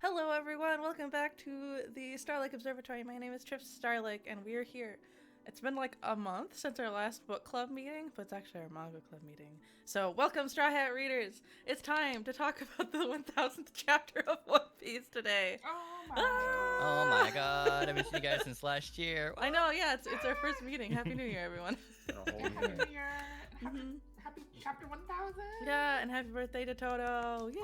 Hello everyone, welcome back to the Starlake Observatory. My name is Trips Starlake and we're here. It's been like a month since our last book club meeting, but it's actually our manga club meeting. So welcome Straw Hat readers! It's time to talk about the 1000th chapter of One Piece today. Oh my god, I've been seeing you guys since last year. I know, yeah, it's our first meeting. Happy New Year, everyone. Happy New Year. Happy chapter 1000. Yeah, and happy birthday to Toto. Yeah.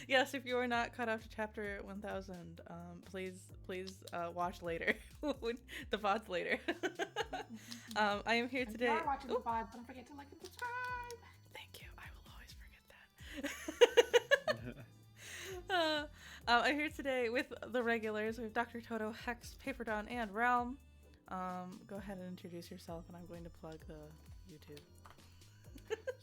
Yes, if you are not caught up to chapter 1000, please watch later. The VODs later. I am here today. If you are watching the VOD, don't forget to like and subscribe. Thank you. I will always forget that. I'm here today with the regulars. We have Dr. Toto Hex, Paper Dawn, and Realm. Go ahead and introduce yourself, and I'm going to plug the YouTube.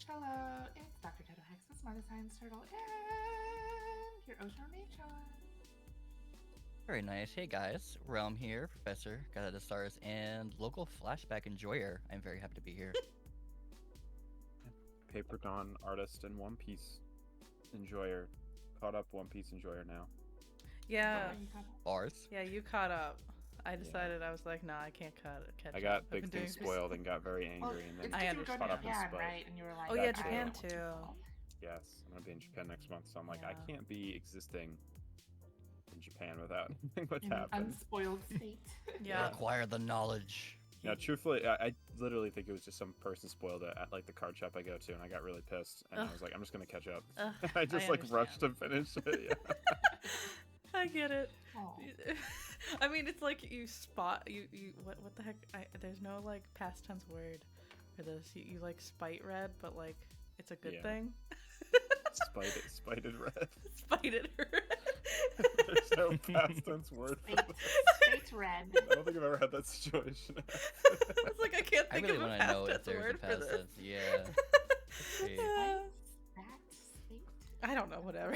Hello, it's Dr. Toto Hex, the smartest science turtle, and your ocean nature. Very nice. Hey guys, Realm here, Professor, God of the Stars, and local flashback enjoyer. I'm very happy to be here. Paper Dawn artist and One Piece enjoyer. Caught up One Piece enjoyer now. Yeah. Bars. Yeah, you caught up. I decided, I was like, nah, I can't catch I up. got big things spoiled and got very angry, and then I you were going caught to up in Japan, spite. right? And you were like, Oh yeah, That too. Japan too. Yes, I'm gonna be in Japan next month, so I'm like, I Yeah. can't be existing in Japan without knowing what's In an happened. unspoiled state. Yeah. Acquire the knowledge. Now, truthfully, I literally think it was just some person spoiled it at like the card shop I go to, and I got really pissed, and Ugh. I was like, I'm just gonna catch up. Ugh, I just I like rushed to finish it. Yeah. I get it. Oh. I mean, it's like you spot you what the heck? There's no like past tense word for this. You like spite red, but like it's a good Yeah. thing. Spited red. Spited red. There's no past tense word for Space, this. space red. I don't think I've ever had that situation. It's like I can't I think really of a want to know past if tense there's a word for past this. tense. Yeah. Okay. State. I don't know. Whatever.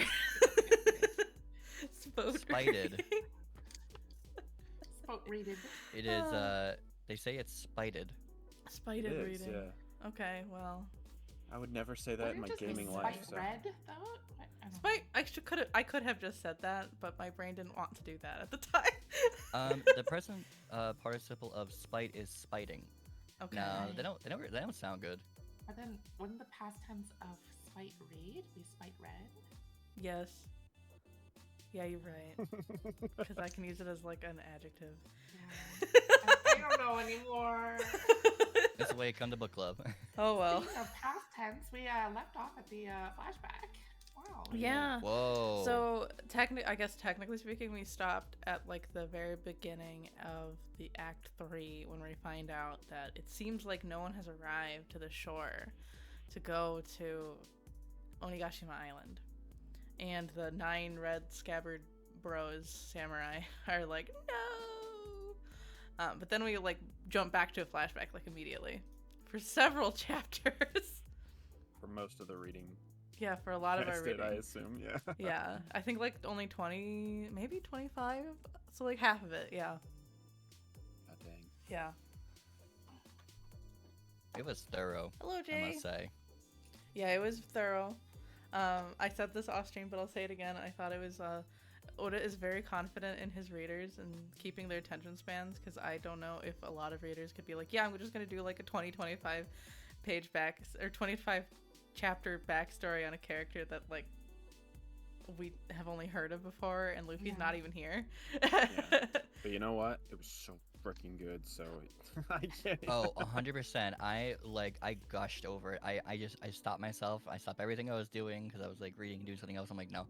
Spited. Spoke readed. It is. They say it's spited. Spited It is, reading. yeah. Okay, well, I would never say that in my gaming life. Spice So. red, though? I don't know. spite. I could have just said that, but my brain didn't want to do that at the time. The present participle of spite is spiting. Okay. No, they don't sound good. But then, wouldn't the past tense of spite read be spite red? Yes. Yeah, you're right. Because I can use it as like an adjective. Yeah. I don't know anymore. That's the way it come to book club. Oh well. Speaking of past tense, we left off at the flashback. Wow. Yeah. Whoa. So technically speaking, we stopped at like the very beginning of the Act 3 when we find out that it seems like no one has arrived to the shore to go to Onigashima Island. And the 9 red scabbard bros samurai are like, no. But then we like jump back to a flashback like immediately for several chapters. For most of the reading. Yeah, for a lot of our did, I reading. assume, yeah. Yeah, I think like only 20, maybe 25. So like half of it, yeah. God dang. Yeah. It was thorough. Hello, I Jay. must say. Yeah, it was thorough. I said this off stream, but I'll say it again. I thought it was Oda is very confident in his readers and keeping their attention spans, because I don't know if a lot of readers could be like, yeah, I'm just gonna do like a 25 page back or 25 chapter backstory on a character that like we have only heard of before, and Luffy's not even here. Yeah. But you know what? It was so freaking good, so I can't. Oh, 100%. I gushed over it. I stopped myself. I stopped everything I was doing because I was like reading and doing something else. I'm like, no.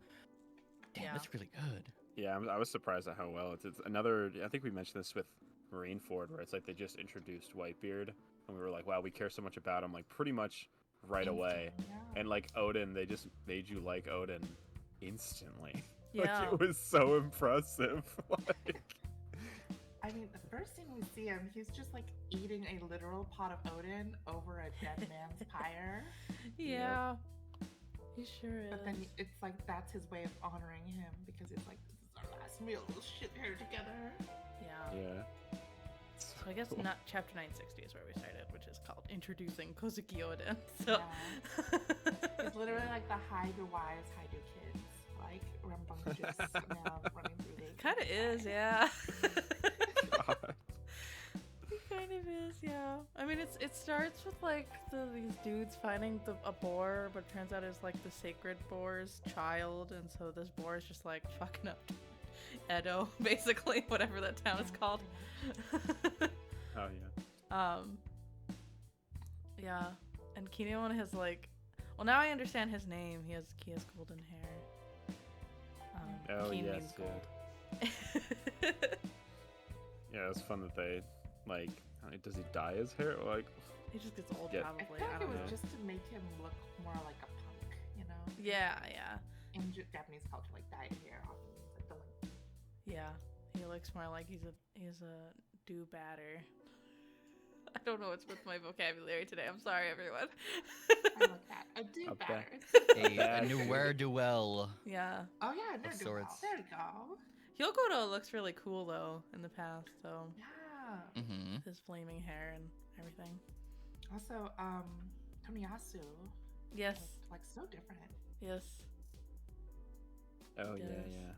Damn, Yeah. that's really good. Yeah, I was surprised at how well it's another. I think we mentioned this with Marineford, where it's like they just introduced Whitebeard, and we were like, wow, we care so much about him, like pretty much right away. Yeah. And like Odin, they just made you like Odin instantly. Yeah. Like it was so impressive. Like, I mean, the first scene we see him, he's just like eating a literal pot of Odin over a dead man's pyre. Yeah. He sure is. But then it's like that's his way of honoring him because it's like, this is our last meal, we'll shit here together. Yeah. yeah. So I guess not chapter 960 is where we started, which is called Introducing Kozuki Oden. So He's literally like the hi to wives, hi to kids. Like rambunctious now running through the. Kind of is, yeah. God. It kind of is, yeah. I mean, it starts with like these dudes finding a boar, but it turns out it's like the sacred boar's child, and so this boar is just like fucking up Edo, basically, whatever that town is called. Oh yeah. Yeah, and Kinemon has like, well, now I understand his name. He has golden hair. Oh Keen yes, means yeah. gold. Yeah, it's fun that they like. Does he dye his hair? Or, like, He just gets old, Yeah. I probably. feel I like it don't was know. just to make him look more like a punk, you know? Yeah, yeah, In Japanese culture, like dyed hair often means like the yeah. He looks more like he's a do-batter. I don't know what's with my vocabulary today. I'm sorry, everyone. I like that. A do A better. A ne'er-do-well. Yeah. Oh yeah, no, Of do well. sorts. There you go. Hyogoto looks really cool though in the past, so Yeah. Mm-hmm. his flaming hair and everything. Also, Tomiyasu Yes, looked like so different. yes, oh Yes. yeah.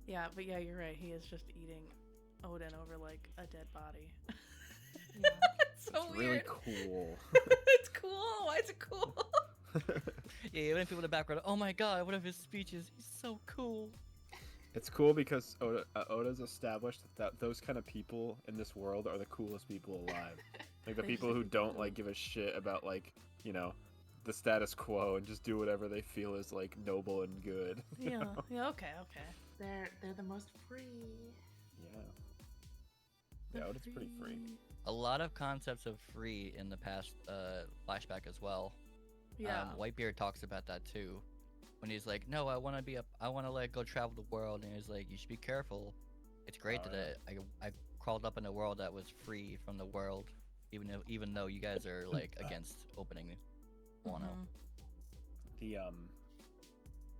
yeah. But yeah, you're right. He is just eating Odin over like a dead body. Yeah. It's so It's really weird. cool. It's cool. Why is it cool? Yeah, even people in the background, oh my god, one of his speeches, he's so cool. It's cool because Oda's established that those kind of people in this world are the coolest people alive. Like the They people just- who don't like give a shit about like, you know, the status quo and just do whatever they feel is like noble and good. you Yeah. know? Yeah. Okay. Okay. They're the most free. Yeah. Yeah, Oda's pretty free. A lot of concepts of free in the past flashback as well. Yeah. Whitebeard talks about that too. When he's like, no, I want to like go travel the world, and he's like, you should be careful. It's great Oh, that I crawled up in a world that was free from the world, even though you guys are like against opening Wano. Mhm. The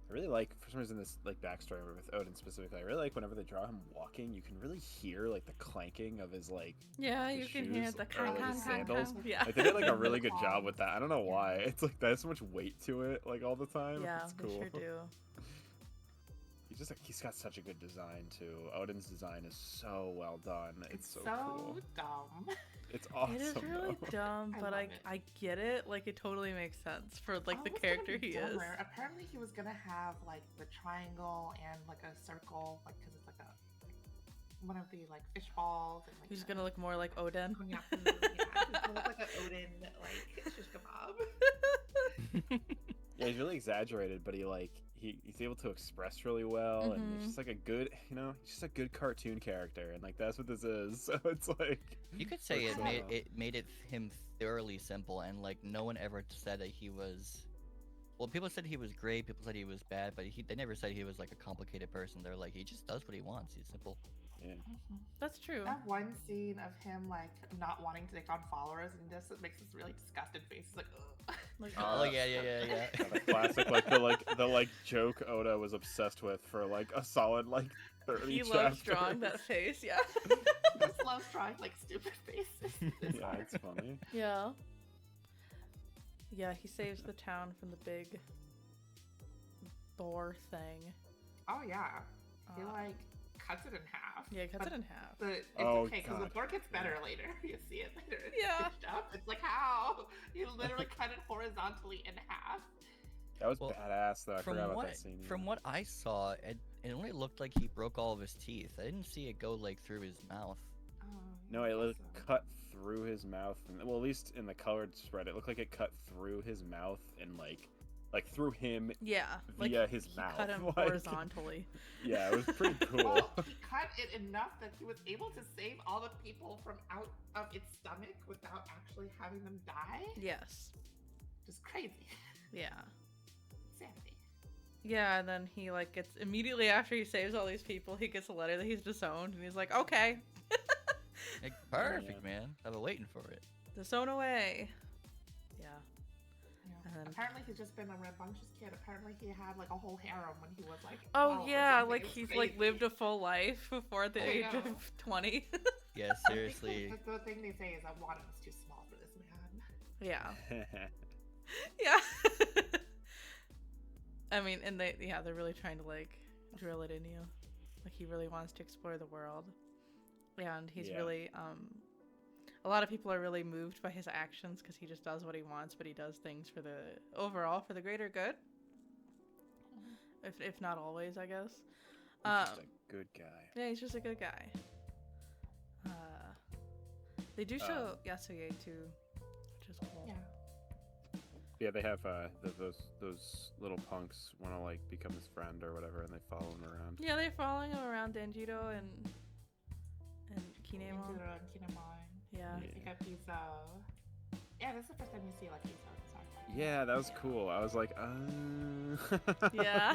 I really like, for some reason, this like backstory with Odin specifically. I really like whenever they draw him walking, you can really hear like the clanking of his like Yeah, his you can hear shoes the or, clang, like, clang, his clang, sandals. clang. Yeah. Like they did like a really good job with that. I don't know why. It's like there's so much weight to it, like all the time. Yeah, it's they cool. sure do. He's got such a good design too. Odin's design is so well done. It's so, so cool. dumb. It's awesome. It is really though. dumb, I but love I it. I get it. Like it totally makes sense for like Oh, the it was gonna character be he is. dumber. Apparently, he was gonna have like the triangle and like a circle, like because it's like one of the like fish balls. And, like, He's the gonna look more like Odin. konyaku. Yeah, he's gonna look like an Odin like shish kebab. Yeah, he's really exaggerated, but he's able to express really well, and Mhm. he's just like a good, he's just a good cartoon character, and like that's what this is. So it's like You could say Works it so made him thoroughly simple, and like no one ever said that he was. Well, people said he was great. People said he was bad, but they never said he was like a complicated person. They're like, he just does what he wants. He's simple. yeah. That's true. That one scene of him like not wanting to take on followers and just makes this really disgusted face. He's like, ugh. Like, Oh yeah. Yeah, the classic the joke Oda was obsessed with for like a solid like 30 he chapters. loves drawing that face. Yeah. He just loves drawing like stupid faces. It's Yeah, hard. it's funny. Yeah. Yeah, he saves the town from the big boar thing. Oh yeah, he Uh, like cuts it in half. Yeah, he cuts But it in half. It's Oh, okay because the God. board gets better later. You see it later. It's Yeah. stitched up. It's like how you literally cut it horizontally in half. That was Well, badass though. I From forgot about what that scene. from what I saw, it only looked like he broke all of his teeth. I didn't see it go like through his mouth. Oh, No, it awesome. cut through his mouth, and well, at least in the colored spread, it looked like it cut through his mouth and like through him. Yeah. Like Via his he mouth, cut him like- horizontally. Yeah, it was pretty cool. Well, he cut it enough that he was able to save all the people from out of its stomach without actually having them die. Yes. Just crazy. Yeah. Insanity. Yeah, and then he like gets immediately after he saves all these people, he gets a letter that he's disowned, and he's like, okay, Like, perfect, yeah. man. I've been waiting for it. disown away. Yeah. Yeah. And then- Apparently he's just been a rambunctious kid. Apparently he had like a whole harem when he was like 12 Oh or yeah, something. like It was he's crazy. like lived a full life before the I age know. of 20. Yeah, I think seriously. the thing they say is that Wano is too small for this man. Yeah. Yeah. I mean, and they're really trying to like drill it in you. Like he really wants to explore the world, and he's really a lot of people are really moved by his actions because he just does what he wants, but he does things for the greater good. If not always, I guess. He's just a good guy. Yeah, he's just a good guy. They do show Yasuye too, which is cool. Yeah. Yeah, they have those little punks want to like become his friend or whatever, and they follow him around. Yeah, they're following him around Denjiro and Kinemon. Denjiro and Kinemon. Yeah. You got Izo. Yeah, this is the first time you see like Izo in this arc. Yeah, that was cool. I was like, Yeah.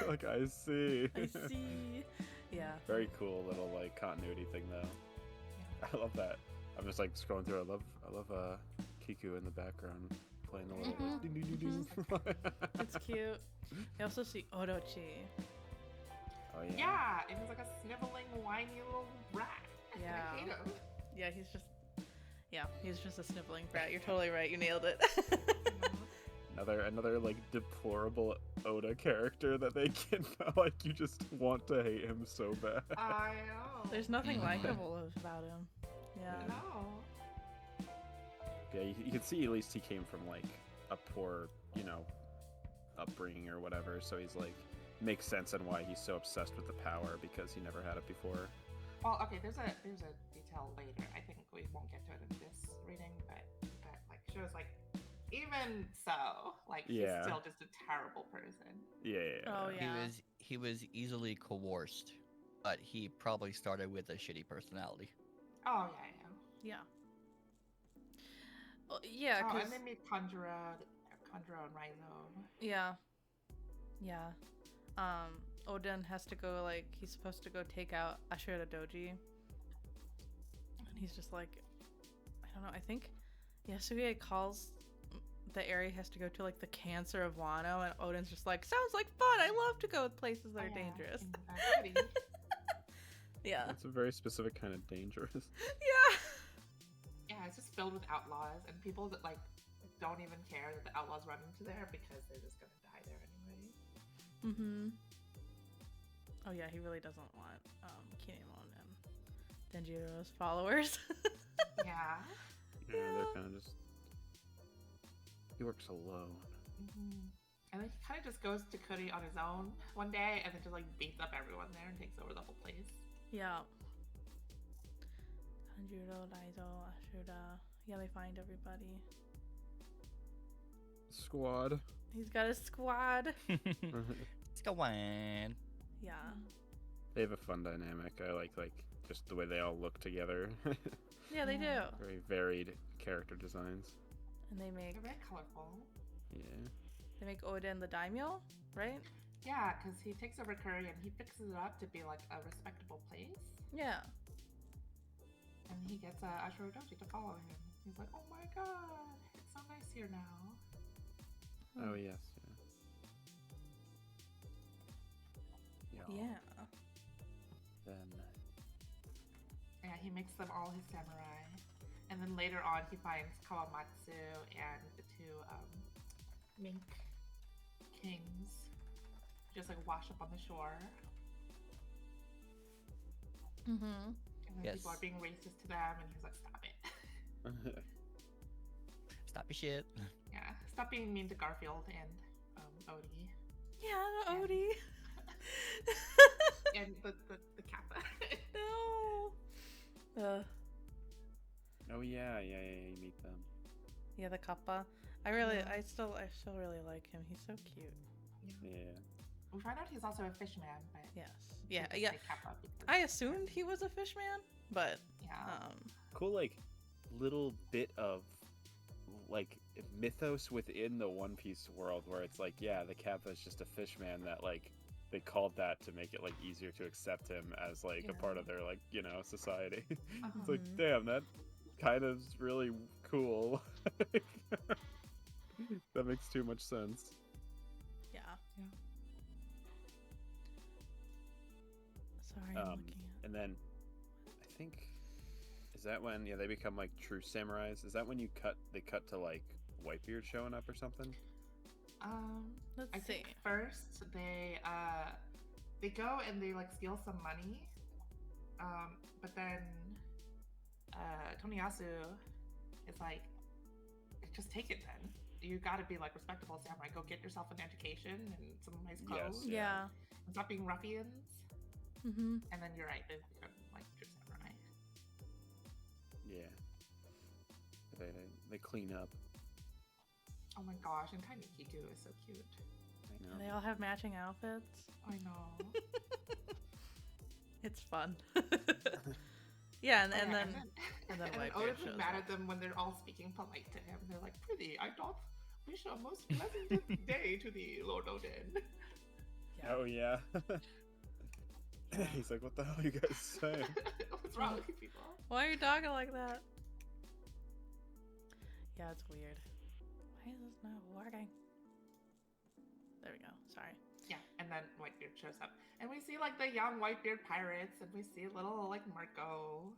like I see. I see. Yeah. Very cool little like continuity thing though. Yeah. I love that. I'm just like scrolling through. I love Kiku in the background playing the little like, ding, ding, ding, ding. It's cute. You also see Orochi. Oh yeah. Yeah, and he's like a sniveling, whiny little rat. Yeah. I hate him. Yeah, he's just a sniveling brat. You're totally right. You nailed it. Another like deplorable Oda character that they can like you just want to hate him so bad. I know. There's nothing likable about him. Yeah. No. Yeah, you can see at least he came from like a poor, upbringing or whatever. So he's like makes sense on why he's so obsessed with the power because he never had it before. Well, okay. There's a detail later. I think we won't get to it in this reading, but like shows like even so, like he's still just a terrible person. Yeah. Oh yeah. He was easily coerced, but he probably started with a shitty personality. Oh yeah. Yeah. Well, yeah. Oh, 'cause- and they meet Conjuro and Raizo. Yeah. Yeah. Oden has to go, like, he's supposed to go take out Ashura Doji. And he's just like, I don't know, I think Yasuye calls the area he has to go to, like, the cancer of Wano, and Oden's just like, sounds like fun! I love to go places that are dangerous. Yeah. It's a very specific kind of dangerous. Yeah. Yeah, it's just filled with outlaws and people that like don't even care that the outlaws run into there because they're just gonna die there anyway. Mm-hmm. Oh yeah, he really doesn't want Kinemon and Denjiro's followers. Yeah. Yeah, they're kind of just. He works alone. Mm-hmm. And then he kind of just goes to Kuri on his own one day and then just like beats up everyone there and takes over the whole place. Yeah. Tanjiro, Raizo, Ashura. Yeah, they find everybody. Squad. He's got a squad. Let's go on. Yeah. They have a fun dynamic. I like just the way they all look together. Yeah, they do. Very varied character designs. And they make They're very colorful. Yeah. Oden the daimyo, right? Yeah, because he takes over Kuri and he fixes it up to be like a respectable place. Yeah. And he gets Ashura Doji to follow him. He's like, oh my god, it's so nice here now. Oh yes. Yeah. Then. Yeah, he makes them all his samurai. And then later on, he finds Kawamatsu and the two mink kings just like wash up on the shore. Mm-hmm. And then Yes. people are being racist to them, and he's like, stop it. Stop your shit. Yeah, stop being mean to Garfield and Odie. Yeah, Yeah. Odie. And the Kappa. No. Oh yeah, you meet them. Yeah, the kappa. I still really like him. He's so cute. Yeah. We find out he's also a fishman, but Yes. we Yeah. just Yeah. say Kappa because- I assumed he was a fishman, but Yeah. Cool, like little bit of like mythos within the One Piece world where it's like, yeah, the Kappa is just a fishman that like they called that to make it like easier to accept him as like a part of their like society. It's like, Mhm. damn, that kind of is really cool. That makes too much sense. yeah. Yeah. Sorry, I'm looking at. And then I think is that when they become like true samurais? Is that when they cut to like Whitebeard showing up or something? Let's I see. think first they go and they like steal some money. But then Toniyasu is like, just take it then. You gotta be like respectable samurai. Go get yourself an education and some nice clothes. Yes. Yeah. And stop being ruffians. Mm-hmm. And then you're right, they become like true samurai. Yeah. They clean up. Oh my gosh, and Tiny Kiku is so cute. I know. They all have matching outfits. I know. It's fun. Yeah, and, Oh, and yeah, then and then Whitebeard Otis is shows mad up. at them when they're all speaking polite to him. They're like, "Prithee, I thought wish a most pleasant day to thee, Lord Odin." Yeah. Oh yeah. He's like, what the hell are you guys saying? What's wrong with you people? Why are you talking like that? Yeah, it's weird. Why is this not working? There we go. Sorry. Yeah, and then Whitebeard shows up, and we see like the young Whitebeard pirates, and we see little like Marco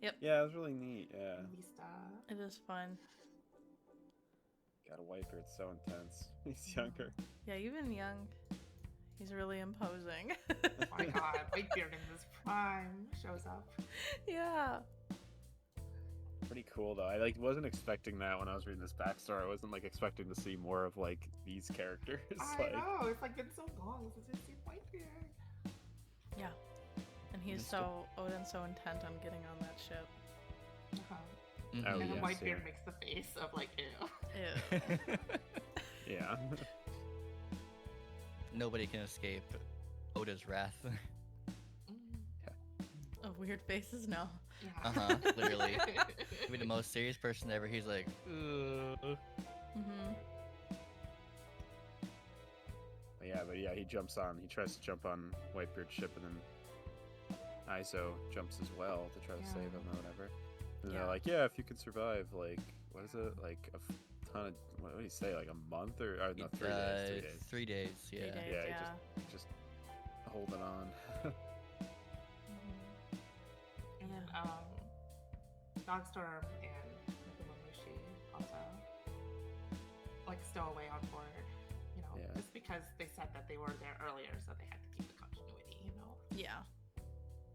Yeah, it was really neat. Yeah. and Vista. It is fun. Got a Whitebeard so intense. He's younger. Yeah, even young, he's really imposing. Oh my god, Whitebeard in his prime shows up. Yeah. Pretty cool though. I like wasn't expecting that when I was reading this backstory. I wasn't like expecting to see more of like these characters. I know, it's like been so long since we've seen Whitebeard. Yeah. And he's Mr. so Odin's so intent on getting on that ship. Uh-huh. Mhm. Oh, And then yes, Whitebeard yeah. makes the face of like, ew. Ew. Yeah. Nobody can escape Oda's wrath. Mm, Of weird faces? No. yeah. Uh-huh, literally. He'd be the most serious person ever. He's like, ugh. Mm-hmm. But yeah, he jumps on. He tries to jump on Whitebeard's ship, and then Izo jumps as well to try to Yeah. save him or whatever. And Yeah. they're like, yeah, if you can survive, like, what is it, like ton of, what do you say, like a month or no, 3 days, 3 days. 3 days, yeah. 3 days, Yeah, yeah. he just holding on. And then Dogstorm and Nikomamushi also like stow away on board, you know, Yeah. just because they said that they were there earlier, so they had to keep the continuity, you know. Yeah.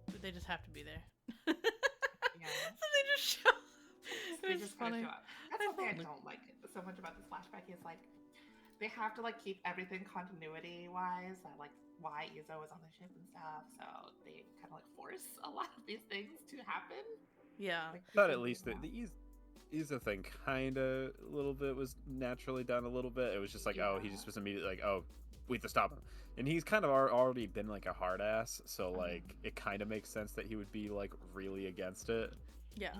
But they just have to be there. Yeah. So they just show up. They It's just gotta funny. show up. That's I something I thought- don't like so much about this flashback is like they have to like keep everything continuity wise, like why Izo is on the ship and stuff. So they kind of like force a lot of these things to happen. Yeah. Like, Thought they at least do the Izo thing kind of a little bit was naturally done a little bit. It was just like, oh, he Yeah. just was immediately like, oh, we have to stop him. And he's kind of already been like a hard ass, so like it kind of makes sense that he would be like really against it. Yeah.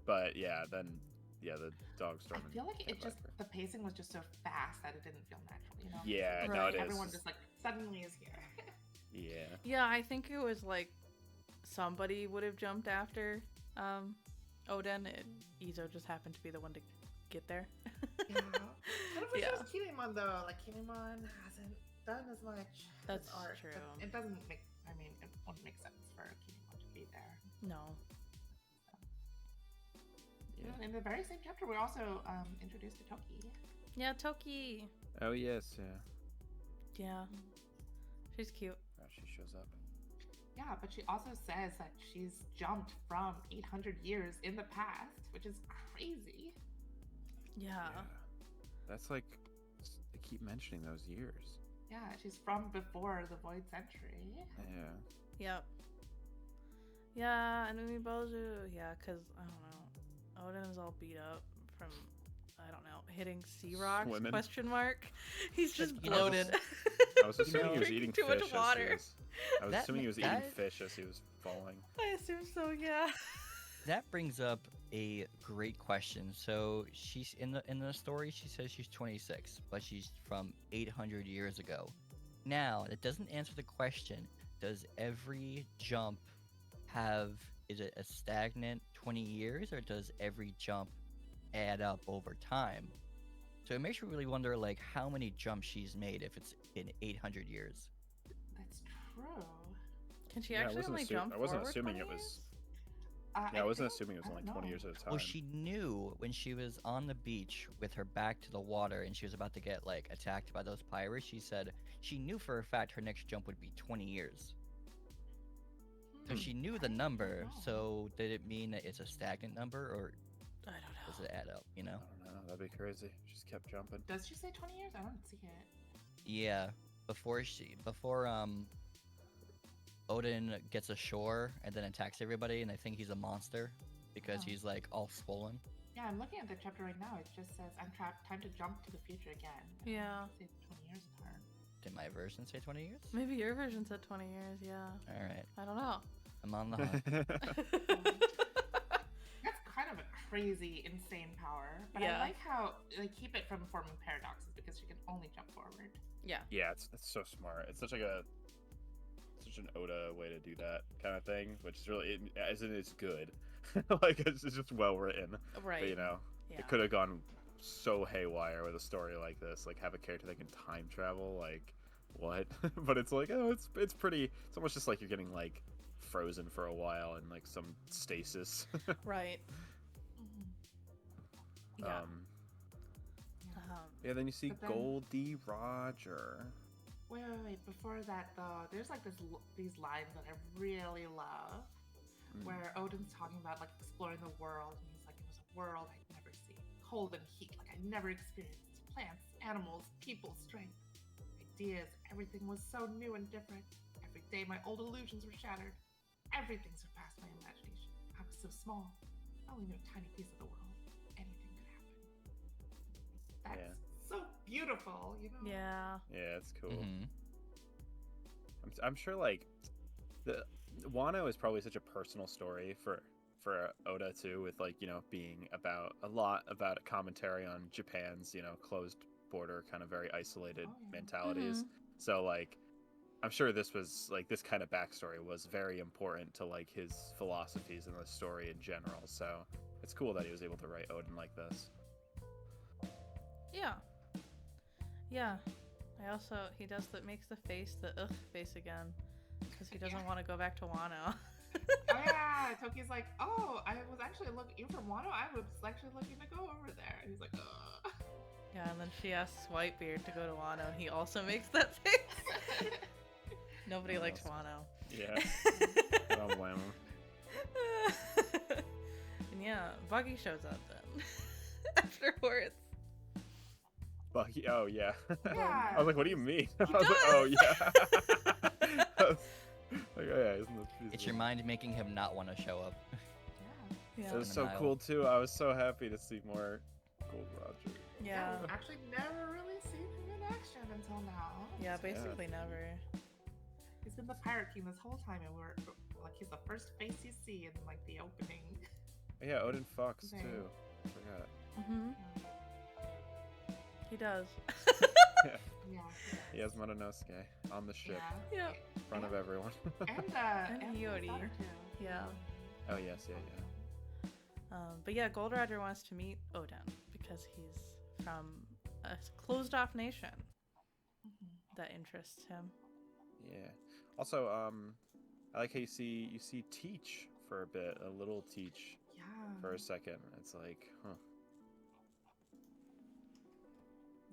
But yeah, then the Dogstorm. I feel like and it just Viper. the pacing was just so fast that it didn't feel natural, you know? Yeah, It's no, like it is. everyone just like suddenly is here. Yeah. Yeah, I think it was like somebody would have jumped after Odin. Izo just happened to be the one to get there. Yeah. Kind of wish Yeah. it was Kinemon though. Like Kinemon hasn't done as much. That's as art. true. It doesn't make. I mean, it wouldn't make sense for Kinemon to be there. No. Yeah. And in the very same chapter, we also introduced to Toki. Yeah, Toki. Oh yes, yeah. Yeah. She's cute. Oh, she shows up. Yeah, but she also says that she's jumped from 800 years in the past, which is crazy. Yeah. That's like they keep mentioning those years. Yeah, she's from before the Void Century. Yeah. Yep. Yeah, and Umibozu. Yeah, because, I don't know. Odin is all beat up from, I don't know, hitting sea rocks? Swimming. Question mark. He's just You know, bloated. I was assuming he was Drinking eating too fish much as he water. was. I was That- assuming he was eating that- fish as he was falling. I assume so, yeah. That brings up a great question. So she's in the story. She says she's 26, but she's from 800 years ago. Now that doesn't answer the question. Does every jump have? Is it a stagnant 20 years, or does every jump add up over time? So it makes me really wonder, like, how many jumps she's made if it's in 800 years. That's true. Can she Yeah, actually only jump I wasn't forward assuming 20 it was. years? Yeah, I wasn't think- assuming it was I only don't 20 know. years at a time. Well, she knew when she was on the beach with her back to the water and she was about to get like attacked by those pirates. She said she knew for a fact her next jump would be 20 years. So Hmm, she knew I the don't number. know. So did it mean that it's a stagnant number, or I don't does know. it add up? You know? I don't know. That'd be crazy. She just kept jumping. Does she say 20 years? I don't see it. Yeah. Before Odin gets ashore and then attacks everybody, and they think he's a monster because Oh. he's like all swollen. Yeah, I'm looking at the chapter right now. It just says, I'm trapped. Time to jump to the future again. But Yeah. I don't see 20 years with her. Did my version say 20 years? Maybe your version said 20 years. Yeah. All right, I don't know. I'm on the hunt. That's kind of a crazy, insane power. But Yeah. I like how they keep it from forming paradoxes because she can only jump forward. Yeah. Yeah, it's so smart. It's such an Oda way to do that kind of thing, which is really as in it's good. Like it's just well written. Right. But, you know, Yeah. it could have gone so haywire with a story like this. Like have a character that can time travel. Like what? But it's like it's pretty. It's almost just like you're getting like frozen for a while in like some stasis. Right. Yeah. Yeah. Then you see But then- Goldie Roger. Wait. Before that, though, there's like these lines that I really love, where Odin's talking about like exploring the world, and he's like, it was a world I'd never seen, cold and heat like I never experienced, plants, animals, people, strength, ideas, everything was so new and different. Every day my old illusions were shattered. Everything surpassed my imagination. I was so small. I only knew a tiny piece of the world. Anything could happen. That's Yeah. so beautiful, you know? Yeah. Yeah, it's cool. Mhm. I'm sure like the Wano is probably such a personal story for Oda too, with like, you know, being about a lot about a commentary on Japan's, you know, closed border kind of very isolated Oh, yeah. mentalities. So like I'm sure this was like this kind of backstory was very important to like his philosophies and the story in general. So it's cool that he was able to write Odin like this. Yeah. Yeah. He makes the ugh face again because he doesn't want to go back to Wano. Oh yeah, Toki's like, oh, I was actually you're from Wano? I was actually looking to go over there. And he's like, ugh. Yeah, and then she asks Whitebeard to go to Wano, and he also makes that face. Nobody likes Wano. Yeah. I don't blame him. And yeah, Buggy shows up then afterwards. Bucky, oh yeah. Yeah. I was like, what do you mean? I was does. like, oh yeah. I was like, oh yeah, isn't this It's your mind making him not want to show up. Yeah. Yeah. It was in so the cool too. I was so happy to see more Gold Roger. Yeah. We've actually never really seen him in action until now. Yeah, basically never. He's been the Pirate King this whole time, and we're like, he's the first face you see in like the opening. Yeah, Odin Fox Okay. too. I forgot. Mm-hmm. He does. Yeah. He has Mononosuke on the ship Yeah. in front of everyone. And And his Hiyori. daughter, too. Yeah. Oh yes, yeah. But yeah, Gold Roger wants to meet Odin because he's from a closed-off nation Mhm. that interests him. Yeah. Also, I like how you see Teach for a bit, a little Teach Yeah. for a second. It's like, huh,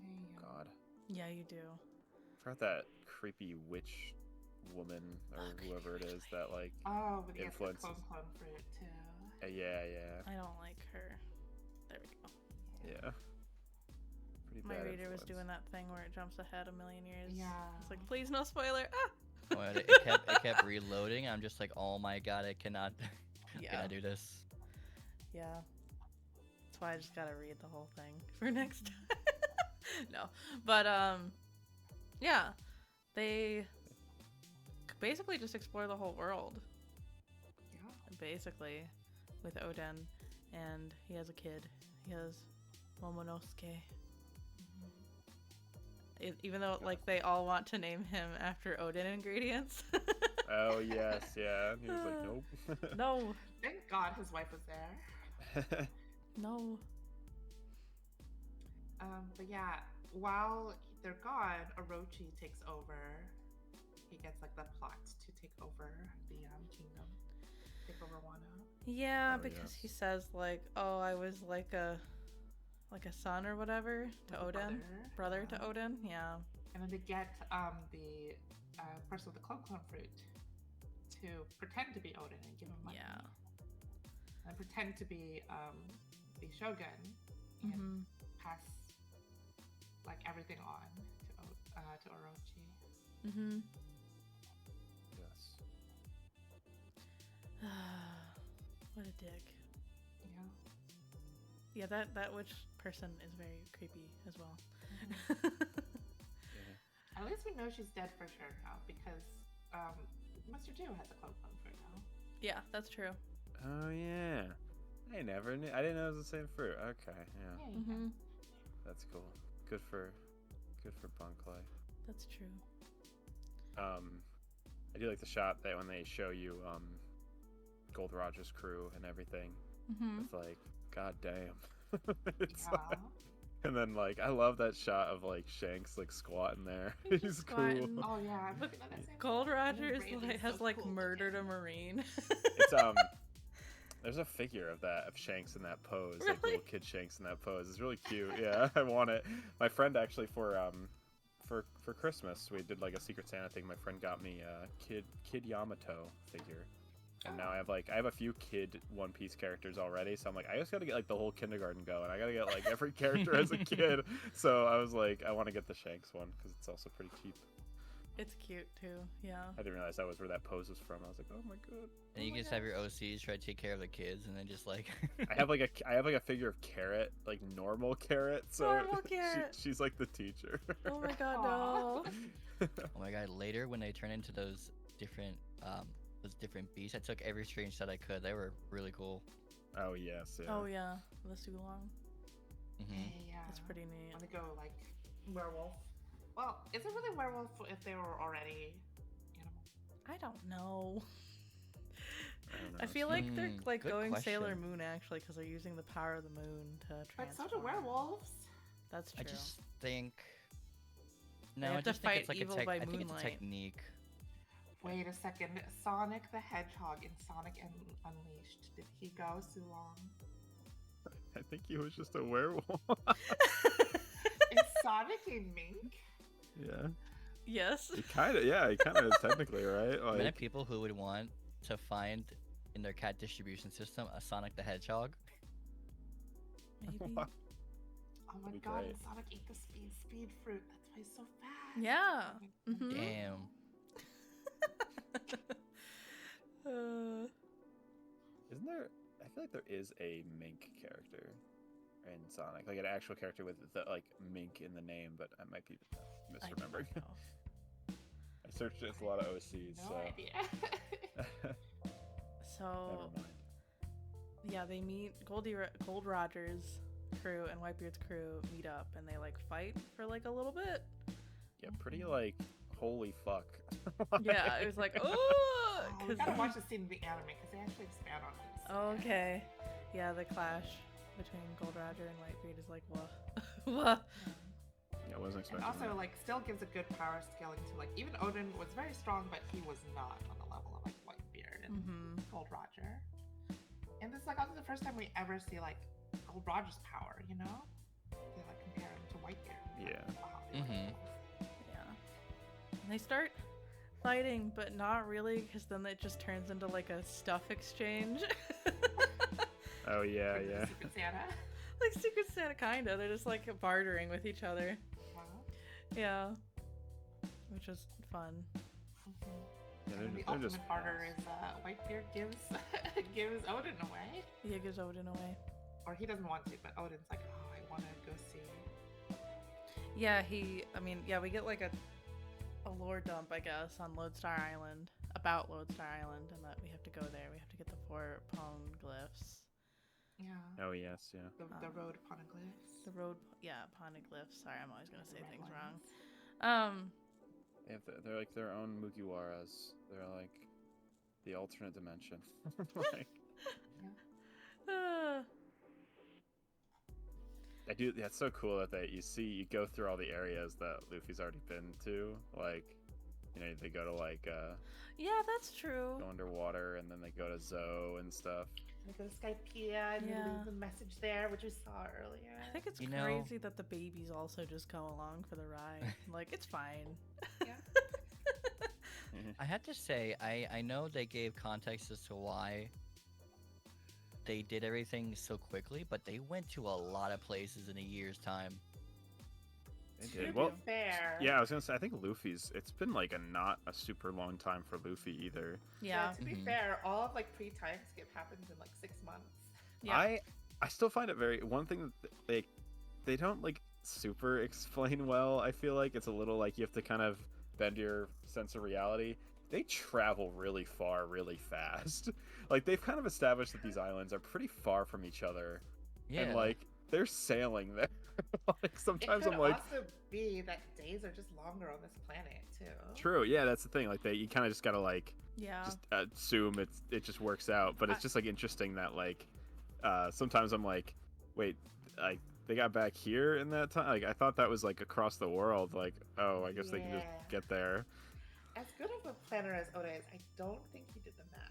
There you go. God. Yeah, you do. Forgot that creepy witch woman or whoever it is that like. Oh, but he has the Influences. clone fruit too. Yeah. I don't like her. There we go. Yeah. Pretty My bad reader was influence. doing that thing where it jumps ahead a million years. Yeah. It's like, please no spoiler. Ah! But it kept reloading. I'm just like, oh my god, I cannot Yeah. do this. Yeah. That's why I just gotta read the whole thing for next time. No. But yeah. They basically just explore the whole world. Yeah. Basically. With Odin. And he has a kid. He has Momonosuke. Even though like they all want to name him after Odin ingredients. Oh yes, yeah. And he was like, nope. No. Thank God his wife was there. No. But yeah, while they're gone, Orochi takes over. He gets like the plot to take over the kingdom. take over Wano. Yeah, Oh, because he yes. says like, "Oh, I was like a son or whatever to Like a Odin, brother yeah. to Odin." Yeah. And then to get the person with the clone fruit to pretend to be Odin and give him money. Yeah. And pretend to be the shogun and Mm-hmm. pass like everything on to Orochi. Mm-hmm. Yes. What a dick. Yeah. Yeah, that witch person is very creepy as well. Yeah. At least we know she's dead for sure now because Mr. Two had the clone fruit now. Yeah, that's true. Oh yeah. I never knew. I didn't know it was the same fruit. Okay, yeah. Yeah, Mm-hmm. That's cool. Good for Bunkley. That's true. I do like the shot that when they show you Gold Roger's crew and everything. Mm-hmm. It's like, god damn. It's Yeah. like, and then like I love that shot of like Shanks like squatting there. He's He's just cool. squatting. Oh yeah, I'm looking at that same. Gold Roger is Randy's like, has so like cool murdered a looking. marine. It's there's a figure of Shanks in that pose, like Really? little kid Shanks in that pose. It's really cute. Yeah, I want it. My friend actually for Christmas we did like a Secret Santa thing. My friend got me a Kid Yamato figure. And now I have a few kid One Piece characters already, so I'm like, I just gotta get like the whole kindergarten going. I gotta get like every character as a kid. So I was like, I want to get the Shanks one because it's also pretty cheap. It's cute too. Yeah. I didn't realize that was where that pose was from. I was like, oh my god. And you my can just have your OCs try to take care of the kids, and then just like. I have like a figure of Carrot, like normal Carrot. So Normal Carrot. she's like the teacher. Oh my god, no. Oh my god! Later, when they turn into those different beasts, I took every strange set I could. They were really cool. Oh yes, yeah. Oh yeah, the Sulong. Mm-hmm. Yeah. That's pretty neat. Want to go like werewolf? Well, is it really werewolf if they were already animal? I don't know. I don't know. I feel like they're like good going Sailor question. Moon actually because they're using the power of the moon to But transform. so do werewolves. That's true. I just think. They No, I have to just think fight it's like evil a by I think it's a moonlight. technique. Wait a second. Sonic the Hedgehog in Sonic and Unleashed. Did he go so long? I think he was just a werewolf. Is Sonic a mink? Yeah. Yes. He kind of is technically, right? Many Like, people who would want to find in their cat distribution system a Sonic the Hedgehog. Maybe. wow. Oh my That'd be god, great. Sonic ate the speed fruit. That's why he's so fast. Yeah. Mhm. Damn. Isn't there? I feel like there is a mink character in Sonic, like an actual character with the like mink in the name, but I might be I don't misremembering. know. I searched it. It's a lot of OCs, No so idea. So never mind. yeah, they meet Gold Roger's crew and Whitebeard's crew meet up and they like fight for like a little bit. Yeah, pretty like holy fuck. Yeah, it was like oh, Oh, we 'cause- gotta watch the scene in the anime because they actually expand on it. Oh, okay. Yeah, the clash between Gold Roger and Whitebeard is like whoa, whoa. Yeah, I wasn't And expecting also, that. like, still gives a good power scaling to, like, even Odin was very strong, but he was not on the level of, like, Whitebeard and Mm-hmm. Gold Roger. And this is, like, also the first time we ever see, like, Gold Roger's power, you know? They, like, compare him to Whitebeard. Yeah. Wow. Mhm. Yeah. And they start fighting, but not really, because then it just turns into like a stuff exchange. Oh yeah, Like the yeah. Secret Santa. Like Secret Santa, kinda. They're just like bartering with each other. Wow. Yeah. Which was fun. Mhm. Yeah, And the they're just ultimate barter pals. is Whitebeard gives gives Odin away. He gives Odin away. Or he doesn't want to, but Odin's like, oh, I want to go see. Yeah, we get like a lore dump, I guess, on Lodestar Island, about Lodestar Island, and that we have to go there. We have to get the 4 poneglyphs. Yeah. Oh yes, yeah. The road poneglyphs. The road, yeah, poneglyphs. Sorry, I'm always gonna say The red things ones. wrong. They're like their own Mugiwaras. They're like the alternate dimension. Like, Uh, I do. That's so cool that you go through all the areas that Luffy's already been to. Like, they go to like Yeah, that's true. go underwater, and then they go to Zoe and stuff. They go to Skypea and Yeah. they leave the message there, which we saw earlier. I think it's You know- crazy that the babies also just go along for the ride. Like, it's fine. Yeah. I have to say, I know they gave context as to why they did everything so quickly, but they went to a lot of places in a year's time. They To did. be Well, fair. yeah, I was gonna say I think Luffy's. It's been like not a super long time for Luffy either. Yeah. To be Mhm. fair, all of like pre-time skip happens in like 6 months. Yeah. I still find it very one thing that they don't like super explain well. I feel like it's a little like you have to kind of bend your sense of reality. They travel really far, really fast. Like they've kind of established that these islands are pretty far from each other, Yeah. and like they're sailing there. Like It sometimes could I'm like, also be that days are just longer on this planet too. true, yeah, that's the thing. Like you kind of just gotta like Yeah. just assume it just works out. But it's just like interesting that like sometimes I'm like, wait, like they got back here in that time. Like I thought that was like across the world. Like oh, I guess they can just Yeah. get there. As good of a planner as Oda is, I don't think he did the math.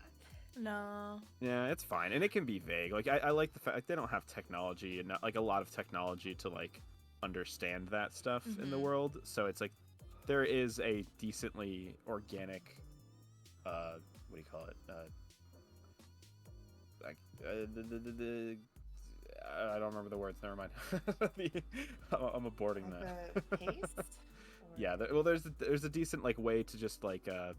No. Yeah, it's fine, and it can be vague. Like I like the fact like, they don't have technology and not, like a lot of technology to like understand that stuff in the Mhm. world. So it's like there is a decently organic, what do you call it? Like I don't remember the words. Never mind. I'm aborting that. Like the pace? Or- Yeah, well, there's a decent like way to just like I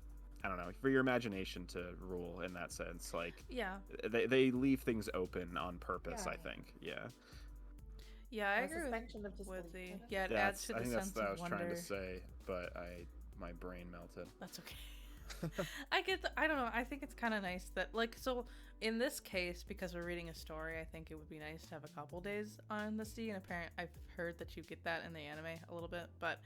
don't know, for your imagination to rule in that sense. Like Yeah. they leave things open on purpose. I Yeah. think. Yeah, Yeah, I a agree suspension of with disbelief, the. kind of. Yeah, it adds to I the think that's sense what I of was wonder. trying to say, but my brain melted. That's okay. I get I don't know. I think it's kind of nice that like so in this case because we're reading a story, I think it would be nice to have a couple days on the sea. And apparently, I've heard that you get that in the anime a little bit, but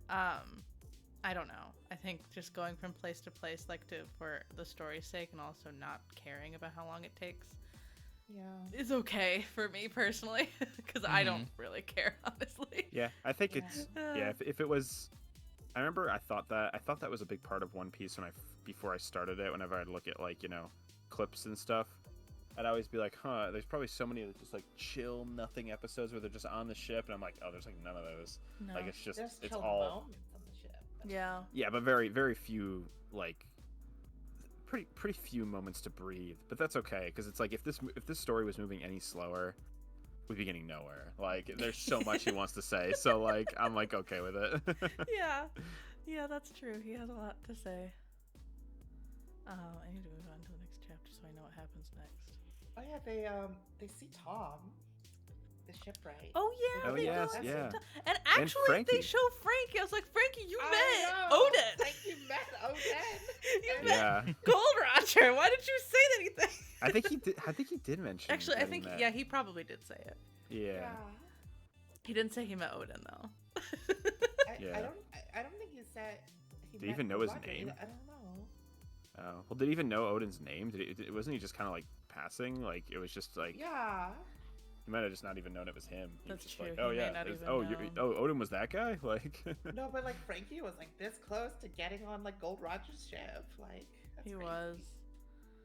I don't know. I think just going from place to place, like for the story's sake, and also not caring about how long it takes, Yeah. is okay for me personally because I don't Mhm. really care honestly. Yeah, I think Yeah. it's if it was, I remember I thought that was a big part of One Piece when before I started it. Whenever I'd look at like clips and stuff, I'd always be like, huh, there's probably so many of just like chill nothing episodes where they're just on the ship, and I'm like, oh, there's like none of those. No. Like it's just There's it's chill all moments on the ship. Yeah. but very very few like pretty few moments to breathe. But that's okay because it's like if this story was moving any slower, we'd be getting nowhere. Like there's so much he wants to say, so like I'm like okay with it. Yeah, that's true. He has a lot to say. I need to move on to the next chapter so I know what happens next. Oh yeah, they see Tom, the shipwright. Oh yeah, Oh, they yes, go. yeah. And actually, they Frankie. show Frankie. I was like, Frankie, you I met know! Odin. Like you met Odin. You And met Yeah, Gold Roger. Why did you say anything? I think he did mention. Actually, I that he think met. he probably did say it. Yeah. He didn't say he met Odin though. Yeah. I don't think he said. He Did he met even know his Roger. name? I don't know. Oh, well, did he even know Odin's name? Wasn't he just kind of like passing? Like it was just like Yeah. he might have just not even known it was him. He was That's just true, like, he oh may yeah, not it was- even know. Odin was that guy. Like No, but like Frankie was like this close to getting on like Gold Roger's ship. Like that's He crazy. was.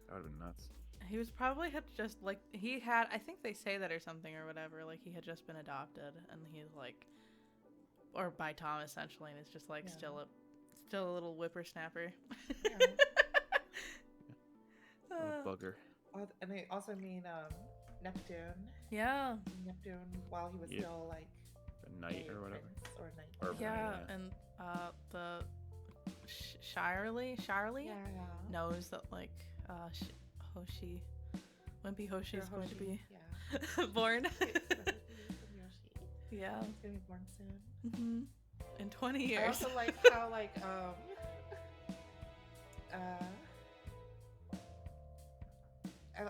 that would have been nuts. He was probably had just like he had. I think they say that or something or whatever. Like he had just been adopted, and he's like, or by Tom essentially, and it's just like Yeah. still a little whippersnapper. Yeah. Oh, bugger. Oh, and they also mean Neptune. Yeah, Neptune while he was Yeah. still like A knight a or whatever. prince or knight. Or- yeah, yeah. and the Shirley Yeah. knows that like Hoshi, Wimpy Hoshi is going to be Yeah. born. It's gonna be from Yoshi. Yeah, He's gonna be born soon. hmm in 20 I years. also like how like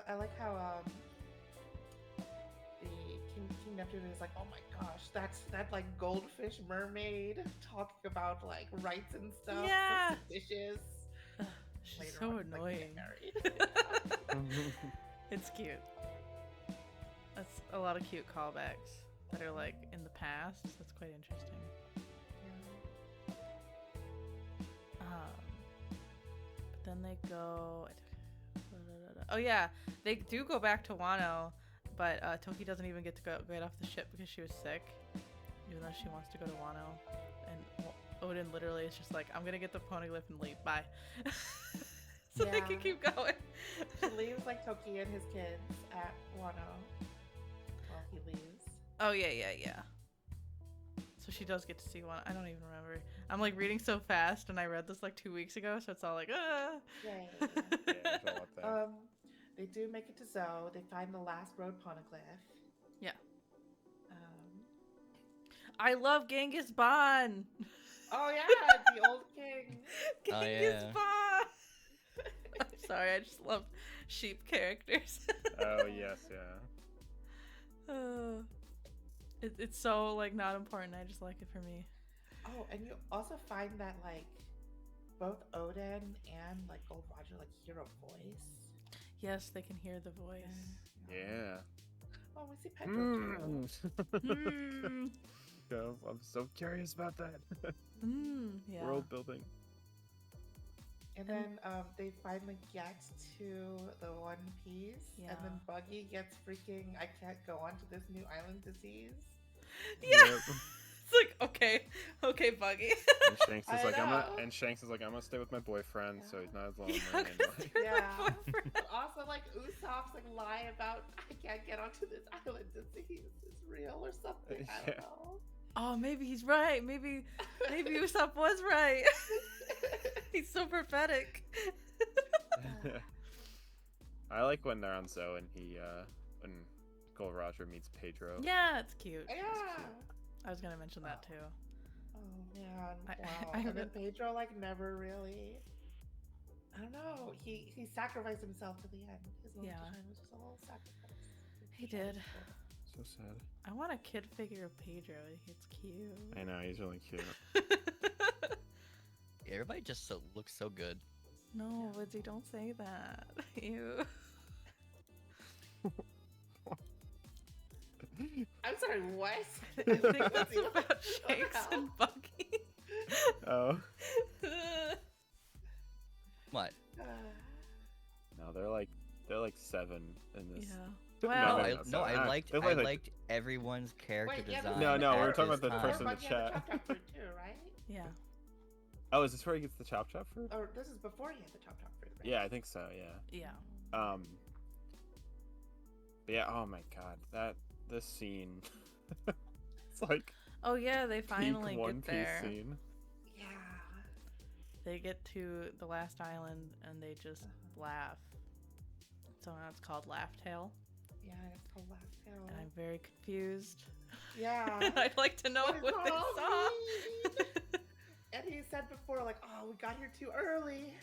I like how the King Neptune is like, oh my gosh, that like goldfish mermaid talking about like rights and stuff. Yeah. Dishes. She's Later so on, he's, like, annoying. getting married. It's cute. That's a lot of cute callbacks that are like in the past. That's quite interesting. Yeah. then they go. Oh yeah, they do go back to Wano, but Toki doesn't even get to get off the ship because she was sick, even though she wants to go to Wano. And Odin literally is just like, I'm gonna get the poneglyph and leave. Bye. So they can keep going. She leaves like Toki and his kids at Wano while he leaves. Oh yeah. So she does get to see one. I don't even remember. I'm like reading so fast, and I read this like 2 weeks ago, so it's all like, Yay. Yeah, there's a lot there. They do make it to Zoe. They find the last road poneglyph. Yeah. Um, I love Genghis Khan. oh yeah, the old king. Oh, Genghis yeah. Khan. I'm sorry, I just love sheep characters. Oh yes, yeah. It's so like not important. I just like it for me. Oh, and you also find that like both Odin and like Gold Roger like hear a voice. Yes, they can hear the voice. Yeah. Oh, we see Pedro too. Mm. Yeah, I'm so curious about that. Yeah. World building. And then they finally get to the One Piece, Yeah. and then Buggy gets freaking I can't go on to this new island disease. Yeah. Yep. It's like, okay, Buggy. And Shanks is I like, know. I'm gonna stay with my boyfriend, so he's not as lonely Yeah, anymore. Yeah. But also like Usopp's like lie about I can't get onto this island disease is real or something. I don't Yeah. know. Oh, maybe he's right. Maybe Usopp was right. He's so prophetic. I like when they're on Zoe and when Gold Roger meets Pedro. Yeah, it's cute. Yeah. I was gonna mention that too. Oh man, wow. I And then Pedro like never really. I don't know. He sacrificed himself to the end. His little Yeah. time was just a little sacrifice. He did. So sad. I want a kid figure of Pedro. It's cute. I know, he's really cute. Everybody just looks so good. No, Woodsy, don't say that. Ew. I'm sorry, what? I think that's Woodsy, what about the Shanks hell? and Bucky. Oh. What? No, they're like 7 in this. Yeah. No, Well, I liked They're like- liked everyone's character Wait, yeah, design. No, no, at we're talking this about the time. person in the Buggy had chat. Chop Chop fruit too, right? yeah. Oh, is this where he gets the chop chop fruit? Or this is before he had the Chop Chop fruit, right? Yeah, I think so. Yeah. Yeah. But yeah. Oh my god, this scene. It's like Oh yeah, they peak finally One get Piece there. scene. Yeah. They get to the last island and they just laugh. So now it's called Laugh Tale, Yeah, it's called Laugh Tale. and I'm very confused. Yeah. I'd like to know What what, does they all saw. mean? And he said before, like, oh, we got here too early.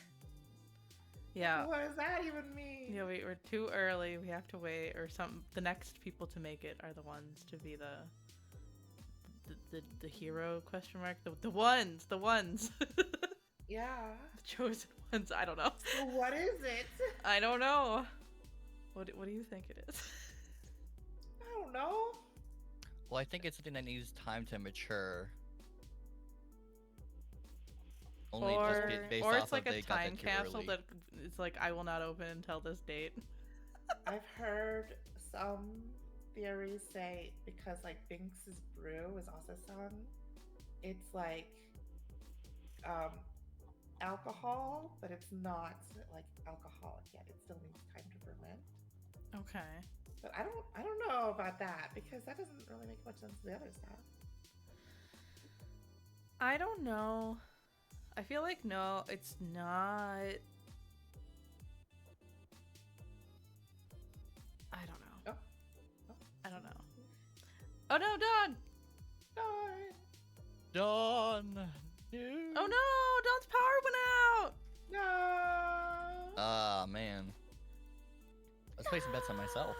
Yeah. What does that even mean? Yeah, we're too early. We have to wait, or the next people to make it are the ones to be the hero question mark the ones Yeah. the chosen ones. I don't know. So what is it? I don't know. What do you think it is? I don't know. Well, I think it's something that needs time to mature. Only just based or off it's like of a they got time that too capsule early. that it's like I will not open until this date. I've heard some theories say because like Binks's brew is also sung, it's like alcohol, but it's not like alcoholic yet. It still needs time to ferment. Okay. But I don't know about that because that doesn't really make much sense to the other stuff. I don't know. I feel like no, it's not. I don't know. Oh. I don't know. Oh no, Dawn! Dawn. Oh no, Dawn's power went out. No. Ah, man. Let's play some bets on myself.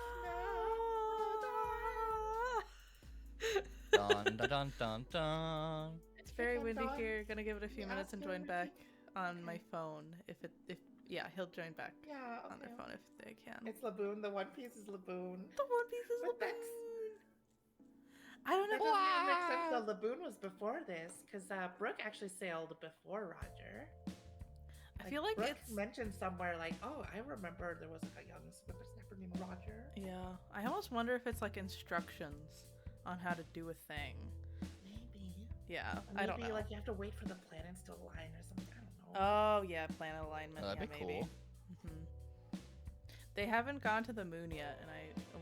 Dun dun dun dun dun. It's very windy Dawn. here. Gonna give it a few Yeah, minutes and it's very join back windy. on my phone. If yeah, he'll join back Yeah. on their Okay. phone if they can. It's Laboon. The One Piece is Laboon. The One Piece is But that's- Laboon. I don't That know. doesn't even make sense though. Laboon was before this because Brooke actually sailed before Roger. I I feel like Brooke it's mentioned somewhere like, oh, I remember there was like a young Smithers snapper named Roger. yeah. I almost wonder if it's like instructions on how to do a thing. Maybe. Yeah, Or I don't know. like you have to wait for the planets to align or something. I don't know. Oh yeah, planet alignment. Oh, that'd yeah, be maybe. cool. They haven't gone to the moon yet, and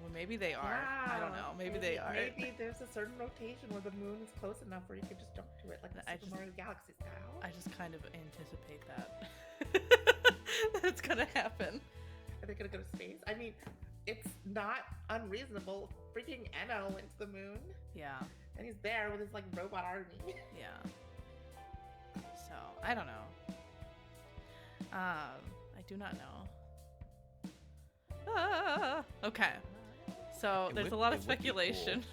well, maybe they are. I don't know. Maybe they are. Maybe there's a certain rotation where the moon is close enough where you can just jump to it, like the I Super just- Mario Galaxy style. I just kind of anticipate that. That's gonna happen. Are they gonna go to space? I mean, it's not unreasonable. Freaking Eno went to the moon, Yeah, and he's there with his like robot army. yeah. So I don't know. I do not know. Okay. So It there's would- a lot it of would be cool. speculation.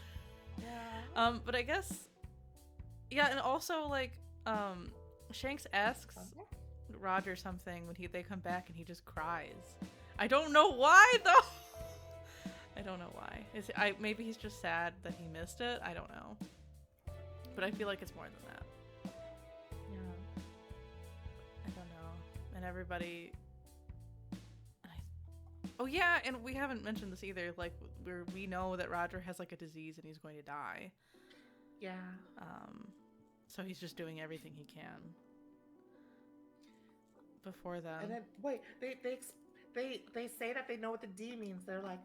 Yeah. But I guess, yeah, and also like, Shanks asks Roger something when they come back, and he just cries. I don't know why though. I don't know why. Maybe he's just sad that he missed it. I don't know. But I feel like it's more than that. Yeah. I don't know. And everybody. Oh yeah, and we haven't mentioned this either. Like, we know that Roger has like a disease and he's going to die. Yeah. So he's just doing everything he can. Before then. And then wait, they say that they know what the D means. They're like,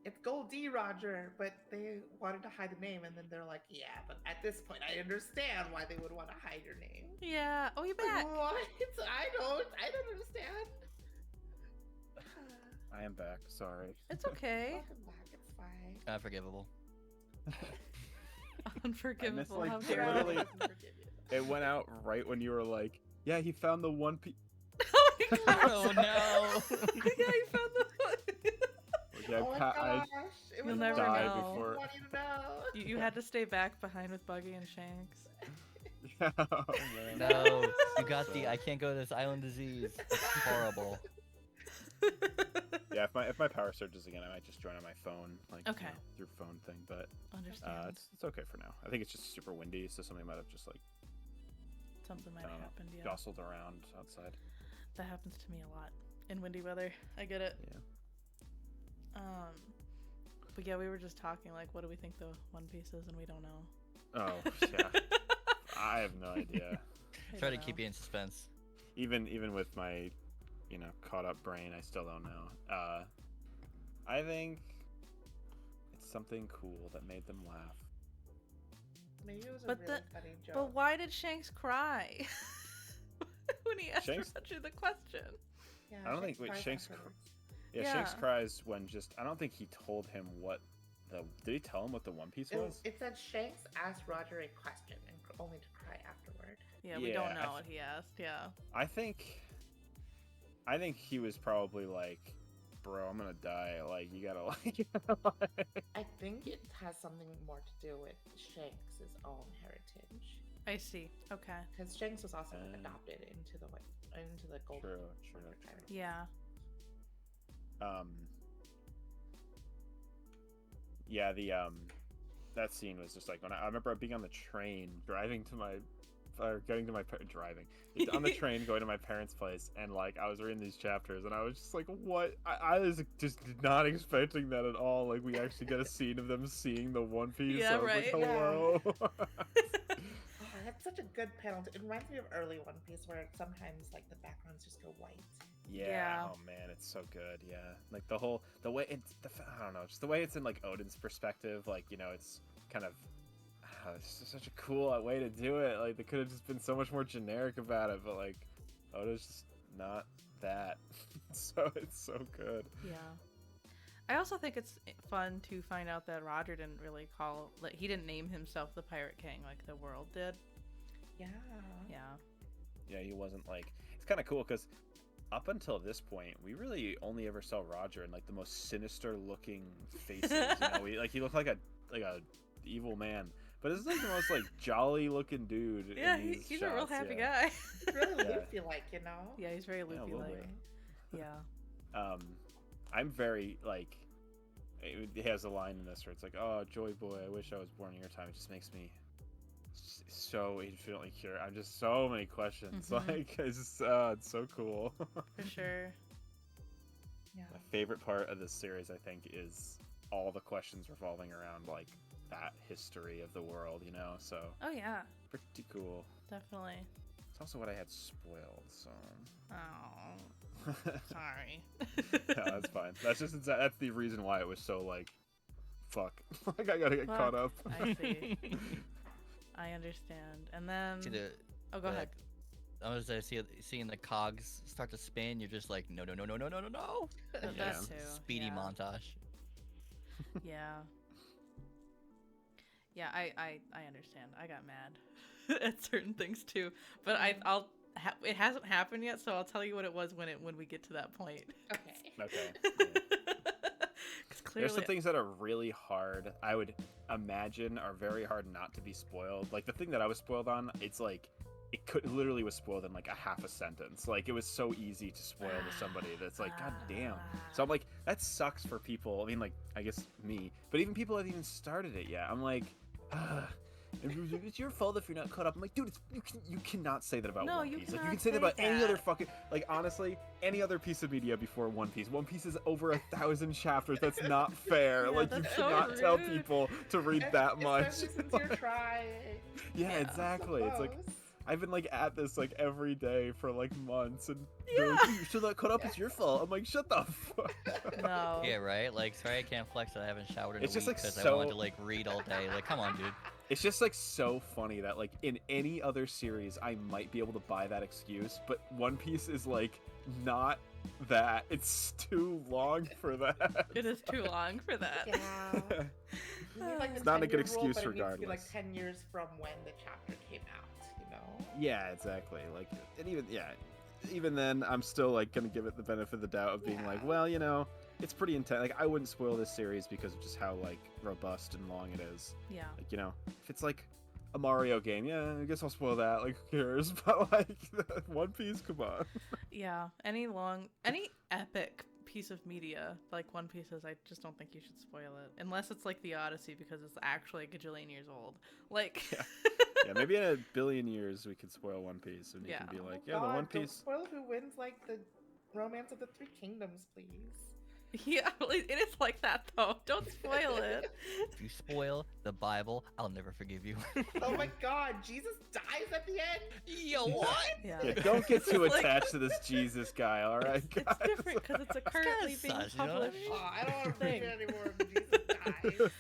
it's Gold D, Roger, but they wanted to hide the name, and then they're like, yeah, but at this point, I understand why they would want to hide your name. Yeah. Oh, you're back. Like, what? I don't understand. I am back. Sorry. It's okay. Welcome back. It's fine. Unforgivable. Unforgivable. like, How it dare literally- you. It went out right when you were like, "Yeah, he found the one piece." Oh my gosh. Oh no! Yeah, you found the one. Yeah, Oh my I gosh. It You'll was never one died know. before. I want you to know. You had to stay back behind with Buggy and Shanks. Oh, man. No, you got the I can't go to this island disease. It's horrible. Yeah, if my power surges again, I might just join on my phone, like Okay. through phone thing. But Understand. it's okay for now. I think it's just super windy, so something might have just like Something might I have don't know, happened, yeah. jostled around outside. That happens to me a lot in windy weather. I get it. Yeah. But yeah, we were just talking like, what do we think the One Piece is, and we don't know. Oh yeah, I have no idea. I Try to don't keep know. you in suspense. Even with my, caught up brain, I still don't know. I think it's something cool that made them laugh. Maybe it was a But really funny joke. But why did Shanks cry when he asked Shanks- Roger the question? Yeah, I don't think- wait, cries Shanks afterwards. Yeah, Shanks Yeah. cries when I don't think he told him did he tell him what the One Piece was? It said Shanks asked Roger a question and only to cry afterward. Yeah, we don't Yeah, know what he asked. Yeah. I think he was probably like, bro, I'm gonna die. Like, you gotta like. I think it has something more to do with Shanks' own heritage. I see. Okay. Because Shanks was also Uh, adopted into the gold. True. Tribe. Yeah. Yeah, that scene was just like when I remember being on the train driving to my driving on the train going to my parents' place, and like I was reading these chapters and I was just like, what? I was just not expecting that at all. Like, we actually get a scene of them seeing the One Piece. Yeah, I was right. like, hello. Oh, that's such a good panel. It reminds me of early One Piece where sometimes like the backgrounds just go white. Yeah. Oh man, it's so good. Yeah, like the way it's I don't know, just the way it's in like Odin's perspective. Like, it's kind of it's just such a cool way to do it. Like, they could have just been so much more generic about it, but like Oda's just not that. So it's so good. Yeah. I also think it's fun to find out that Roger didn't really he didn't name himself the Pirate King like the world did. Yeah. Yeah. Yeah, he wasn't like. It's kind of cool because up until this point, we really only ever saw Roger in like the most sinister looking faces. He looked like a evil man. But this is like the most like jolly looking dude. Yeah, in these he's a real shots, happy yeah. guy. Really Yeah. loopy like, Yeah, he's very Yeah, a loopy little like. bit. Yeah. I'm very like. He has a line in this where it's like, "Oh, Joy Boy, I wish I was born in your time." It just makes me so infinitely curious. I'm just so many questions. Mhm. Like it's so cool. For sure. Yeah. My favorite part of this series, I think, is all the questions revolving around like that history of the world, you know. So Oh yeah, pretty cool. definitely. It's also what I had spoiled, so. Oh, sorry. No, that's fine. That's the reason why it was so like, fuck. Like I gotta get Fuck. caught up. I see. I understand. And then, See the, oh, go the- ahead. I was seeing the cogs start to spin. You're just like, no. That Yeah. too. Speedy yeah. montage. Yeah. Yeah, I understand. I got mad at certain things too, but it hasn't happened yet, so I'll tell you what it was when we get to that point. Okay. Okay. Yeah. 'Cause clearly, There's some things that are really hard. I would imagine are very hard not to be spoiled. Like the thing that I was spoiled on, it's like literally was spoiled in like a half a sentence. Like it was so easy to spoil to somebody that's like, God damn. So I'm like, that sucks for people. I mean, like, I guess me, but even people that haven't even started it yet. I'm like, it's your fault if you're not caught up. I'm like, dude, you cannot say that about No, One you Piece. Like, you cannot can say that say about any other that. fucking, like, honestly, any other piece of media before One Piece. One Piece is over 1,000 chapters. That's not fair. Yeah, Like, you that's so cannot tell rude. people to read that much. Especially since you're trying. Yeah, Yeah. exactly. It's like, Suppose. I've been like at this like every day for like months, and they're Yeah. like, "You're still not caught up. It's your fault." I'm like, "Shut the fuck." No. Yeah, right. Like, sorry, I can't flex that I haven't showered in It's a just, week like, because I so- wanted to like read all day. Like, come on, dude. It's just like so funny that like in any other series I might be able to buy that excuse, but One Piece is like not that. It's too long for that. It is too long for that. Yeah. You need, like, the It's not a good 10-year rule, excuse but it needs to be, like regardless. 10 years from when the chapter came out, you know? Yeah, exactly. Like, and even then, I'm still like gonna give it the benefit of the doubt of being Yeah. like, well, you know, it's pretty intense. Like, I wouldn't spoil this series because of just how like robust and long it is. Yeah. Like, you know, if it's like a Mario game, yeah, I guess I'll spoil that. Like, who cares? But like, One Piece, come on. Yeah. Any epic piece of media like One Piece is, I just don't think you should spoil it unless it's like the Odyssey because it's actually a gajillion years old. Like. Yeah. Yeah, maybe in a billion years we could spoil One Piece, and you Yeah. can be Oh like, my yeah, the God, One don't Piece. spoil who wins, like, the Romance of the Three Kingdoms, please. Yeah, it is like that though. Don't spoil it. If you spoil the Bible, I'll never forgive you. Oh my God, Jesus dies at the end? Yo, what? Yeah. Yeah, don't get too Like- attached to this Jesus guy, all right? It's different because it's a currently being sus, you know what I published. mean? Oh, I don't want to read Thing. it anymore when Jesus dies.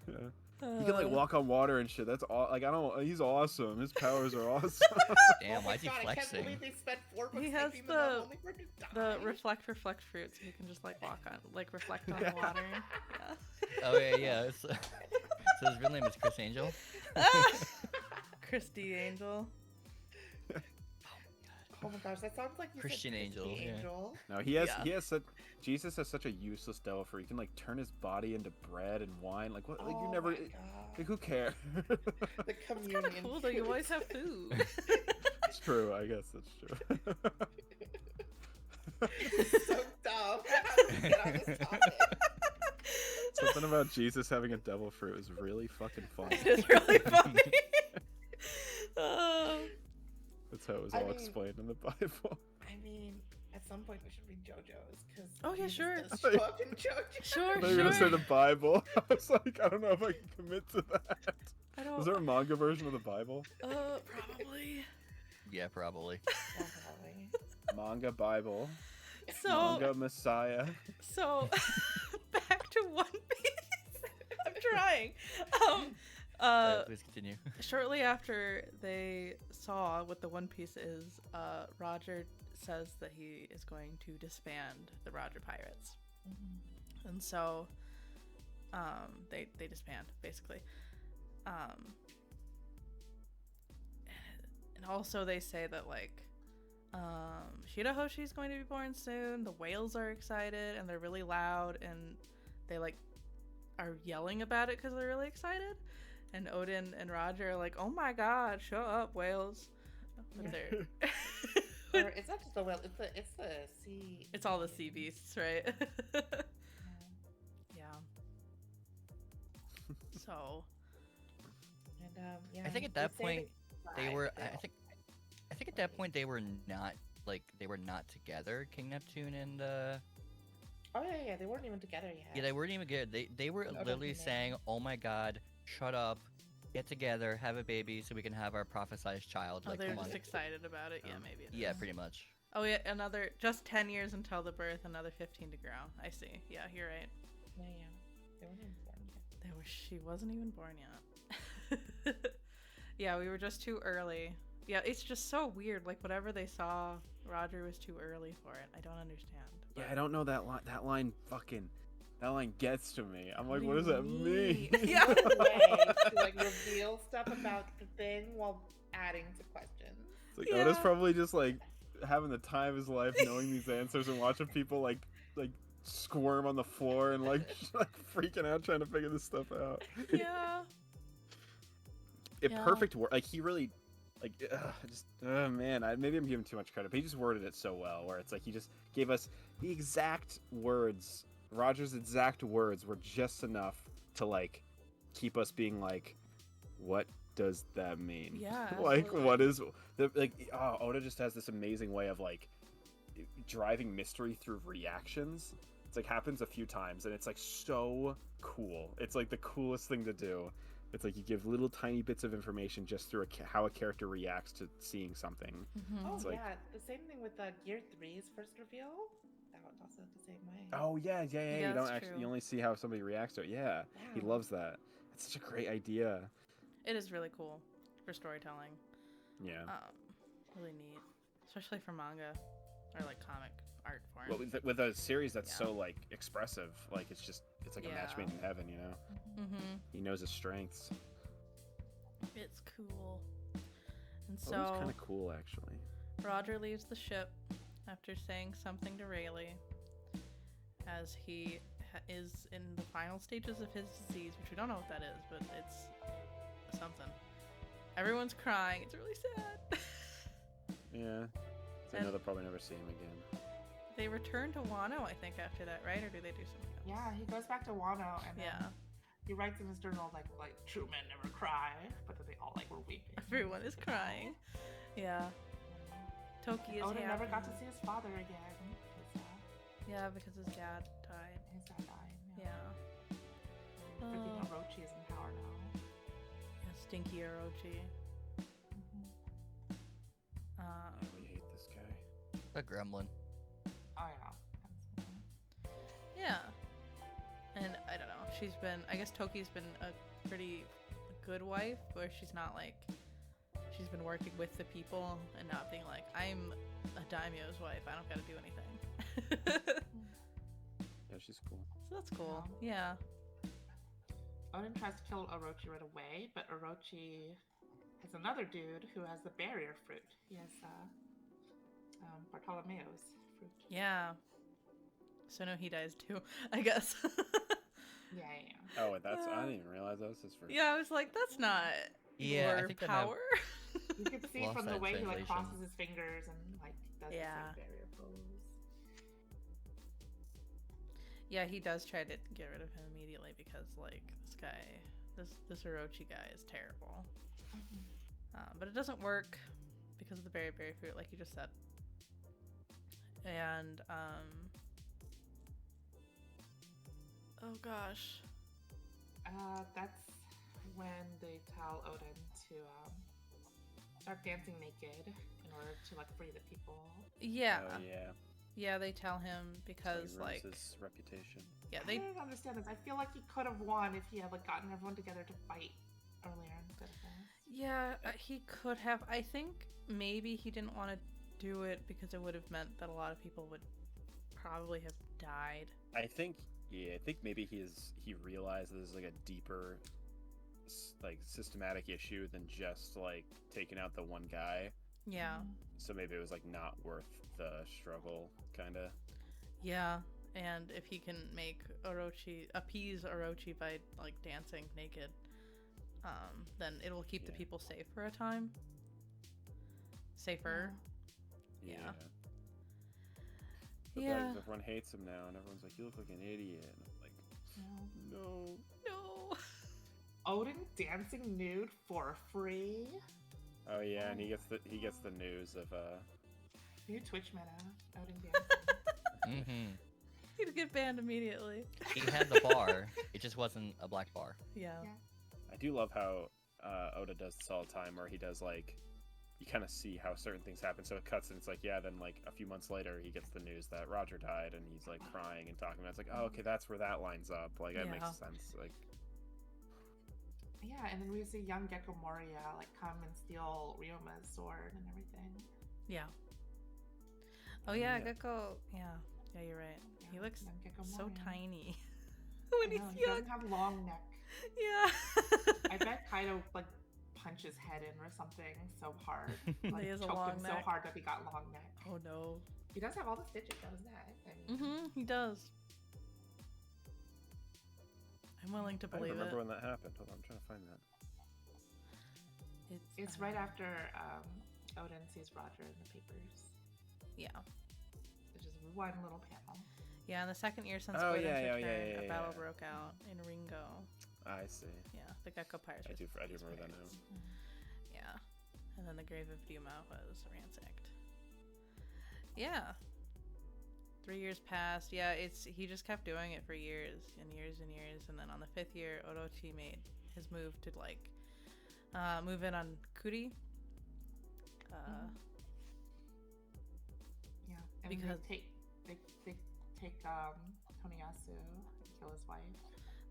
Yeah. You can like walk on water and shit. That's all. Like I don't. He's awesome. His powers are awesome. Damn, Oh why my is he God, I can't flexing? believe they spent 4 books He has making them up the- only for him to The die. reflect fruit, so you can just like walk on, like reflect on the water. Yeah. Oh yeah. So his real name is Chris Angel. Christy Angel. Oh my gosh, that sounds like you Christian said Angel, Christy yeah. Angel. No, he has. Yeah. He has such. Jesus has such a useless devil fruit. He can like turn his body into bread and wine. Like what? Like you Oh never. my Like God. who cares? The It's kind communion. of cool though. You fruit. always have food. It's true. I guess that's true. So dumb. How did we get on this topic? Something about Jesus having a devil fruit is really fucking fun. It is really funny. Oh. That's how it was I all mean- explained in the Bible. I mean, at some point we should read JoJo's because Oh, yeah, sure. does show up in JoJo. Sure, They're gonna say sure. the Bible. I was like, I don't know if I can commit to that. I don't. Was there a manga version of the Bible? Probably. Yeah, probably. Definitely. Manga Bible. So, Manga Messiah. so back to One Piece. I'm trying. Please continue. Shortly after they saw what the One Piece is, Roger says that he is going to disband the Roger Pirates, and so they disband basically. And also they say that like Shirahoshi's going to be born soon. The whales are excited and they're really loud and they like are yelling about it because they're really excited. And Odin and Roger are like, "Oh my God, shut up, whales!" But they're Or it's not just the whale. It's the sea. it's all the sea beasts, right? Yeah. So And Yeah, I think at they that say point they tried, were. but I don't think. I think at that point they were not together. King Neptune and Oh yeah, they weren't even together yet. yeah, they weren't even good. They were No, literally definitely saying, not. "Oh my God, shut up, get together, have a baby, so we can have our prophesied child." Oh, Like, they were come on. just excited about it. Yeah, Um, maybe it Yeah, is. pretty much. Oh yeah, another just 10 years until the birth, another 15 to grow. I see. Yeah, you're right. Yeah, they weren't even born yet. She wasn't even born yet. Yeah, we were just too early. Yeah, it's just so weird. Like whatever they saw, Roger was too early for it. I don't understand. Yeah, but- I don't know that line. That line gets to me. I'm like, do what you does that mean? Yeah. Way to like reveal stuff about the thing while adding to questions. It's like Oda's Yeah. probably just like having the time of his life, knowing these answers and watching people like squirm on the floor and like freaking out trying to figure this stuff out. Yeah. It Yeah. perfect word. Like he really, like, man. Maybe I'm giving too much credit, but he just worded it so well. Where it's like he just gave us the exact words. Roger's exact words were just enough to like keep us being like, what does that mean? Yeah, Like, absolutely. what is the like? Oh, Oda just has this amazing way of like driving mystery through reactions. It's like happens a few times, and it's like so cool. It's like the coolest thing to do. It's like you give little tiny bits of information just through how a character reacts to seeing something. Mhm. Oh It's like- yeah, the same thing with Gear 3's first reveal. That was also the same way. Oh yeah. Yeah, You don't that's actually, true. you only see how somebody reacts to it. Yeah, he Yeah. loves that. It's such a great idea. It is really cool for storytelling. Yeah. Really neat, especially for manga or like comic art form. Well, with a series that's Yeah. so like expressive, like it's like a match Yeah. made in heaven. You know, Mhm. he knows his strengths. It's cool. And So so it's kind of cool, actually. Roger leaves the ship after saying something to Rayleigh, as he is in the final stages of his disease, which we don't know what that is, but it's something. Everyone's crying. It's really sad. Yeah. So I And- know they'll probably never see him again. They return to Wano, I think, after that, right? Or do they do something else? Yeah, he goes back to Wano and then Yeah. he writes in his journal like true men never cry, but then they all like were weeping. Everyone is crying. Yeah. Toki is Oda happy. never got to see his father again. 'Cause, Yeah, because his dad died. his dad died. Yeah. Freaking Oh. Orochi is in power now. Yeah, Stinky Orochi. I really hate this guy. A gremlin. Oh yeah. Yeah. And I don't know. I guess Toki's been a pretty good wife, where she's not like, she's been working with the people and not being like, I'm a daimyo's wife, I don't gotta do anything. Yeah, she's cool. So that's cool. Yeah. Odin tries to kill Orochi right away, but Orochi has another dude who has the barrier fruit. He has Bartolomeo's fruit. Yeah. So no, he dies too, I guess. Yeah. Oh, and I didn't even realize that was his first. Yeah, I was like, that's not Yeah, I your think I might have- power. You can see Lost from the that way he like translation. crosses his fingers and like does Yeah. the same barrier pose. Yeah, he does try to get rid of him immediately because, like, this Orochi guy is terrible. But it doesn't work because of the berry fruit, like you just said. And, oh gosh. That's when they tell Odin to start dancing naked in order to like free the people. Yeah. Oh yeah. Yeah, they tell him So because, he like, ruins his reputation. yeah, I they, don't understand this. I feel like he could have won if he had like gotten everyone together to fight earlier instead of this. yeah, he could have. I think maybe he didn't want to do it because it would have meant that a lot of people would probably have died. I think maybe he realized there's like a deeper like systematic issue than just like taking out the one guy. Yeah. So maybe it was like not worth the struggle, kind of. Yeah, and if he can appease Orochi by like dancing naked, then it'll keep the Yeah. people safe for a time. Safer. Yeah. But Yeah. like, everyone hates him now, and everyone's like, "You look like an idiot." And I'm like, Yeah. "No." No. Odin dancing nude for free. Oh yeah, and he gets the news of New Twitch meta. Odin dancing. Mm-hmm. He'd get banned immediately. He had the bar. It just wasn't a black bar. Yeah. Yeah. I do love how Oda does this all the time, where he does like, you kind of see how certain things happen. So it cuts and it's like, yeah, then like a few months later he gets the news that Roger died, and he's like crying and talking about it. It's like, oh, okay, that's where that lines up. Like that makes Yeah. sense. Like, Yeah, and then we see young Gecko Moria like come and steal Ryoma's sword and everything. Yeah. Oh yeah, Yeah. Gecko. Yeah. Yeah, you're right. He Yeah, looks young Gecko so Moria. tiny I when he's know, he young. doesn't have long neck. Yeah. I bet Kaido like punched his head in or something so hard. Like, He has a choked long him so neck. hard that he got long neck. Oh no. He does have all the stitches, doesn't he? I mean, Mm-hmm. He does. I'm willing to I don't believe remember it. when that happened. Hold on, I'm trying to find that. It's right after Odin sees Roger in the papers. Yeah. It's just one little panel. Yeah, in the second year since Oh, Odin's yeah, return, yeah, a battle yeah. broke out in Ringo. I see. Yeah, the Gecko Pirates. I do were his remember that now. pirates. Yeah. And then the grave of Duma was ransacked. Yeah. 3 years passed. Yeah, he just kept doing it for years and years and years, and then on the 5th year, Orochi made his move to like move in on Kuri. Yeah, and Because- they take Toniyasu and kill his wife.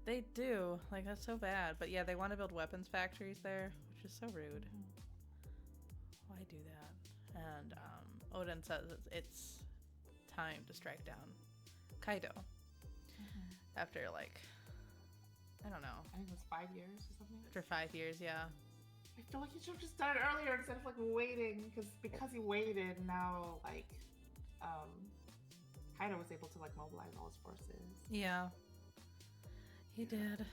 They do. Like, that's so bad. But yeah, they want to build weapons factories there, which is so rude. Why do that? And Odin says it's time to strike down Kaido after like, I don't know, I think it was 5 years or something. after 5 years. Yeah. I feel like he should have just done it earlier instead of like waiting, because he waited. Now like Kaido was able to like mobilize all his forces. Yeah. He Yeah. did.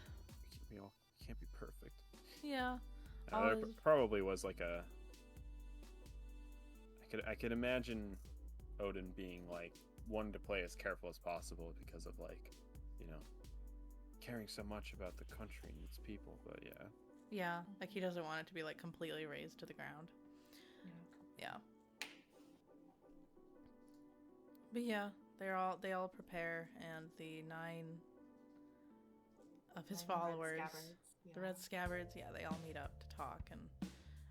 Can't be perfect. Yeah. There Always- probably was like a. I could imagine Odin being like wanting to play as careful as possible because of like, you know, caring so much about the country and its people. But yeah, Yeah. Like, he doesn't want it to be like completely razed to the ground. Yeah. Yeah. But yeah, they all prepare, and the 9 of his 9 red followers, scabbards, the yeah. red scabbards, yeah, they all meet up to talk,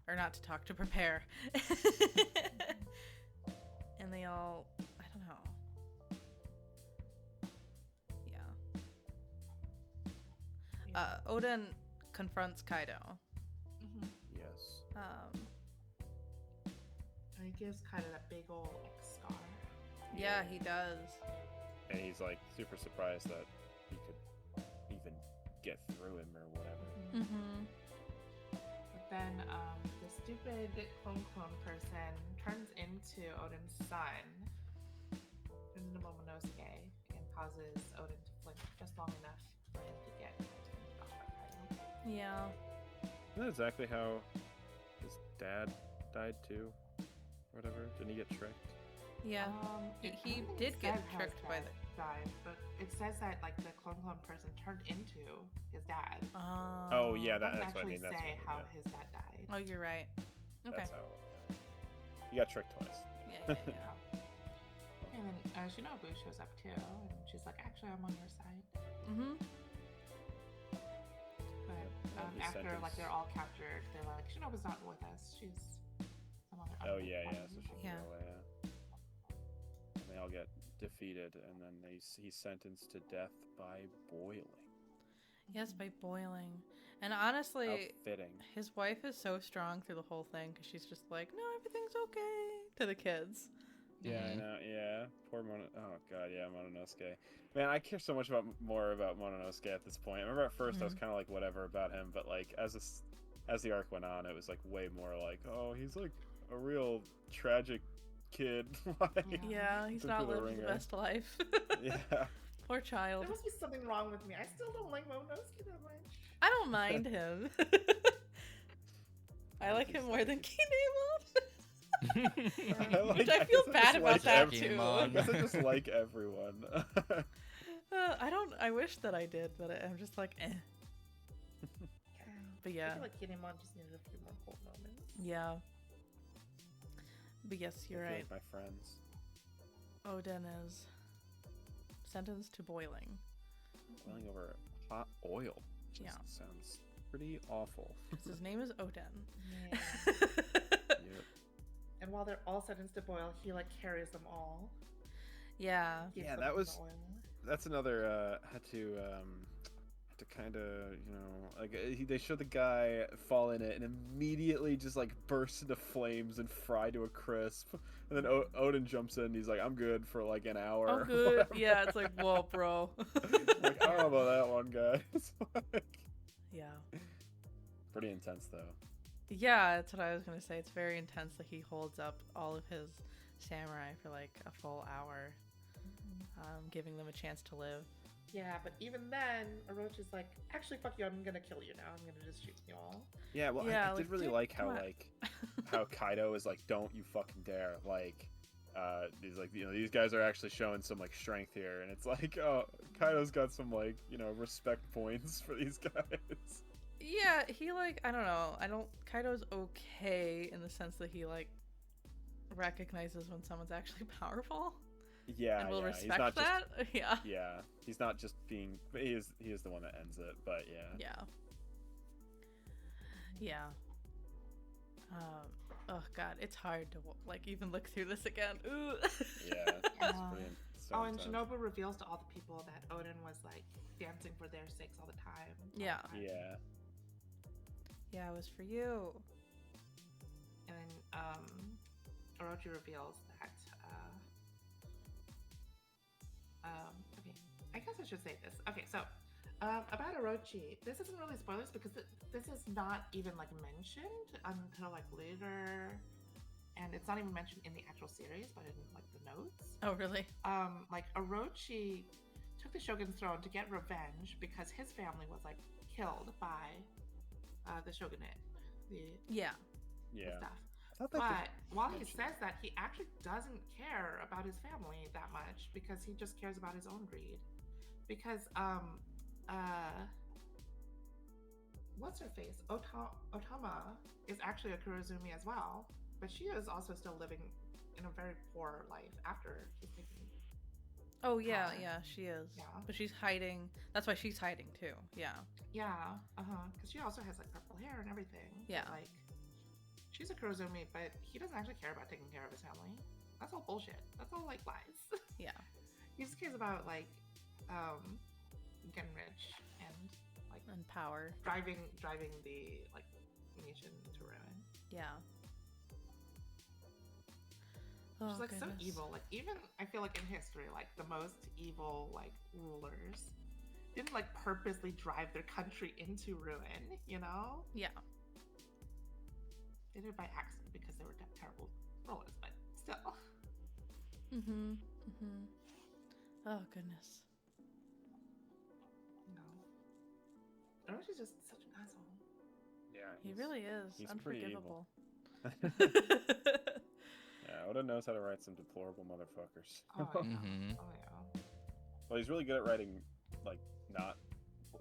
or not to talk, to prepare. And they all, I don't know. Yeah. Odin confronts Kaido. yes. And he gives Kaido that big old X scar. Yeah, he does. And he's like super surprised that he could even get through him or whatever. Mm-hmm. But then the stupid clone person turns into Odin's son, into Momonosuke, and causes Odin to flinch just long enough for him to get knocked by Kaido. Yeah. Isn't that exactly how his dad died too? Whatever. Didn't he get tricked? Yeah. I He don't think did it get says how his tricked by dad died, but it says that like the clone person turned into his dad. Oh yeah, It doesn't that's what I actually mean. That's say what, how yeah. his dad died. Oh, you're right. Okay. That's how. You got tricked twice. Yeah, yeah, yeah. And then Shinobu shows up too, and she's like, "Actually, I'm on your side." Mm-hmm. But And the after like sentence- they're all captured, they're like, "Shinobu's not with us. She's some other." Oh other yeah, one." yeah. So she can Yeah. go away. Yeah. And they all get defeated, and then he's sentenced to death by boiling. Yes, by boiling. And How honestly, fitting. his wife is so strong through the whole thing, because she's just like, no, everything's okay, to the kids. Yeah, I know. Yeah, poor Oh god, yeah, Mononosuke. Man, I care so much more about Mononosuke at this point. I remember at first I was kind of like whatever about him, but like as the arc went on, it was like way more like, oh, he's like a real tragic kid. Like, Yeah, he's Took not to the living the ringer. best life. yeah. Poor child. There must be something wrong with me. I still don't like Momonosuke that much. I don't mind him. I like him more than Kinemon. Which I feel guess bad just about like that every- too. I guess I just like everyone. I wish that I did, but I'm just like, eh. But I yeah, feel like Kinemon just needed a few more cool moments. yeah. But yes, I you're feel right. like my friends. Oden is sentenced to boiling. Boiling over hot oil. Just Yeah. sounds pretty awful. Because his name is Oden. Yeah. Yep. And while they're all sentenced to boil, he like carries them all. Yeah. Gives Yeah, them that the was- oil. That's another had to kind of, you know, like they show the guy fall in it and immediately just like burst into flames and fry to a crisp, and then Odin jumps in and he's like, I'm good for like an hour. Oh, or good. whatever. Yeah, it's like, whoa, bro. Like, I don't know about that one guy. It's like, Yeah. pretty intense though. Yeah, that's what I was going to say. It's very intense that he holds up all of his samurai for like a full hour, giving them a chance to live. Yeah, but even then, Orochi's like, actually, fuck you, I'm gonna kill you now. I'm gonna just shoot you all. Yeah, well, Yeah, I did like, really dude, like how come on. like how Kaido is like, don't you fucking dare. Like, he's like, you know, these guys are actually showing some like strength here, and it's like, oh, Kaido's got some like, you know, respect points for these guys. Yeah, he like, I don't know. Kaido's okay in the sense that he like recognizes when someone's actually powerful Yeah, and will yeah. respect He's not that. Yeah. just yeah. He's not just being. He is the one that ends it. But yeah. Yeah. Yeah. Oh god, it's hard to like even look through this again. Ooh. Yeah. It's Yeah. pretty, so Oh, and intense. Shinobu reveals to all the people that Odin was like dancing for their sakes all the time. Yeah. Yeah. Yeah, it was for you. And then Orochi reveals that okay, I guess I should say this. Okay, so about Orochi, this isn't really spoilers because this is not even like mentioned until like later, and it's not even mentioned in the actual series, but in like the notes. Oh, really? Like Orochi took the shogun's throne to get revenge because his family was like killed by the shogunate, the Yeah. Yeah. stuff. I thought that But while he mentioned- says that, he actually doesn't care about his family that much because he just cares about his own greed. Because what's her face? Otama is actually a Kurozumi as well, but she is also still living in a very poor life after she's taken. Oh, yeah, Power. yeah, she is. Yeah. But she's hiding. That's why she's hiding too. Yeah. Yeah, because she also has like purple hair and everything. Yeah. Like, she's a Kurozumi, but he doesn't actually care about taking care of his family. That's all bullshit. That's all like lies. Yeah. He just cares about like getting rich and like And power. driving the like nation to ruin. Yeah. She's Oh, like so goodness. evil. Like even I feel like in history, like the most evil like rulers didn't like purposely drive their country into ruin, you know? Yeah. They did it by accident because they were terrible rulers, but still. Mm-hmm. Mm-hmm. Oh, goodness. No. Orochi's just such an asshole. Yeah. He he's- really is. he's pretty Unforgivable. Yeah, Oda knows how to write some deplorable motherfuckers. Oh yeah. Mhm. Oh yeah. Well, he's really good at writing, like, not,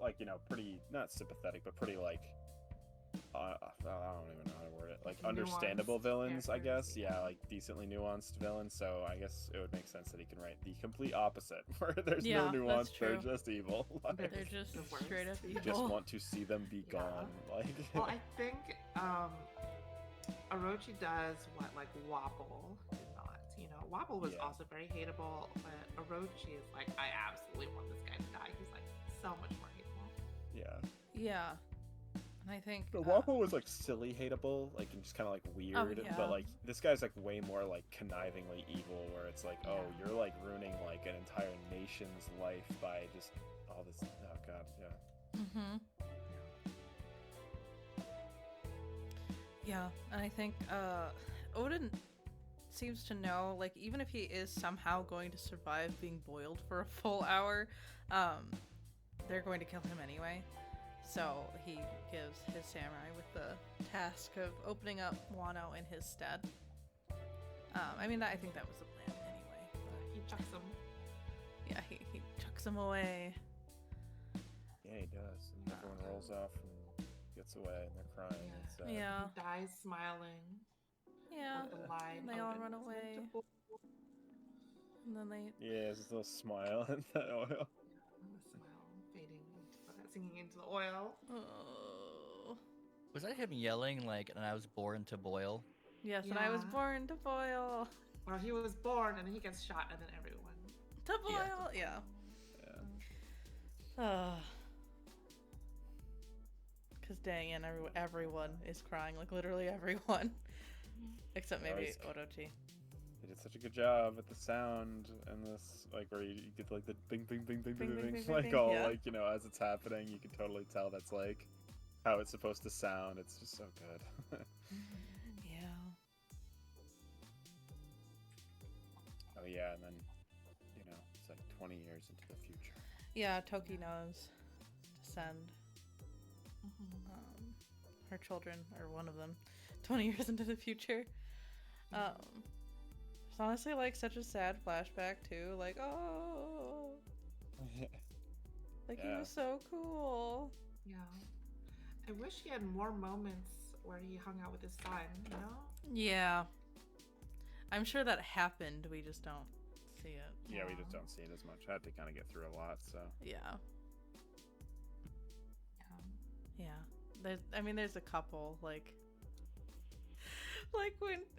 like, you know, pretty, not sympathetic, but pretty, like, I don't even know how to word it. Like, Nuanced understandable villains, I guess. characters, Yeah, yeah. like, decently nuanced villains. So I guess it would make sense that he can write the complete opposite, where there's Yeah, no that's nuance, they're true. just evil. Like, They're just The worst. straight up you evil. just want to see them be Yeah. gone. Like, Well, I think Orochi does what like Wapol did not. You know, Wapol was Yeah. also very hateable, but Orochi is like, I absolutely want this guy to die. He's like so much more hateful. yeah. Yeah. And I think. But Wapol was like silly hateable, like and just kind of like weird. yeah. But like this guy's like way more like connivingly evil, where it's like, oh, Yeah. you're like ruining like an entire nation's life by just all this. Oh god, yeah. Mm-hmm. Yeah, and I think Odin seems to know, like, even if he is somehow going to survive being boiled for a full hour, they're going to kill him anyway. So he gives his samurai with the task of opening up Wano in his stead. I mean, I think that was the plan anyway. But He chucks him. yeah, he chucks him away. Yeah, he does, and everyone rolls off and gets away and they're crying. Yeah. It's sad. Yeah. He dies smiling. Yeah. With the line, And they all Odin run was meant to away. boil. And then they. Yeah, it's just a little smile in that oil. And the smile fading, sinking into the oil. Oh. Was that him yelling like, "And I was born to boil"? Yes, and I was Yeah. born to boil. Well, he was born and then he gets shot, and then everyone. To boil. Yeah. Yeah. Because dang, and everyone is crying, like literally everyone, except maybe Guys. Orochi. They did such a good job at the sound and this, like, where you get like the bing, bing, bing, bing, bing, Bing, bing, bing, bing, bing, like bing, all yeah. like, you know, as it's happening, you can totally tell that's like how it's supposed to sound. It's just so good. Yeah. Oh yeah, and then, you know, it's like 20 years into the future. Yeah, Toki knows to send her children, or one of them, 20 years into the future. It's honestly like such a sad flashback too. Like, oh, like he Yeah. was so cool. Yeah. I wish he had more moments where he hung out with his son, you know? Yeah. I'm sure that happened. We just don't see it. Yeah, we just don't see it as much. I had to kind of get through a lot, so. Yeah. Yeah. Yeah. There's a couple like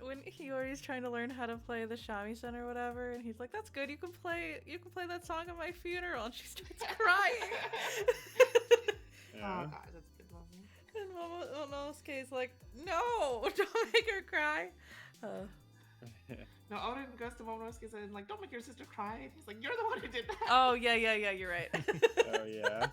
when Hiyori's trying to learn how to play the shamisen or whatever, and he's like, "That's good. You can play that song at my funeral," and she starts crying. Yeah. Oh god, that's a good moment. And Momonosuke's like, "No, don't make her cry." No, Odin goes to Momonosuke and like, "Don't make your sister cry." And he's like, "You're the one who did that." Oh yeah, you're right. Oh yeah.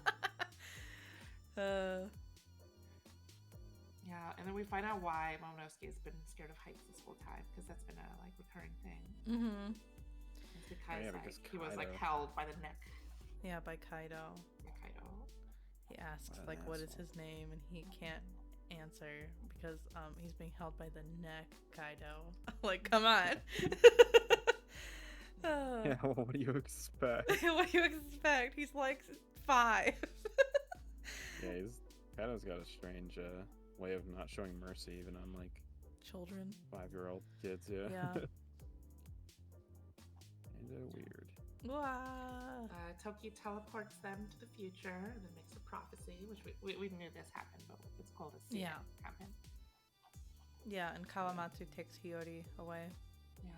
Yeah, and then we find out why Momonosuke has been scared of heights this whole time, because that's been a like recurring thing. Mm-hmm. It's because yeah, like because he was like Kaido- held by the neck Yeah, by Kaido. by Kaido. He asks What an like, "What is asshole. his name?" and he can't answer because he's being held by the neck, Kaido. Like, come on. Yeah, well, what do you expect? What do you expect? He's like 5. Yeah, Kaido's got a strange way of not showing mercy even on like Children. 5-year-old kids. Yeah. Yeah. Kinda weird. Wow. Toki teleports them to the future and then makes a prophecy, which we knew this happened, but it's cool to see Yeah. it happen. Yeah, and Kawamatsu takes Hiyori away. Yeah.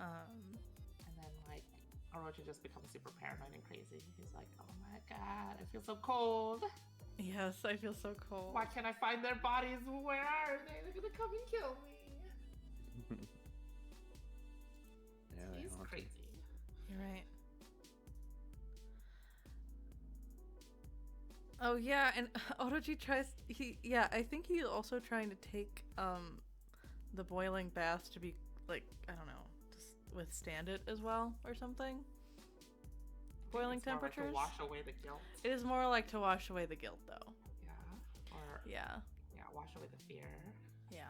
And then like Orochi just becomes super paranoid and crazy. He's like, "Oh my god, I feel so cold. Yes, I feel so cold. Why can't I find their bodies? Where are they? They're gonna come and kill me." Yeah, they He's haunt him. crazy. You're right. Oh yeah, and Orochi I think he's also trying to take the boiling bath to be like, I don't know, just withstand it as well or something. Boiling It's more like temperatures? to wash away the guilt. It is more like to wash away the guilt though. Yeah. Or Yeah. wash away the fear. Yeah.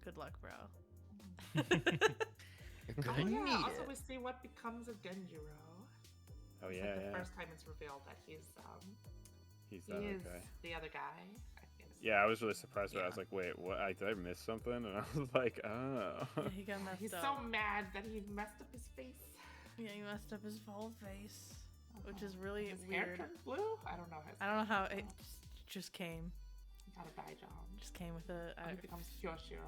Good luck, bro. You're Oh gonna yeah. need Also, it. we see what becomes of Denjiro. Oh It's yeah, like the yeah. first time it's revealed that he's He's he that is okay. the other guy. I guess. Yeah, I was really surprised. But I Yeah. was like, wait, what? Did I miss something? And I was like, oh. Yeah, he got messed He's up. so mad that he messed up his face. Yeah, he messed up his whole face, which Uh-huh. is really His hair weird. turned blue. I don't know. I don't know how it just came. He got a dye job. Just came with a. And he becomes Kyoshiro.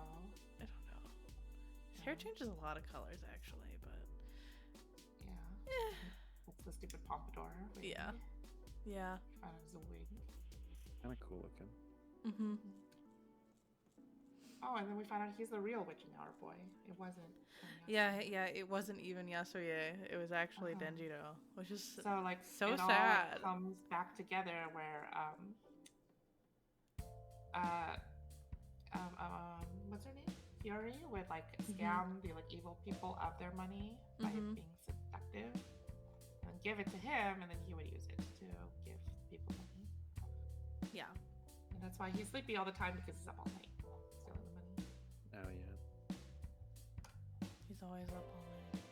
I don't know. His hair changes a lot of colors actually, but Yeah. eh. That's the stupid pompadour. wig. Yeah. Yeah. Found it as a wig. Kind of cool looking. Mm-hmm. Oh, and then we found out he's the real witching hour boy. It wasn't. Yeah, it wasn't even Yasuye. It was actually Uh-huh. Denjiro, which is So like so it all sad. comes back together where what's her name? Fury would like scam the like evil people of their money by Mhm. being seductive and give it to him, and then he would use it to give people money. Yeah. And that's why he's sleepy all the time, because he's up all night stealing the money. Oh yeah. He's always up all night.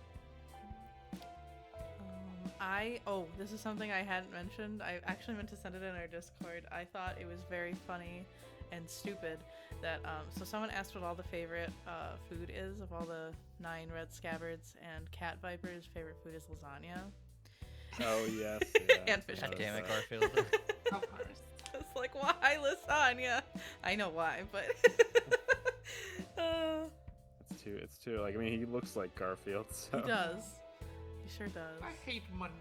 This is something I hadn't mentioned. I actually meant to send it in our Discord. I thought it was very funny and stupid that so someone asked what all the favorite food is of all the 9 red scabbards, and Cat Viper's favorite food is lasagna. Oh yes. Yeah. And fish God cakes. damn it, Garfield. Of course. It's like, why lasagna? I know why, but It's too like, I mean, he looks like Garfield, so. he does. He sure does. I hate Mondays.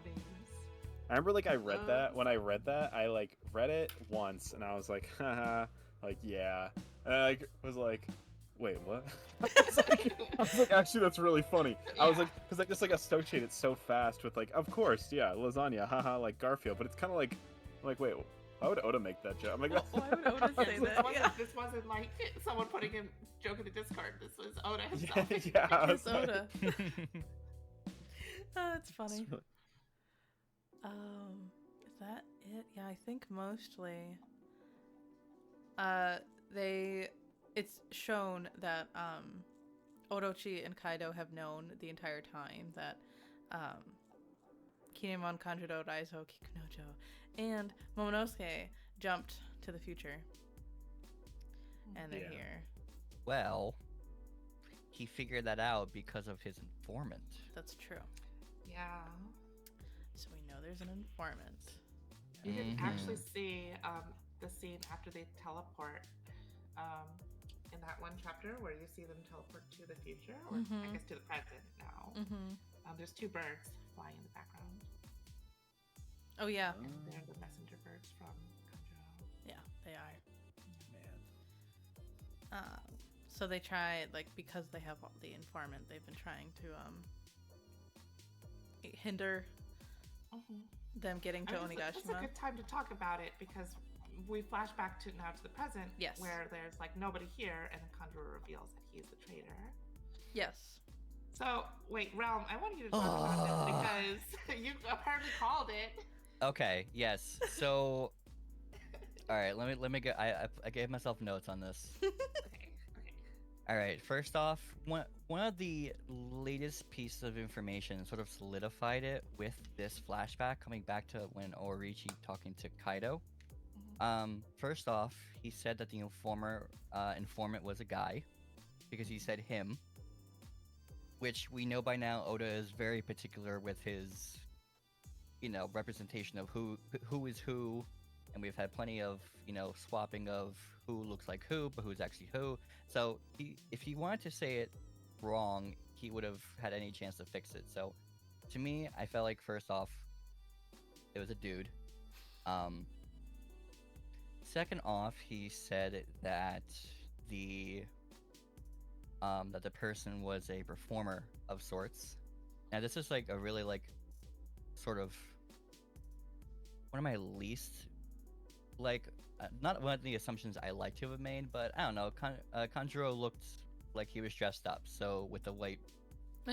I remember like I read that when I read that, I like read it once and I was like, haha, like yeah. And I was like, wait, what? I was like, actually that's really funny. I was like, because I just like associate it so fast with like, of course, yeah, lasagna, haha, like Garfield, but it's kind of like wait, why would Oda make that joke? I'm like, Why would Oda say that? Yeah. This wasn't like someone putting a joke in the Discord. This was Oda himself. yeah, I was It's Oda. Oh, it's funny. Is that it? Yeah, I think mostly. It's shown that Orochi and Kaido have known the entire time that Kinemon, Kanjuro, Raizo, Kikunojo, and Momonosuke jumped to the future, and they're here. Well, he figured that out because of his informant. That's true. Yeah. So we know there's an informant. You can actually see the scene after they teleport in that one chapter where you see them teleport to the future, or I guess to the present now. There's 2 birds flying in the background. Oh yeah. And they're the messenger birds from Kanjuro. Yeah, they are. Man. So they try, like, because they have the informant, they've been trying to hinder them getting to Onigashima. It's a good time to talk about it because we flash back to the present, Yes. where there's like nobody here, and Kanjuro reveals that he's the traitor. Yes. So wait, Realm, I want you to talk about this because you apparently called it. Okay, yes. So, all right, let me get. I gave myself notes on this. Okay. All right, first off, one of the latest pieces of information sort of solidified it with this flashback coming back to when Orichi talking to Kaido. First off, he said that the informant was a guy because he said him, which we know by now Oda is very particular with his, representation of who is who, and we've had plenty of, swapping of who looks like who, but who's actually who. So if he wanted to say it wrong, he would have had any chance to fix it. So to me, I felt like first off, it was a dude. Second off, he said that the person was a performer of sorts. Now this is like a really like sort of one of my least like not one of the assumptions I like to have made, but I don't know. Kanjuro looked like he was dressed up, so with the white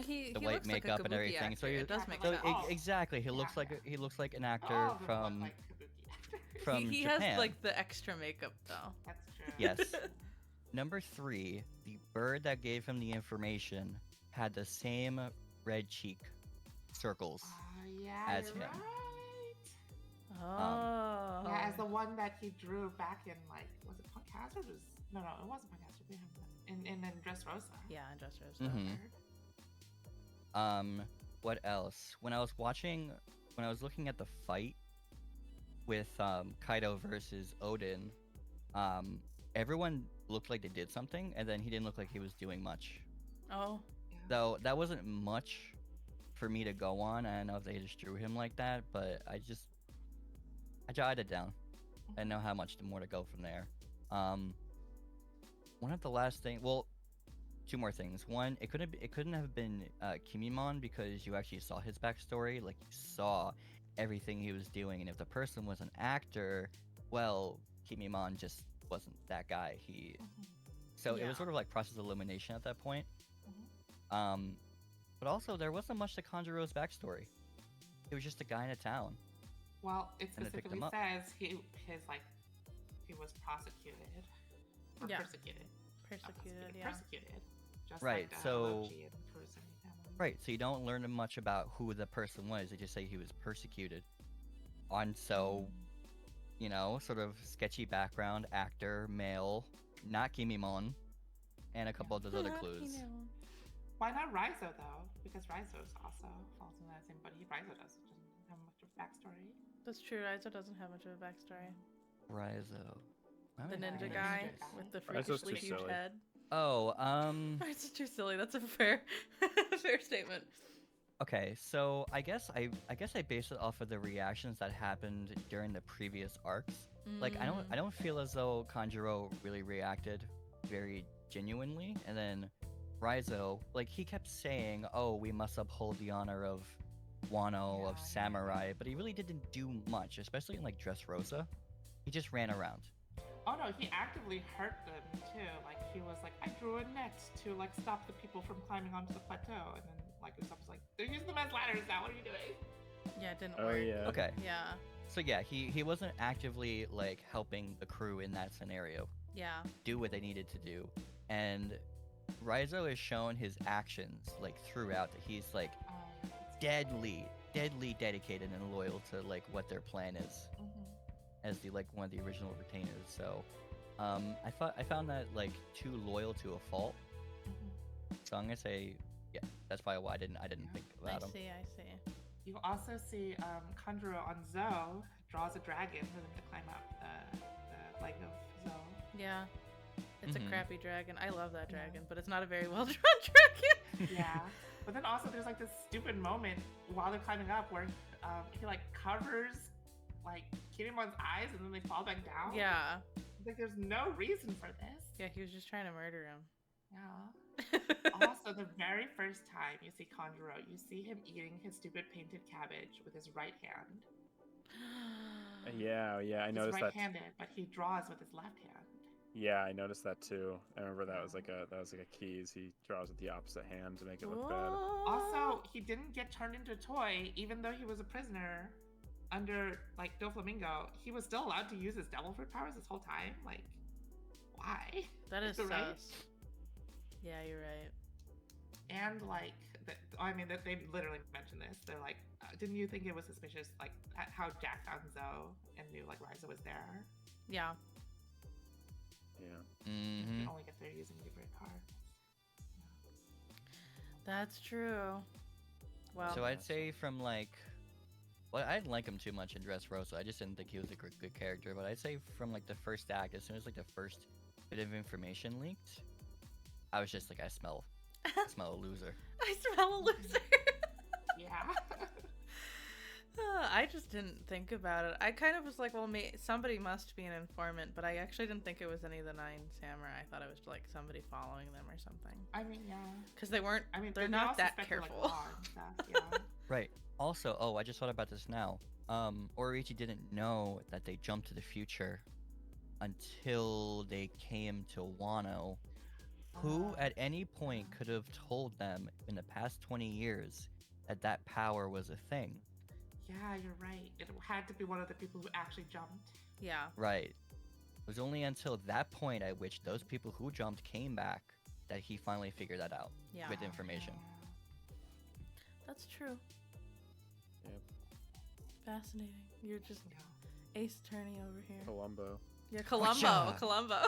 He white looks like a makeup and kabuki everything. actor. So It does make like sense. that. exactly, he looks like an actor All of them from look like kabuki actors. from he Japan. has like the extra makeup though. That's true. Yes. Number 3, the bird that gave him the information had the same red cheek circles. Yeah, As you're him. right. Oh. Yeah, as the one that he drew back in, like, was it Punk Hazard? No, it wasn't Punk Hazard. We have that in Dressrosa. Yeah, and Dressrosa. What else? When I was looking at the fight with Kaido versus Odin, everyone looked like they did something, and then he didn't look like he was doing much. Oh. So that wasn't much for me to go on. I don't know if they just drew him like that, but I jotted it down. I know how much more to go from there. One of the last things, well, 2 more things. One, it couldn't have been Kimimon because you actually saw his backstory. Like, you saw everything he was doing, and if the person was an actor, well, Kimimon just wasn't that guy. So it was sort of like process elimination at that point. But also there wasn't much to Kanjuro's backstory. He was just a guy in a town. Well, it And they picked specifically him up. says he was prosecuted or Yeah. persecuted. Persecuted, Not yeah. persecuted. Just Right, like so- Orochi and Kurosumi family. Right, so you don't learn much about who the person was. They just say he was persecuted. On so, you know, sort of sketchy background, actor, male, not Kimimon, and a couple of those other clues. Why not Raizo though? Because Raizo also falls in that same, but Raizo doesn't have much of a backstory. That's true. Raizo doesn't have much of a backstory. Raizo. The ninja guy with the Raizo's freakishly too huge silly. head. Oh, Raizo's too silly. That's a fair, fair statement. okay, so I guess I base it off of the reactions that happened during the previous arcs. Like I don't feel as though Kanjuro really reacted very genuinely, and then Raizo, like he kept saying, "Oh, we must uphold the honor of Wano, of samurai," but he really didn't do much, especially in like Dressrosa. He just ran around. Oh no, he actively hurt them too. Like he was like, I drew a net to like stop the people from climbing onto the plateau, and then like Usopp's like, they're using them as ladders now. What are you doing? Yeah, it didn't Oh work. yeah. Okay, Yeah. so yeah, he wasn't actively like helping the crew in that scenario Yeah. do what they needed to do, and Raizo has shown his actions like throughout that he's like deadly dedicated and loyal to like what their plan is as the like one of the original retainers. So I found that like too loyal to a fault. So I'm gonna say yeah, that's probably why I didn't think about him. I see. You also see Kanjuro on Zoe draws a dragon for them to climb up the leg of Zoe. Yeah. It's a Mhm. crappy dragon. I love that dragon, but it's not a very well drawn dragon. Yeah. But then also there's like this stupid moment while they're climbing up where he like covers like Kirimon's eyes and then they fall back down. Yeah. Like there's no reason for this. Yeah, he was just trying to murder him. Yeah. Also, the very first time you see Kanjuro, you see him eating his stupid painted cabbage with his right hand. Yeah, I He's noticed that. right-handed, but he draws with his left hand. Yeah, I noticed that too. I remember that was like a keys. He draws with the opposite hand to make it look bad. Also, he didn't get turned into a toy, even though he was a prisoner under like Doflamingo. He was still allowed to use his devil fruit powers this whole time. Like, why? That is Right? sus. Yeah, you're right. And like, they literally mentioned this. They're like, didn't you think it was suspicious, like how Jack found Zoe and knew like Raizo was there? Yeah. Yeah. You Mm-hmm. can only get there using different cards. That's true. Well, So I'd say from like, well, I didn't like him too much in Dressrosa. I just didn't think he was a good character. But I'd say from like the first act, as soon as like the first bit of information leaked, I was just like, I smell a loser. I smell a loser. Yeah. I just didn't think about it. I kind of was like, well, somebody must be an informant, but I actually didn't think it was any of the 9 samurai. I thought it was like somebody following them or something. I mean, yeah. Because they weren't. I mean, they're they not all that suspected, careful. Like, law and stuff, yeah. Right. Also, oh, I just thought about this now. Oriichi didn't know that they jumped to the future until they came to Wano. Who at any point could have told them in the past 20 years that that power was a thing? Yeah, you're right. It had to be one of the people who actually jumped. Yeah. Right. It was only until that point at which those people who jumped came back that he finally figured that out Yeah. with information. That's true. Yep. Fascinating. You're just Yeah. ace attorney over here. Columbo. Yeah, Columbo. Whatcha? Columbo.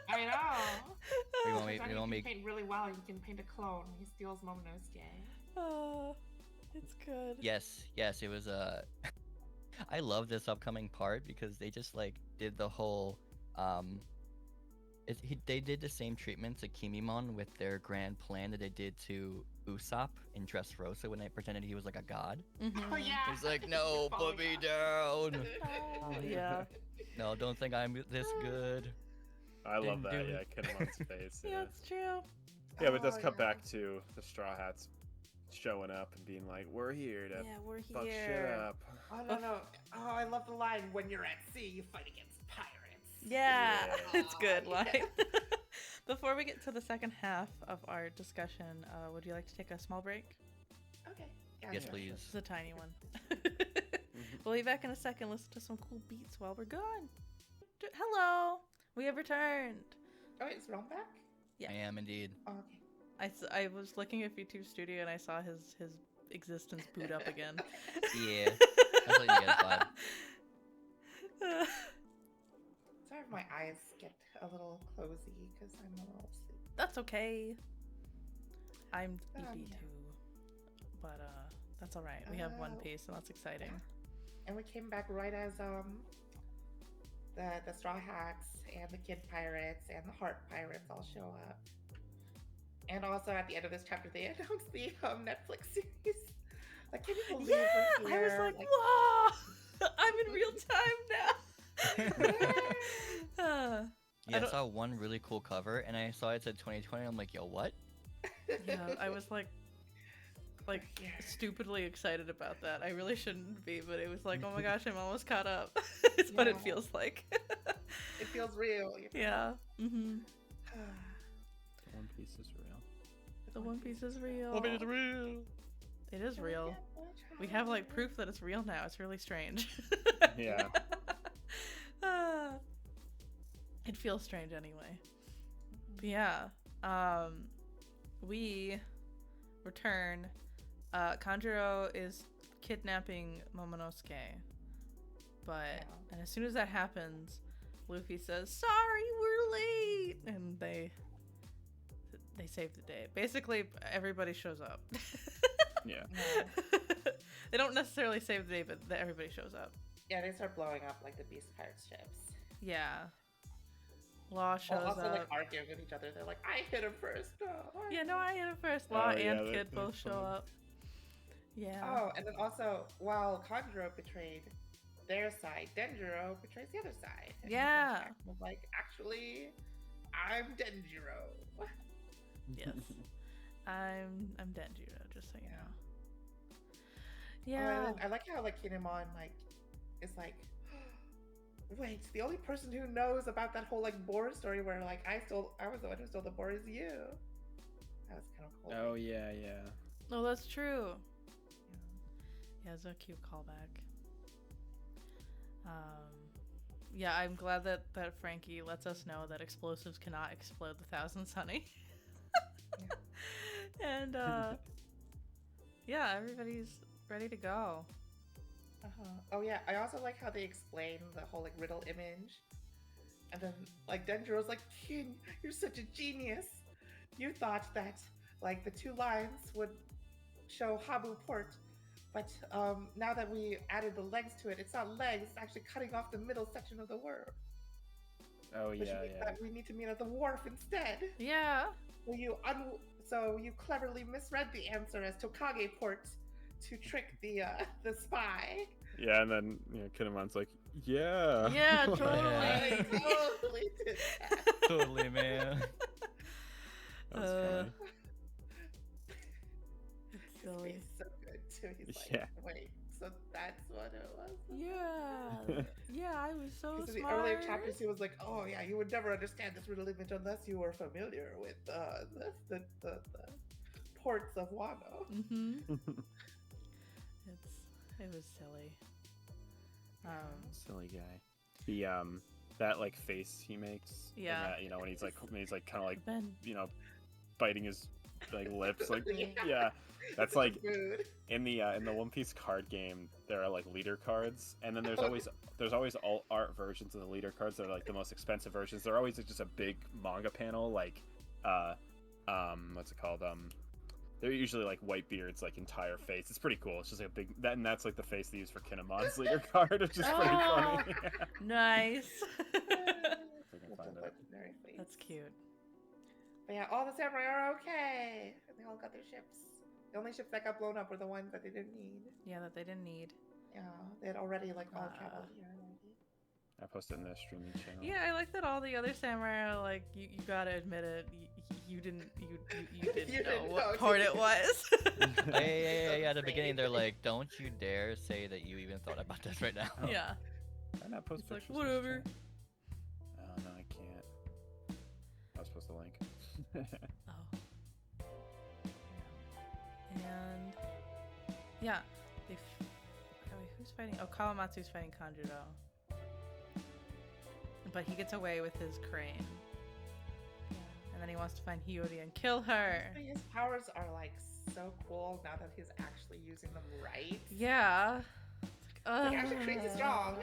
I know. You want me? Johnny You want can me? paint really well. He can paint a clone. He steals Momonosuke. Oh, it's good. Yes. It was I love this upcoming part because they just like did the whole they did the same treatment to Kimimon with their grand plan that they did to Usopp in Dressrosa when they pretended he was like a god. Mhm. Oh yeah. He's like, no, Falling put me down. down. Oh, yeah. No, don't think I'm this good. I love Didn't that. do Yeah, it. Kinemon's face. Yeah, it's true. Yeah, but it does Oh, cut yeah. back to the Straw Hats showing up and being like, "We're here to Yeah, we're fuck shit here. up." Oh no. Oh, I love the line, when you're at sea, you fight against pirates. Yeah, Yeah. it's good Oh, line. yeah. Before we get to the second half of our discussion, would you like to take a small break? Okay. Yeah, Yes, sure. please. It's a tiny one. We'll be back in a second. Listen to some cool beats while we're gone. Hello, we have returned. Oh, is Ron back? Yeah. I am indeed. Oh, okay. I was looking at YouTube Studio and I saw his existence boot up again. Yeah. That's what you guys vibe. Sorry if my eyes get a little closey because I'm a little sleepy. That's okay. I'm sleepy Yeah. too. But that's alright. We have One Piece and that's exciting. And we came back right as the Straw Hats and the Kid Pirates and the Heart Pirates all show up. And also at the end of this chapter, they announced the Netflix series. Like, can you believe we're I was here? like, whoa! I'm in real time now. Yeah, I saw one really cool cover, and I saw it said 2020. I'm like, yo, what? Yeah, I was like stupidly excited about that. I really shouldn't be, but it was like, oh my gosh, I'm almost caught up. It's what it feels like. It feels real. You know? Yeah. Mm-hmm. One Piece is real. The One Piece is real. One Piece is real. It is real. We have like proof that it's real now. It's really strange. Yeah. It feels strange anyway. But yeah. We return. Kanjuro is kidnapping Momonosuke. But and as soon as that happens, Luffy says, "Sorry, we're late," and they save the day. Basically, everybody shows up. Yeah. They don't necessarily save the day, but everybody shows up. Yeah, they start blowing up like the Beast Pirate ships. Yeah. Law shows also, up. like arguing with each other. They're like, "I hit him first." Yeah, no, I hit him first. Law Oh, yeah, and Kid both that's show funny. up. Yeah. Oh, and then also, while Kanjuro betrayed their side, Denjiro betrays the other side. And he Yeah. comes back and was like, actually, I'm Denjiro. Yes. I'm Denjiro, just so you know. Oh, Yeah. I like how like Kinemon is like, wait, the only person who knows about that whole like boar story where like I was the one who stole the boar is you. That was kind of cool. Oh yeah, yeah. Oh, that's true. Yeah, it's a cute callback. Yeah, I'm glad that Frankie lets us know that explosives cannot explode the Thousand Sunny. And yeah, everybody's ready to go. Oh yeah, I also like how they explain the whole like riddle image, and then like Denjiro's like, "King, you're such a genius. You thought that like the two lines would show Habu Port, but now that we added the legs to it, it's not legs. It's actually cutting off the middle section of the word. Oh Which yeah, means yeah. that we need to meet at the wharf instead. Yeah. So you cleverly misread the answer as Tokage Port to trick the spy." Yeah, and then Kinemon's like, yeah. Yeah, I totally. totally did that. Totally, man. That's funny. It's silly. He's so good too. He's like, Yeah. wait, so that's what it was? Yeah. Yeah, I was so Because in the smart. earlier chapters, he was like, "Oh yeah, you would never understand this riddle image unless you were familiar with the ports of Wano." Mm-hmm. It was silly. Silly guy. The that like face he makes. in Yeah. that, when he's like kind of like Ben. biting his like lips like Yeah. yeah. That's It's like rude. in the One Piece card game. There are like leader cards, and then there's always alt art versions of the leader cards that are like the most expensive versions. They're always just a big manga panel like what's it called they're usually like Whitebeard's like entire face. It's pretty cool. It's just like a big that's like the face they use for Kinemon's leader card, which is pretty Oh. funny. Nice. If I can With find the it. legendary face. That's cute. But yeah, all the samurai are okay, and they all got their ships. The only ships that got blown up were the ones that they didn't need. Yeah, that they didn't need. Yeah, they had already like all traveled here already. I posted in the streaming channel. Yeah, I like that all the other samurai are like, you gotta admit it, you didn't You know didn't what know. part it was. Yeah. At the beginning, they're like, "Don't you dare say that you even thought about this right now." Yeah. Why not post It's like, pictures in this whatever. chat? Oh no, I can't. I was supposed to link. Oh. And yeah, who's fighting? Oh, Kawamatsu's fighting Kanjuro. But he gets away with his crane. And then he wants to find Hiyori and kill her. His powers are like so cool now that he's actually using them right. Yeah. Like, actually crazy strong.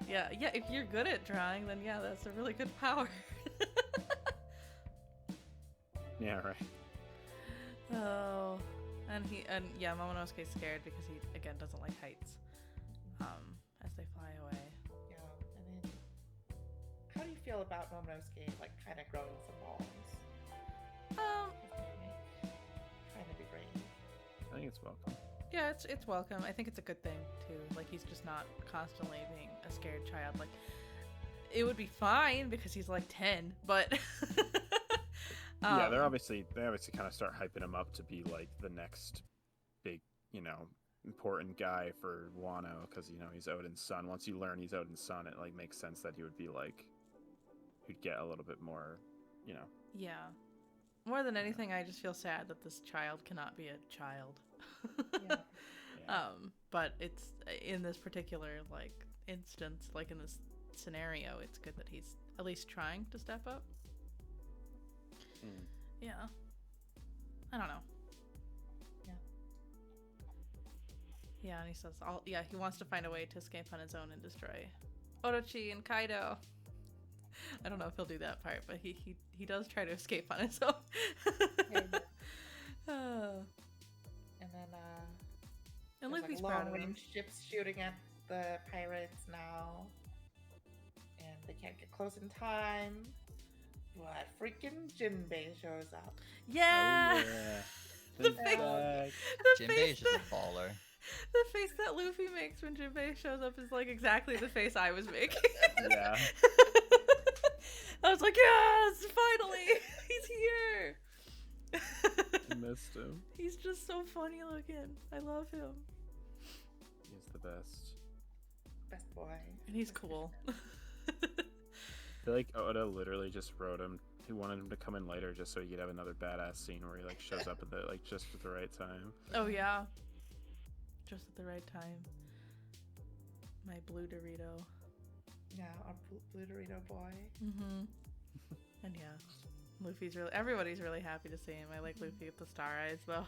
Yeah, if you're good at drawing, then yeah, that's a really good power. Yeah, right. Oh, and Momonosuke's scared because he again doesn't like heights. As they fly away. Yeah, and then how do you feel about Momonosuke like kind of growing some balls? Trying to be brave. I think it's welcome. Yeah, it's welcome. I think it's a good thing too. Like he's just not constantly being a scared child. Like it would be fine because he's like 10, but Yeah, they obviously kind of start hyping him up to be like the next big, important guy for Wano because he's Odin's son. Once you learn he's Odin's son, it like makes sense that he would be like he'd get a little bit more, Yeah. More than anything, I just feel sad that this child cannot be a child. Yeah. But it's in this particular like instance, like in this scenario, it's good that he's at least trying to step up. Yeah. I don't know. Yeah. Yeah, and he says he wants to find a way to escape on his own and destroy Orochi and Kaido. I don't know if he'll do that part, but he does try to escape on his own. And then And there's, Luffy's like, proud of him. long-range ships shooting at the pirates now, and they can't get close in time. But freaking Jinbei shows up. Yeah! Oh, yeah. The He's face- back. The Jinbei face is just a baller. the face that Luffy makes when Jinbei shows up is like exactly the face I was making. Yeah. I was like, yes, finally, he's here. I missed him. He's just so funny looking. I love him. He's the best. Best boy. And he's cool. I feel like Oda literally just wrote him. He wanted him to come in later just so he could have another badass scene where he like shows up at the just at the right time. Oh yeah. Just at the right time. My blue Dorito. Yeah, our blue Dorito boy. Mm-hmm. And yeah. Everybody's really happy to see him. I like Luffy with the star eyes though.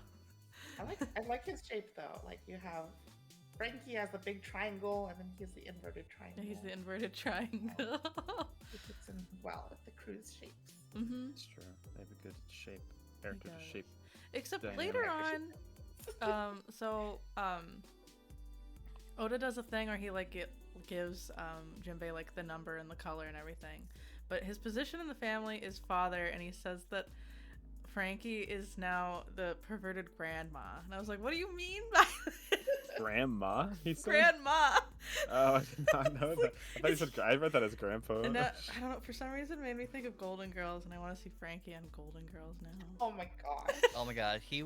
I like his shape though. Like you have Frankie has the big triangle, and then he's the inverted triangle. He's the inverted triangle. He fits in well with the crew's shapes. Mm-hmm. It's true. They have a good shape. Character does. shape. Except Dynamic. later on, Oda does a thing where he like gives Jinbei like the number and the color and everything, but his position in the family is father, and he says that Frankie is now the perverted grandma, and I was like, what do you mean by this? Grandma? He said? Grandma. Oh, I did not know that. I thought he said. I read that as grandpa. And that, I don't know, for some reason it made me think of Golden Girls, and I want to see Frankie on Golden Girls now. Oh my god. Oh my god, he'd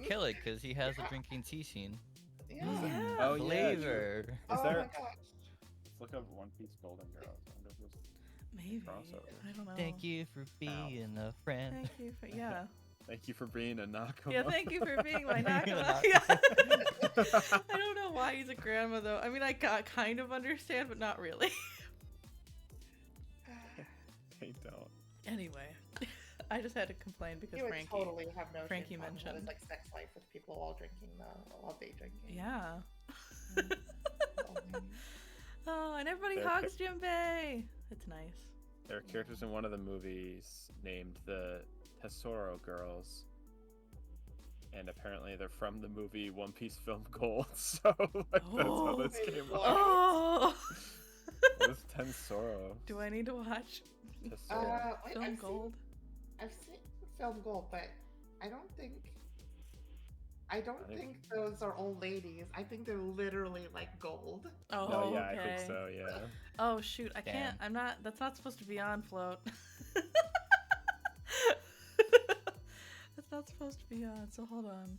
kill it because he has a drinking tea scene. Yeah. Yeah. Oh, yeah, Flavor. Oh there- my gosh. Let's look up One Piece Golden Girls. I wonder if there's Maybe. crossover. I don't know. Thank you for being a friend. Thank you for, yeah. Thank you for being a Nakama. Yeah, thank you for being my Being a Nakama. Nakama. I don't know why he's a grandma though. I mean, I kind of understand, but not really. They don't. Anyway, I just had to complain because You would Frankie. totally have no Frankie shame on mentioned. his like sex life with people while drinking while day drinking. Yeah. Oh, Oh, and everybody They're hugs Jinbei. It's nice. There are characters in one of the movies named the Tesoro Girls. And apparently they're from the movie One Piece Film Gold, so like, that's how Oh. this came up. Oh. What is Tensoro? Do I need to watch Tesoro. wait, Film Gold? I've seen Film Gold, but I don't think those are old ladies. I think they're literally like gold. Oh, No, yeah, okay. I think so, yeah. Oh shoot, I Damn. can't. I'm not. That's not supposed to be on float. That's not supposed to be on. So hold on.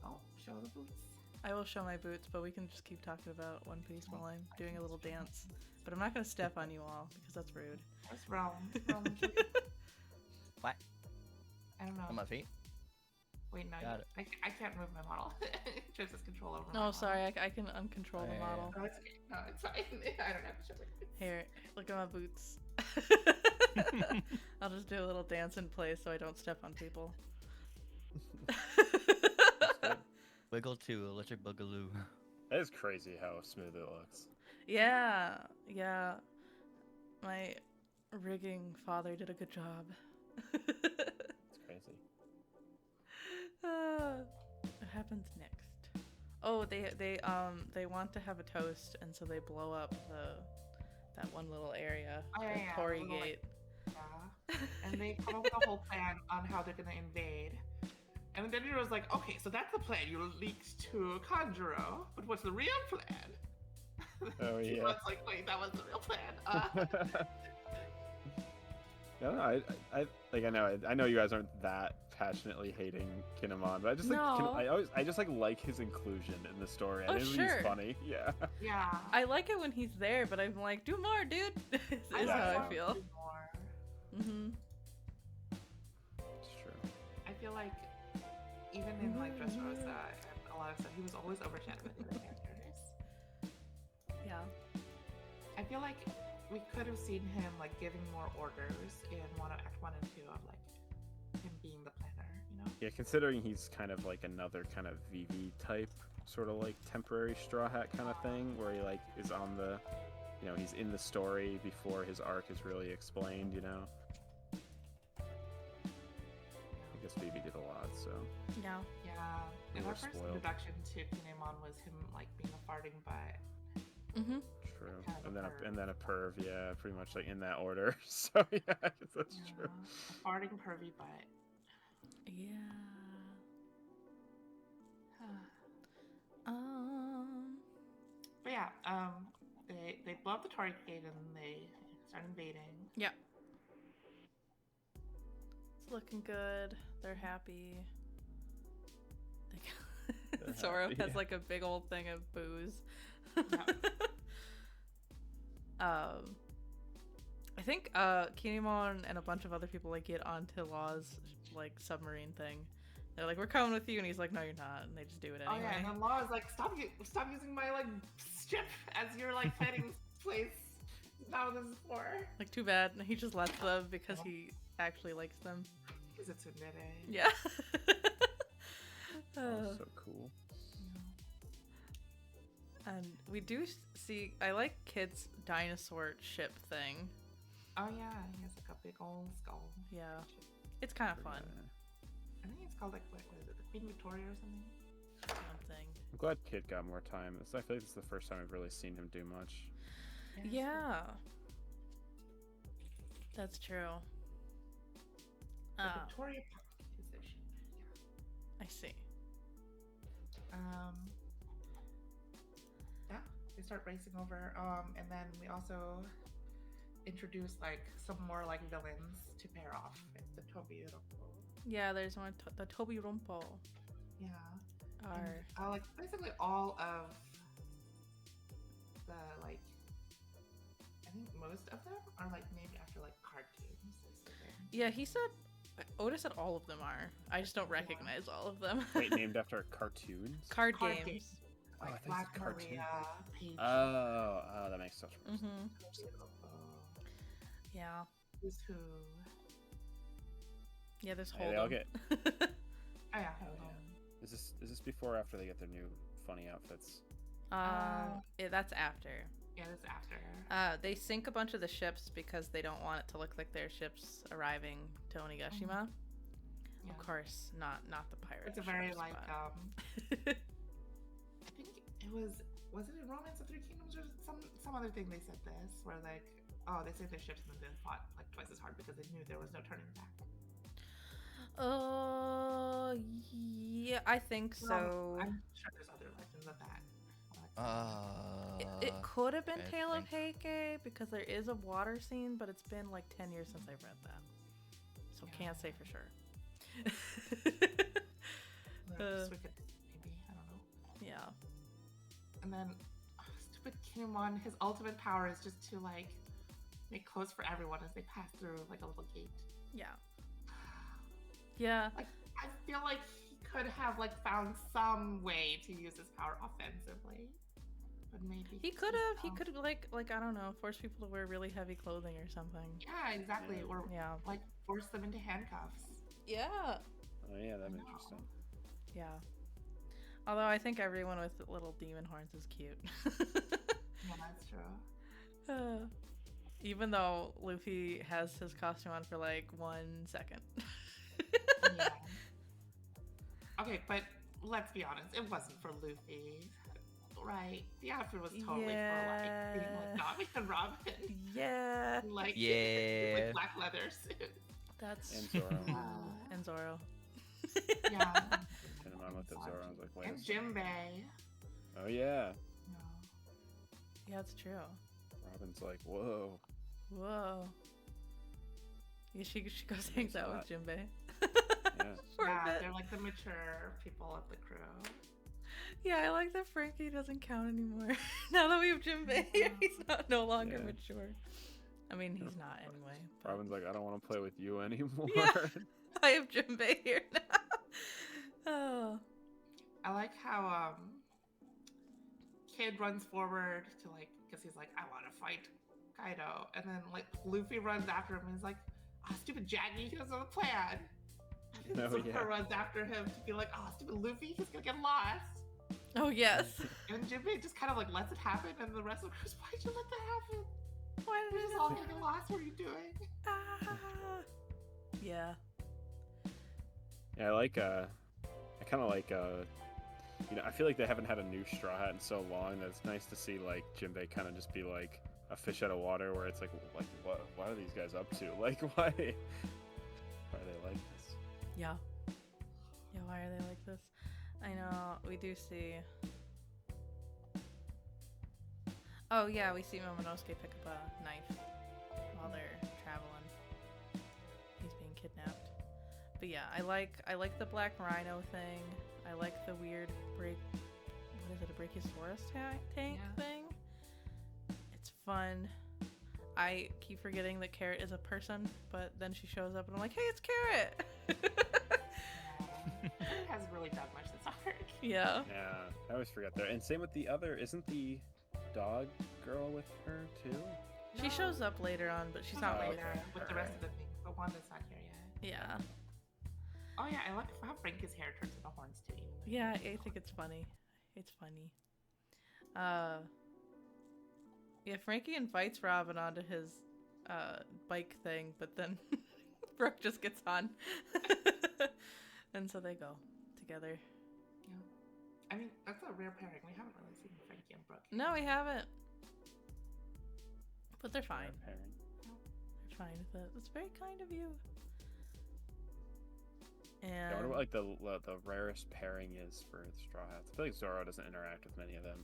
Oh, show the boots. I will show my boots, but we can just keep talking about One Piece while I'm doing a little dance. But I'm not gonna step on you all because that's rude. What's wrong? What? I don't know. On my feet? Wait, no, Got it. I can't move my model. Trips has control over my Oh, model. sorry. I can uncontrol the Yeah. model. No, it's okay. No, it's fine. I don't have to show it. Here, look at my boots. I'll just do a little dance in place so I don't step on people. Good. Wiggle 2, electric boogaloo. That is crazy how smooth it looks. Yeah, yeah. My rigging father did a good job. It's crazy. What happens next? Oh, they want to have a toast, and so they blow up that one little area, Oh, yeah, the yeah, Torii the little, Gate. Yeah. And they come up with a whole plan on how they're gonna invade. And then Denjiro was like, okay, so that's the plan. You leaked to Kanjuro, but what's the real plan? Oh, yeah. Kimon's like, wait, that was the real plan. No, I know you guys aren't that passionately hating Kinemon, but I just like No. I just like his inclusion in the story. I Oh, think sure. he's funny. Yeah. Yeah. I like it when he's there, but I'm like, do more, dude. is I how I want feel. to do more. Mm-hmm. It's true. I feel like even in like Dressrosa and a lot of stuff, he was always overshadowed with other characters. Yeah. I feel like we could have seen him like giving more orders in Act 1 and 2 of like him being the planner, you know? Yeah, considering he's kind of like another kind of VV type, sort of like temporary Straw Hat kind of thing, where he like is on the, he's in the story before his arc is really explained, I guess VV did a lot, so. Yeah. Yeah. We And were our first spoiled. introduction to Kinemon was him like being a farting butt. Mm-hmm. True. Kind of a perv. And then a perv, yeah, pretty much like in that order. So yeah, I guess that's true. A farting pervy butt. Yeah. Um. But yeah, they blow up the Torii Gate and they start invading. Yeah. It's looking good. They're happy. They're Zoro happy, has yeah. like a big old thing of booze. I think Kinemon and a bunch of other people like get onto Law's like submarine thing. They're like, "We're coming with you," and he's like, "No, you're not," and they just do it Oh anyway. yeah, and then Law is like, stop using my like ship as you're like heading this place. Not what this is for. Like, too bad. He just lets them because he actually likes them. Is it Tsundere? Yeah. Oh, so cool. And we do see. I like Kid's dinosaur ship thing. Oh yeah, he has like a big old skull. Yeah, it's kind of fun. I think it's called like what is it, the Queen Victoria or something? Something. I'm glad Kid got more time. I feel like this is the first time I've really seen him do much. Yeah. That's true. The Victoria is their ship. I see. Yeah, they start racing over. And then we also introduce like some more like villains to pair off with the Tobi Roppo. Yeah, there's one. The Tobi Rumpo Yeah. are. And, like basically all of the like, I think most of them are like named after like cartoons. Yeah, he said. Otis said all of them are. I just don't recognize all of them. Wait, named after cartoons? Card Card games. games. Oh, I Like thought Black it was a cartoon. Maria, Peach. Oh, that makes sense. Mm-hmm. Tobi Roppo, Yeah. Who's Who. Yeah, there's Hey, Hold'em. they all get. Oh yeah. Oh, yeah. Is this before or after they get their new funny outfits? That's after. Yeah, that's after. They sink a bunch of the ships because they don't want it to look like their ships arriving to Onigashima. Yeah. Of course, not the pirate. It's a very ships, like but- I think it was it in Romance of Three Kingdoms or some other thing they said this where like they saved their ships and then fought like twice as hard because they knew there was no turning back. Yeah, I think so. I'm sure there's other legends of that. It could have been I Tale of Heike because there is a water scene, but it's been like 10 years since I've read that, so can't say for sure. Wicked, maybe, I don't know. Yeah. And then stupid Kinemon, his ultimate power is just to like make clothes for everyone as they pass through like a little gate. Yeah. Yeah. Like I feel like he could have like found some way to use his power offensively. but maybe He could like I don't know, force people to wear really heavy clothing or something. Yeah, exactly. Yeah. Or Yeah. like force them into handcuffs. Yeah. Oh yeah, that'd be No. interesting. Yeah. Although I think everyone with little demon horns is cute. Yeah, that's true. Even though Luffy has his costume on for like 1 second. Yeah. Okay, but let's be honest, it wasn't for Luffy, right? The outfit was totally for like being like Nami and Robin. Yeah. Like Yeah. with black leather suits. That's And Zoro. and Zoro. Yeah. And the mom looked at Zoro and was like, wait. And a second. Jimbei. Oh yeah. No. Yeah, it's true. Robin's like, whoa. Whoa. Yeah, she goes hangs out with Jinbei. Yeah. For a Yeah, bit. they're like the mature people of the crew. Yeah, I like that Frankie doesn't count anymore. Now that we have Jinbei here, he's no longer Yeah. mature. I mean, he's not anyway. but- Robin's like, I don't want to play with you anymore. Yeah. I have Jinbei here now. Oh. I like how Kid runs forward to like, because he's like, I want to fight Kaido, and then like Luffy runs after him and he's like, oh, stupid Jaggy, he doesn't have a plan. Oh, Zoro yeah. runs after him to be like, oh, stupid Luffy, he's gonna get lost. Oh, yes. And Jinbei just kind of like lets it happen, and the rest of the crew's, why'd you let that happen? Why We're did just it all happen? gonna get lost. What are you doing? Ah. Yeah. Yeah, I like, I kind of like, you know, I feel like they haven't had a new Straw Hat in so long that it's nice to see, like, Jinbei kind of just be, like, a fish out of water where it's like what are these guys up to? Like, why are they like this? Yeah. Yeah, why are they like this? I know, we do see... Oh yeah, we see Momonosuke pick up a knife while they're traveling. He's being kidnapped. But yeah, I like the black rhino thing. I like the weird what is it, a Brachiosaurus tank Yeah. thing? It's fun. I keep forgetting that Carrot is a person, but then she shows up and I'm like, hey, it's Carrot! It hasn't really done much this arc. Yeah. Yeah, I always forget that. And same with the other, isn't the dog girl with her too? She shows up later on, but she's not Oh, with okay. her. With the rest of the things, the one that's not here yet. Yeah. Oh yeah, I like how Frankie's hair turns into horns too. Even though Yeah, he's I think it's funny. It's funny. Yeah, Frankie invites Robin onto his bike thing, but then Brooke just gets on. And so they go together. Yeah. I mean, that's a rare pairing. We haven't really seen Frankie and Brooke. No, we haven't. But they're fine. Pairing. They're fine with it. It's very kind of you. Yeah, I And wonder what like the rarest pairing is for Straw Hats. I feel like Zoro doesn't interact with many of them.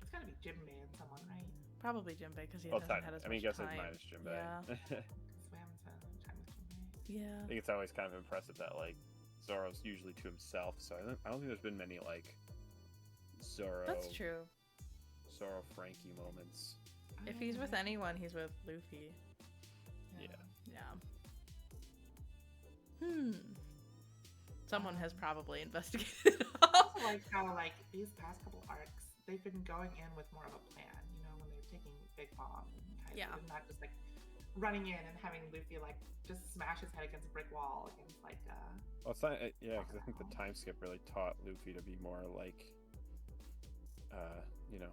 It's gotta be Jimbei and someone, right? probably Jinbei because he Well, hasn't had as I mean, I much guess it's time. minus Jinbei. Yeah. Because we haven't spent any time with Jimbei. Yeah. I think it's always kind of impressive that like Zoro's usually to himself, so I don't think there's been many like Zoro That's true. Zoro Frankie moments. If he's with anyone, he's with Luffy. Yeah. Yeah. Someone has probably investigated it I all. also like how like these past couple arcs, they've been going in with more of a plan. You know, when they're taking Big Bomb and kind Yeah. of not just like running in and having Luffy like just smash his head against a brick wall against like Well, it's not. Yeah, because I think the time skip really taught Luffy to be more like, you know.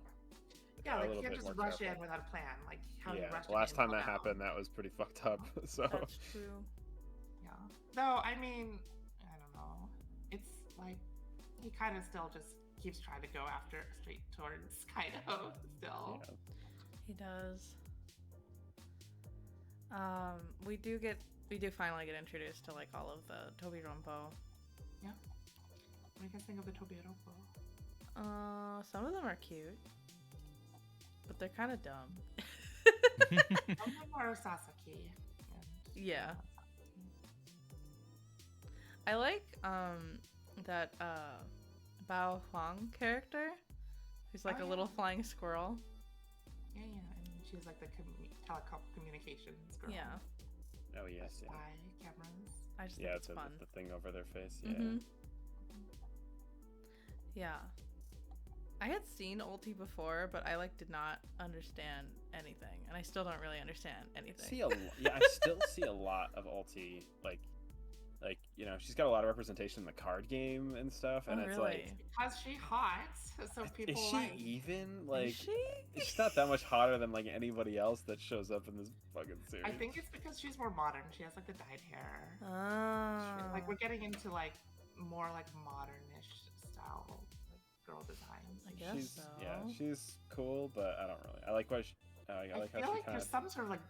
yeah, a like little you can't bit just more rush in careful. without a plan. Like how he Yeah, rushed the last in time and that fell down. happened, that was pretty fucked up. So That's true. Yeah. Though I mean, I don't know. It's like he kind of still just keeps trying to go after straight towards Kaido still. yeah. He does. We do finally get introduced to like all of the Tobi Rompo. What do you guys think of the Tobiropo? Some of them are cute, but they're kind of dumb. Some of them are Sasaki. And Yeah. I like that Bao Huang character, who's like Oh, a little yeah. flying squirrel. Yeah, and she's like the telecommunications girl. Yeah, Oh yes, yeah. Spy cameras. I just Yeah, think it's it's fun. the thing over their face. Yeah. Mhm. Yeah. I had seen ulti before, but I like did not understand anything, and I still don't really understand anything. I still see a lot of ulti, like you know, she's got a lot of representation in the card game and stuff, and Oh, it's really? like, Because she hot, so people is she like. even like? Is she? She's not that much hotter than like anybody else that shows up in this fucking series. I think it's because she's more modern. She has like the dyed hair. Oh. Like we're getting into like more like modernish style like girl designs. I guess she's so. she's cool, but I don't really. I like what she. I I like feel how she like kind there's of. some sort of like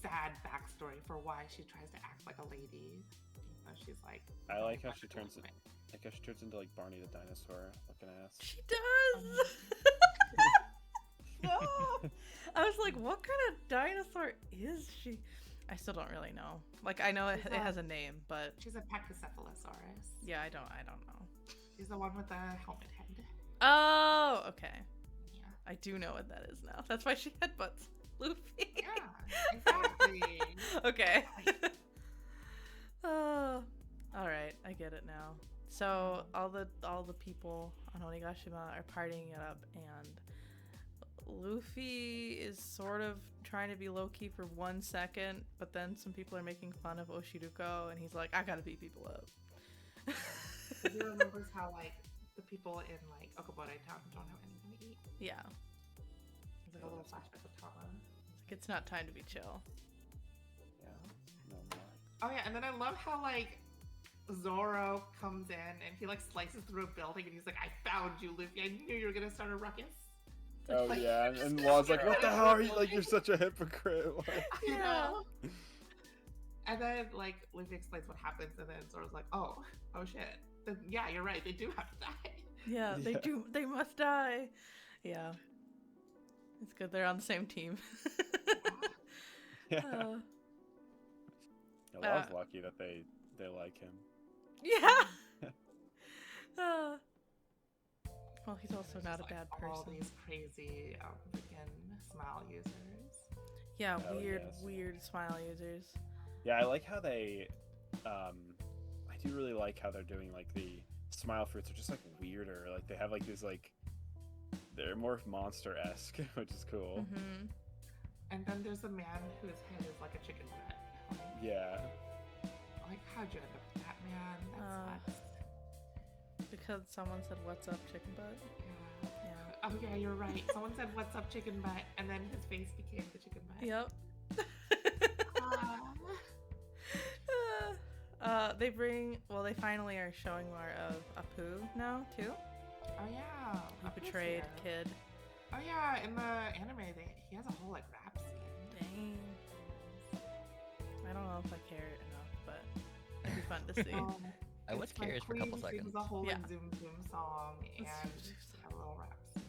sad backstory for why she tries to act like a lady. So she's like. I like how she very turns. woman. Like how she turns into like Barney the dinosaur looking ass. She does. No. I was like, what kind of dinosaur is she? I still don't really know. Like, I know it has a name, but She's a Pachycephalosaurus. yeah, I don't know. She's the one with the helmet head. Oh, okay. Yeah. I do know what that is now. That's why she headbutts Luffy. Yeah, exactly. Okay. Oh, all right, I get it now. So all the people on Onigashima are partying it up, and Luffy is sort of trying to be low-key for 1 second, but then some people are making fun of Oshiruko, and he's like, I gotta beat people up. He remembers how like the people in like Okobore town don't have anything to eat. Yeah, It's like a little flashback of Tama. like, it's not time to be chill. Yeah. No more. Oh yeah, and then I love how like Zoro comes in and he like slices through a building and he's like, I found you, Luffy. I knew you were gonna start a ruckus. Oh Like, yeah, just and go Law's get like, "What the rid of hell are you? the Like, you're building." such a hypocrite." Like, You Yeah. know? And then like Luffy explains what happens, and then Zoro's like, oh shit. Then, yeah, you're right. They do have to die. Yeah, they Yeah. do. They must die. Yeah, it's good. They're on the same team. yeah. Uh, Yeah, Law's lucky that they like him. yeah. Well, he's also not a Just, bad like, all person. these crazy freaking smile users. Yeah, Oh, weird, yes. weird smile users. Yeah, I like how they. I do really like how they're doing like the smile fruits are just like weirder. Like they have like these like. They're more monster-esque, which is cool. Mm-hmm. And then there's a man whose head is like a chicken butt. Like, Yeah. like how'd you end up with that, man? That sucks. Because someone said, "What's up, chicken butt?" Yeah. Yeah. Oh yeah, you're right. Someone said, "What's up, chicken butt?" And then his face became the chicken butt. Yep. Ah. They finally are showing more of Apu now, too. Oh yeah. Who Apu's betrayed here. Kid. Oh yeah, in the anime, he has a whole like rap scene. Dang. I don't know if I care enough, but it'd be fun to see. I was It's, like, curious for a couple Queen seconds. sings a whole like, Yeah. Zoom Zoom song and a little rap scene.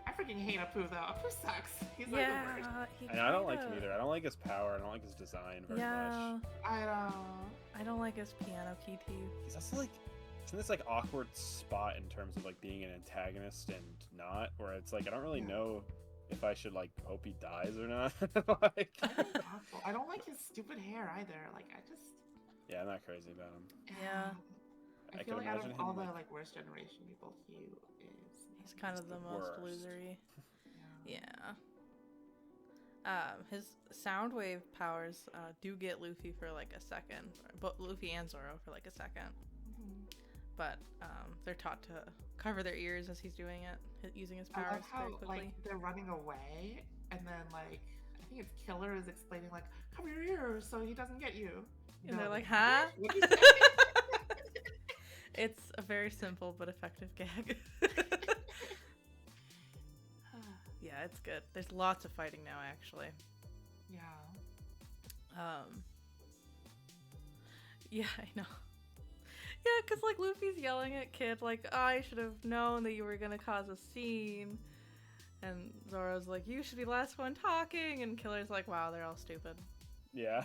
I freaking hate Apu though. Apu sucks. He's like the worst. Yeah, he And I don't like him kinda- either. I don't like his power. I don't like his design very Yeah, much. I know. I don't like his piano key teeth. He's also like, it's in this like awkward spot in terms of like being an antagonist and not, where it's like I don't really know if I should like hope he dies or not. Like, Awful. I don't like his stupid hair either. Like I just. yeah, I'm not crazy about him. Yeah. I I feel can like out of imagine all him, the like- like worst generation people, he is. He's kind of the the most worst. losery. Yeah. Yeah. His sound wave powers do get Luffy for like a second, but Luffy and Zoro for like a second. Mhm. But they're taught to cover their ears as he's doing it, using his I powers love how very quickly. like they're running away, and then like I think it's Killer is explaining like cover your ears so he doesn't get you. And they're No. like, huh? What'd you say? It's a very simple but effective gag. Yeah, it's good. There's lots of fighting now, actually. Yeah. Yeah, I know. Yeah, because, like, Luffy's yelling at Kid, like, I should have known that you were going to cause a scene. And Zoro's like, you should be the last one talking. And Killer's like, wow, they're all stupid. Yeah.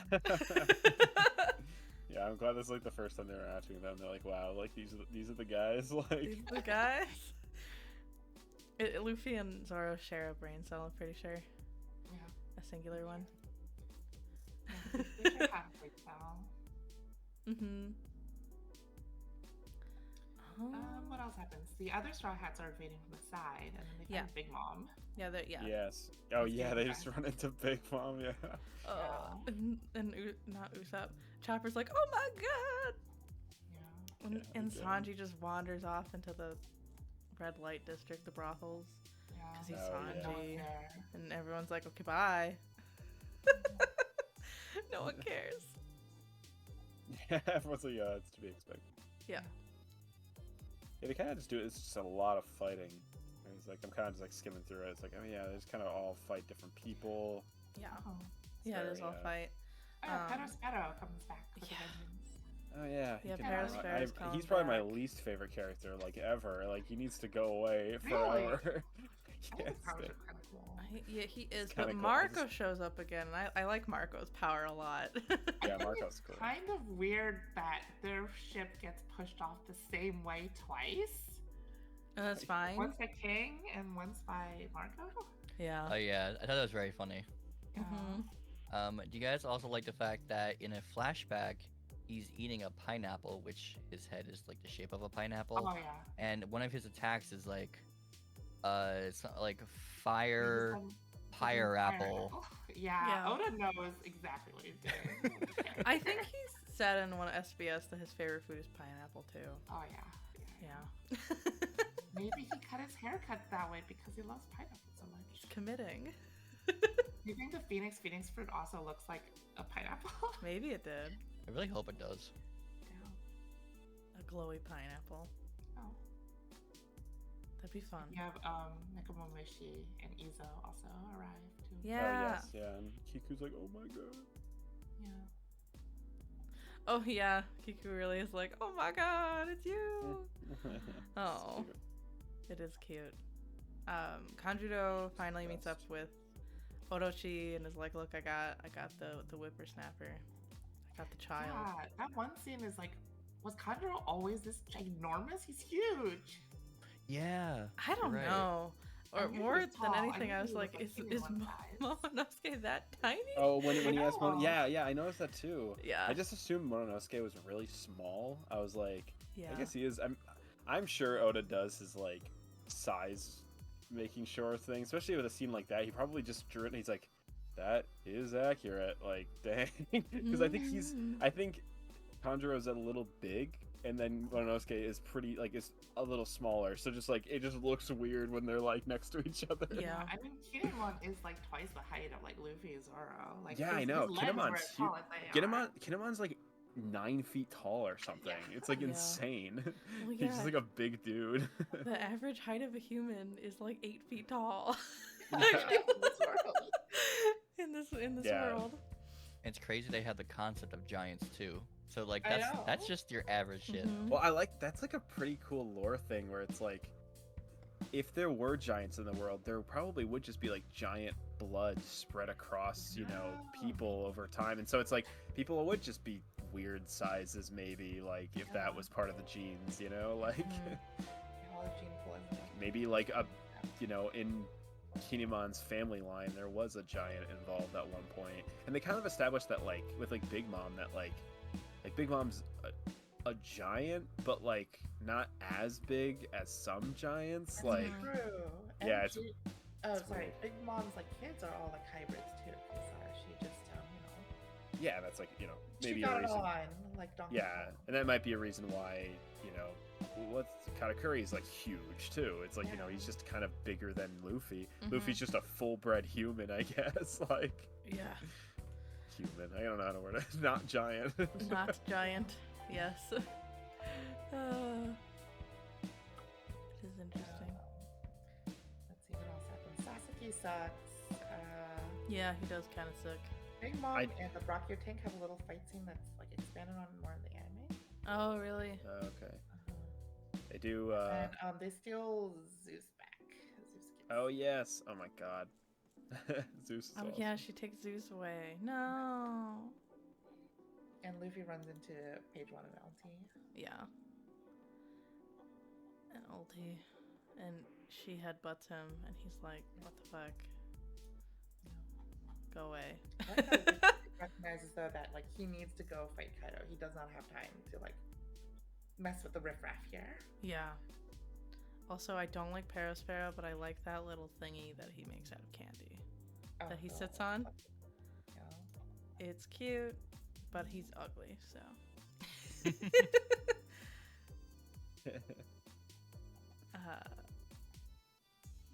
Yeah, I'm glad this is like the first time they're interacting with them. They're like, wow, like these are the guys. Like, These are the guys. Luffy and Zoro share a brain cell, I'm pretty sure. Yeah. A singular one. Yeah, they should have breakdown. Mm-hmm. What else happens? The other Straw Hats are invading from the side, and then they find Big Mom. Yeah, yeah. Yes. Oh It's yeah, getting they just fast. run into Big Mom. Yeah. Not Usopp. Chopper's like, oh my god! Yeah. And again. Sanji just wanders off into the red light district, the brothels, Yeah. because he's Oh, yeah. No one's Sanji. there. And everyone's like, okay, bye. No one cares. Yeah, everyone's like, yeah, it's to be expected. Yeah. Yeah, they kind of just do it. It's just a lot of fighting. It's like I'm kind of just like skimming through it. It's like, oh yeah, they just kind of all fight different people. Yeah. Oh. Yeah, Very, there's all fight. Oh, Pero Sparrow comes back with yeah. a vengeance. Oh yeah, Yeah, can Paris run. Fair's coming he's probably my back. least favorite character, like ever. Like he needs to go away Really? forever. I think Yes, Powers are kind of cool. Yeah, he is. kinda But cool. Marco shows up again, and I like Marco's power a lot. yeah, Marco's cool. Kind of weird that their ship gets pushed off the same way twice. And that's fine. Once by King and once by Marco. Yeah. Oh yeah, I thought that was very funny. Yeah. Mhm. Do you guys also like the fact that in a flashback, he's eating a pineapple, which his head is like the shape of a pineapple, Oh yeah. and one of his attacks is like, it's not like fire pyre apple. Yeah, Yeah. Oda knows exactly what he's doing. I think he said in one of SBS that his favorite food is pineapple too. Oh yeah. Yeah. Maybe he cut his haircut that way because he loves pineapple so much. Committing. Do you think the Phoenix fruit also looks like a pineapple? Maybe it did. I really hope it does. Yeah. A glowy pineapple. Oh. That'd be fun. You have Nekomomishi and Izo also arrive too. Yeah. Oh yes, yeah. And Kiku's like, oh my god. Yeah. Oh yeah. Kiku really is like, oh my god, it's you. Oh. Stupid. It is cute. Kanjuro finally meets up with Orochi and is like, look, I got the whippersnapper. I got the child. Yeah, that one scene is like, was Kanjuro always this ginormous? He's huge. Yeah. I don't right. know. I Or knew he more was than tall. I anything, knew I he was was, like, like, is medium size. Momonosuke that tiny? Oh, when he asked, know. yeah, I noticed that too. Yeah. I just assumed Mononosuke was really small. I was like, Yeah. I guess he is. I'm sure Oda does his like size making sure thing, especially with a scene like that. He probably just drew it. And he's like, that is accurate. Like, dang, because I think Kanjuro's a little big, and then Mononosuke is pretty like is a little smaller. So just like it just looks weird when they're like next to each other. Yeah. I mean, Kinemon is like twice the height of like Luffy and Zoro. Like, Yeah, I his know. legs were Kinemon's as tall as they are. Kinemon's like 9 feet tall or something. Yeah. It's like Yeah. insane. Well, He's just like a big dude. The average height of a human is like 8 feet tall. In this world. in this Yeah. world. It's crazy they have the concept of giants too. So like I that's know. just your average shit. Mhm. Well, that's like a pretty cool lore thing where it's like, if there were giants in the world, there probably would just be like giant blood spread across, people over time. And so it's like people would just be weird sizes, maybe, like if that was part of the genes, like Mhm. All the gene pool is like, maybe like in Kinemon's family line, there was a giant involved at one point. And they kind of established that like with like Big Mom that like Big Mom's a giant, but like not as big as some giants. that's Like true. yeah, And it's sorry. weird. Big Mom's like kids are all like hybrids too. Because she just yeah, that's like she maybe got a it reason. on like Donkey Yeah, Kong. and that might be a reason why what's Katakuri is like huge too. It's like Yeah. he's just kind of bigger than Luffy. Mhm. Luffy's just a full-bred human, I guess. Like Yeah. human. I don't know how to word it. Not giant. Not giant. Yes. It is interesting. Let's see what else happens. Sasuke sucks. Yeah, he does kind of suck. Big Mom I- and the Brachio tank have a little fight scene that's like expanded on more in the anime. Oh, really? Okay. They do. And they steal Zeus back. Zeus gets... Oh yes. Oh my God. Zeus is Oh, awesome. yeah, she takes Zeus away. No. And Luffy runs into page 1 of LT. Yeah. And ulti. And she headbutts him, and he's like, what the fuck? Go away. I like how Luffy recognizes though that like he needs to go fight Kaido. He does not have time to like mess with the riffraff here. Yeah. Also, I don't like Perispero, but I like that little thingy that he makes out of candy that he sits on. Yeah. It's cute, but he's ugly, so.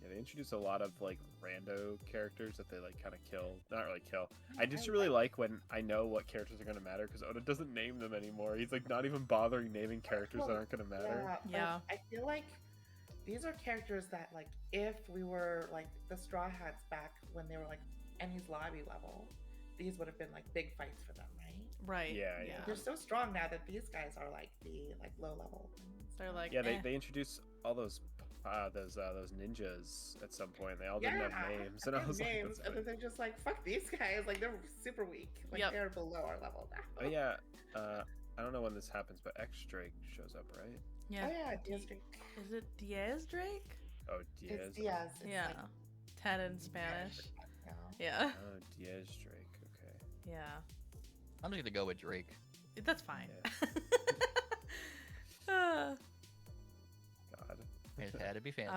Yeah, they introduce a lot of like rando characters that they like kind of kill. Not really kill. I just really like when I know what characters are gonna matter because Oda doesn't name them anymore. He's like not even bothering naming characters that aren't gonna matter. Yeah. I feel like these are characters that like if we were like the Straw Hats back when they were like Enies Lobby level, these would have been like big fights for them, right? Right. Yeah. They're so strong now that these guys are like the like low level things. They're like, Yeah, eh. they introduce all those ninjas at some point. They all didn't have names, and I was like, names, and then they're just like, fuck these guys. Like they're super weak. Like Yep. they're below our level now. oh yeah, I don't know when this happens, but X Drake shows up, right? Yeah. Oh yeah, Diaz Drake. Is it Diaz Drake? Oh, Diaz. It's Diaz. It's Yeah. like- 10 in Spanish. Yeah. Yeah. Oh, Diaz Drake. Okay. Yeah. I'm just gonna go with Drake. That's fine. God. It had to be fancy.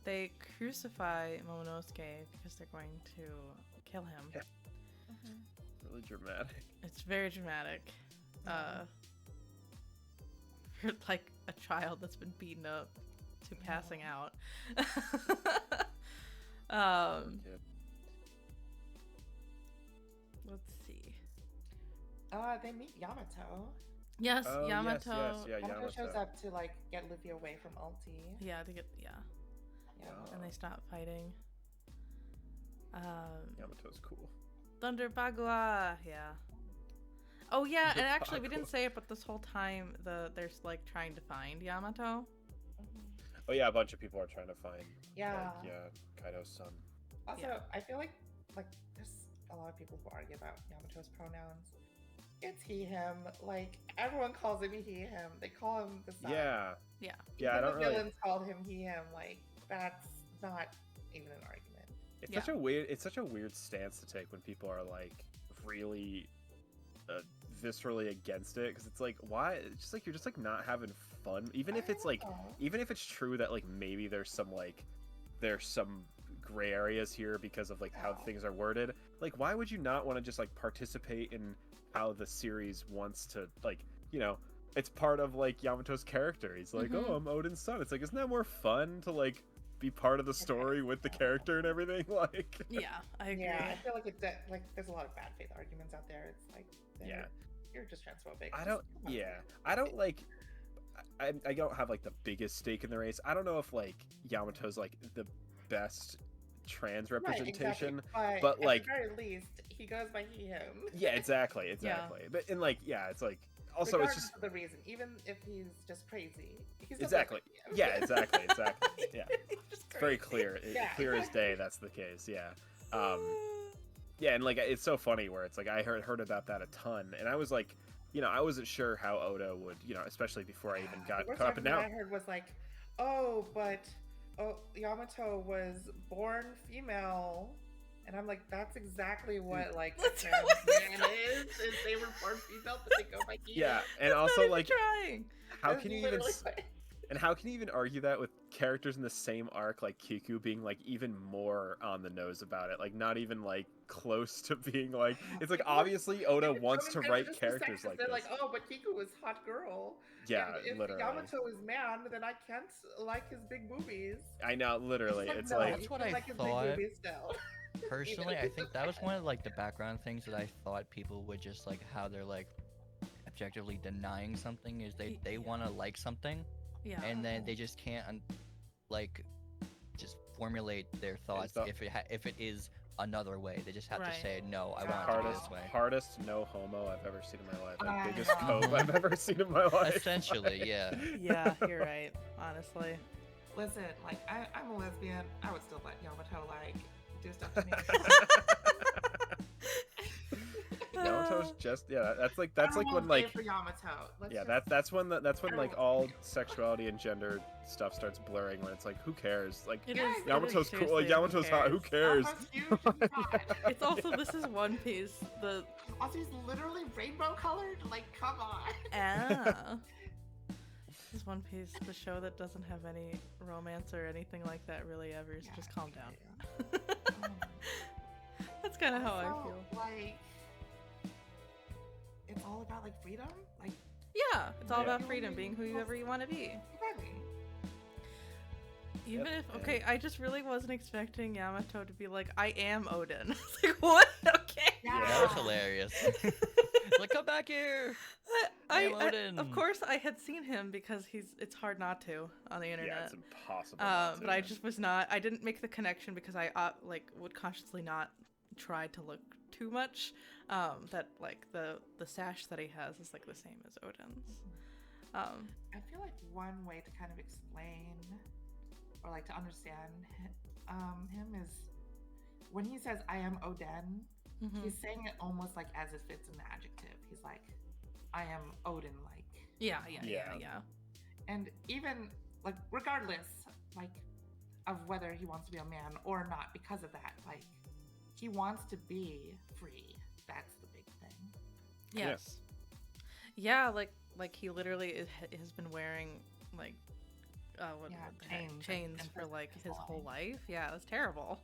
They crucify Momonosuke because they're going to kill him. Yeah. Really dramatic. It's very dramatic. For like a child that's been beaten up to passing out. Kid. Let's see. They meet Yamato. Yes, Oh, Yamato. Yes, yeah, Yamato shows Yamato. up to like get Luffy away from Ulti. Yeah, to get Yeah. Wow. and they stop fighting. Yamato's cool. Thunder Bagua, yeah. Oh yeah, and actually we didn't Bagua. say it, but this whole time they're like trying to find Yamato. Oh yeah, a bunch of people are trying to find. Yeah. Like, Kaido's son. Also, Yeah. I feel like there's a lot of people who argue about Yamato's pronouns. It's he, him. Like everyone calls him he, him. They call him the son. Yeah. Yeah. Yeah, I Even don't the really. villains called him he, him. Like that's not even an argument. It's Yeah. such a weird stance to take when people are like really viscerally against it because it's like why it's just like you're just like not having fun even if it's like even if it's true that like maybe there's some gray areas here because of like how things are worded, like why would you not want to just like participate in how the series wants to, like, you know, it's part of like Yamato's character. He's like, Mhm. oh, I'm Odin's son. It's like, isn't that more fun to like be part of the story with the character and everything? Like, Yeah, I agree. Yeah, I feel like it's like there's a lot of bad faith arguments out there. It's like Yeah. you're just transphobic. I don't. Come on. Yeah, I don't like. I don't have like the biggest stake in the race. I don't know if like Yamato's like the best trans Right, representation. exactly. but, at like- the very least, he goes by he, him. Yeah, exactly. But and like, yeah, it's like also Regardless it's just of the reason, even if he's just crazy, he's still exactly. goes by he, him. Yeah, exactly. Yeah, Just it's very crazy. clear, Yeah. clear as day. That's the case. Yeah. Yeah, and like it's so funny where it's like I heard about that a ton, and I was like, you know, I wasn't sure how Oda would, you know, especially before I even got The worst caught up. And argument now, I heard was like, Yamato was born female. And I'm like, that's exactly what like a That's trans what- man is they were born female, but they go by he. yeah, and Not also even like, trying. how That's can you even? literally what- And how can you even argue that with characters in the same arc like Kiku being like even more on the nose about it? Like not even like close to being like it's like obviously Oda Even wants to Shonen fans are write just characters sexist. like They're this. like, oh, but Kiku was hot girl. Yeah, And if literally. Yamato is man, then I can't like his big boobies. I know, literally. It's no, like That's you what can I like his thought. Big boobies still. Personally, I think that was one of like the background things that I thought people would just like how they're like objectively denying something is they want to like something Yeah. and then they just can't like just formulate their thoughts the- if it is another way. They just have Right. to say no. I The want it to be hardest this way. hardest no homo I've ever seen in my life. Like I biggest know. cove I've ever seen in my life. Essentially, yeah. Yeah, you're right. Honestly. Listen, like I'm a lesbian. I would still let Yamato like do stuff to me. Yamato's just that's like Everyone when pay like for Yamato. Let's yeah just- that's when like Everyone all pay. sexuality and gender stuff starts blurring when it's like who cares, like It Yeah, is. it Yamato's is cool, seriously, like Yamato's hot, who cares? Yamato's huge and hot. It's also this is One Piece. The Also, he's literally rainbow colored. Like, come on. ah. is One Piece, the show that doesn't have any romance or anything like that really ever. So just calm down. That's kind of how I Also, feel. Like, it's all about like freedom. Like, Yeah, it's all Yeah. about freedom, being whoever you want to be. exactly. Even Yep, if, okay, I just really wasn't expecting Yamato to be like, I am Odin. I was like, what? Okay. Yeah. That was hilarious. Like, come back here. I am Odin. Of course, I had seen him because it's hard not to on the internet. Yeah, it's impossible. Not to. But I just was not. I didn't make the connection because I like would consciously not try to look too much. That like the sash that he has is like the same as Odin's. I feel like one way to kind of explain or like to understand him is when he says I am Odin, he's saying it almost like as if it's an adjective. He's like, I am Odin like. Yeah. And even like regardless like of whether he wants to be a man or not, because of that, like he wants to be free. That's the big thing. Yes. Yeah, like he literally has been wearing like what the heck? Chains and for like his whole life. Yeah, that's terrible.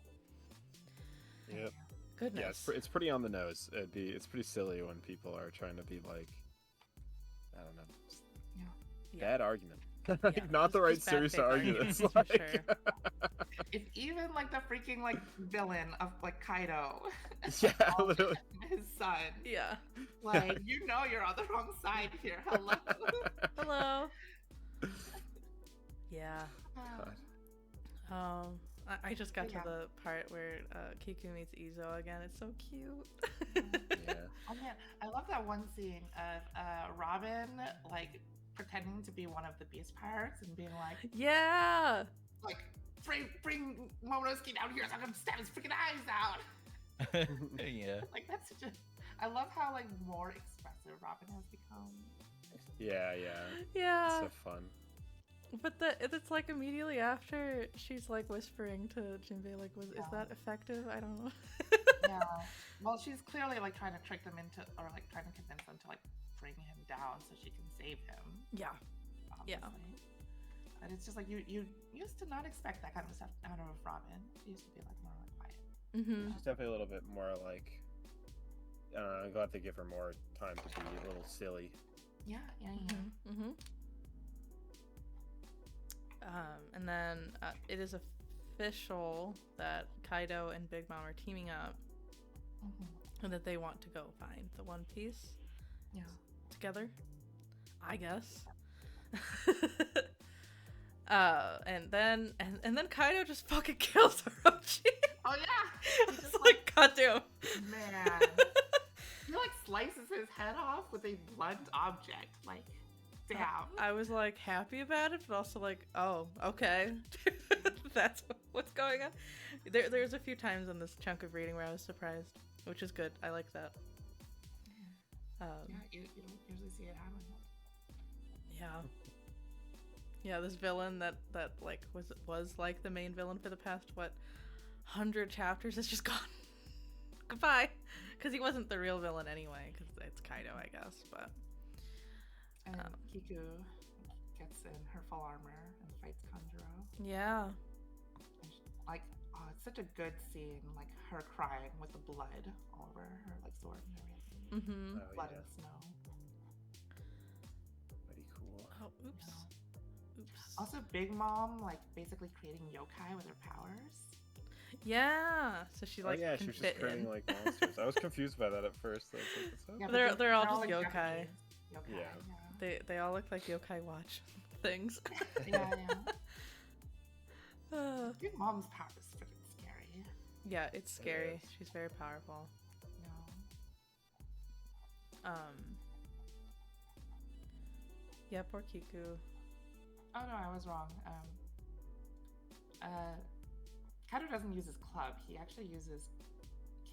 Yep. Goodness. Yeah, it's pretty on the nose. It's pretty silly when people are trying to be like, I don't know, just bad argument. Like, not the right just bad serious fake arguments. arguments, for Like, sure. If even like the freaking like villain of like Kaido, yeah, literally. his son, Yeah. like you know you're on the wrong side here. Hello. Hello. Yeah. Ah. I just got to Yeah. the part where Kiku meets Izo again. It's so cute. Yeah. Oh man, I love that one scene of Robin like pretending to be one of the Beast Pirates and being Yeah. like bring Momonosuke down here so I can stab his freaking eyes out. Yeah. Like that's such a. I love how like more expressive Robin has become. Yeah. Yeah. So fun. But it's like immediately after she's like whispering to Jinbei, like, is that effective? I don't know. Yeah. Well, she's clearly like trying to trick them into, or like trying to convince them to like bring him down so she can save him. Yeah. Obviously. And it's just like you used to not expect that kind of stuff out of Robin. She used to be like more like quiet. Mm-hmm. She's definitely a little bit more like, I don't know, I'm glad they give her more time to be a little silly. Yeah. Mm-hmm. And then it is official that Kaido and Big Mom are teaming up, and that they want to go find the One Piece. Yeah. Together, I guess. And then Kaido just fucking kills Orochi. Oh yeah. He It's just like, goddamn. man. He like slices his head off with a blunt object. Like, damn. I was like happy about it, but also like, oh, okay. That's what's going on. There's a few times in this chunk of reading where I was surprised, which is good. I like that. Yeah, you don't usually see it happen. Yeah, this villain that like was like the main villain for the past 100 chapters is just gone. Goodbye, because he wasn't the real villain anyway. Because it's Kaido, I guess. But And Kiku gets in her full armor and fights Kanjuro. yeah, And like, oh, it's such a good scene. Like her crying with the blood all over her like sword and everything. mm-hmm. Oh, Blood yeah. and snow. Pretty cool. Oh, oops. Yeah. Oops. Also, Big Mom like basically creating yokai with her powers. Yeah, so she like yeah, can she was fit just creating in. like monsters. I was confused by that at first. I was like, what's up? Yeah, They're- but they're all like just yokai. Japanese. Yokai. Yeah. They all look like yokai watch things. Yeah. Big Mom's power is freaking scary. Yeah, it's scary. is. She's very powerful. No. Yeah, poor Kiku. Oh no, I was wrong. Kaido doesn't use his club. He actually uses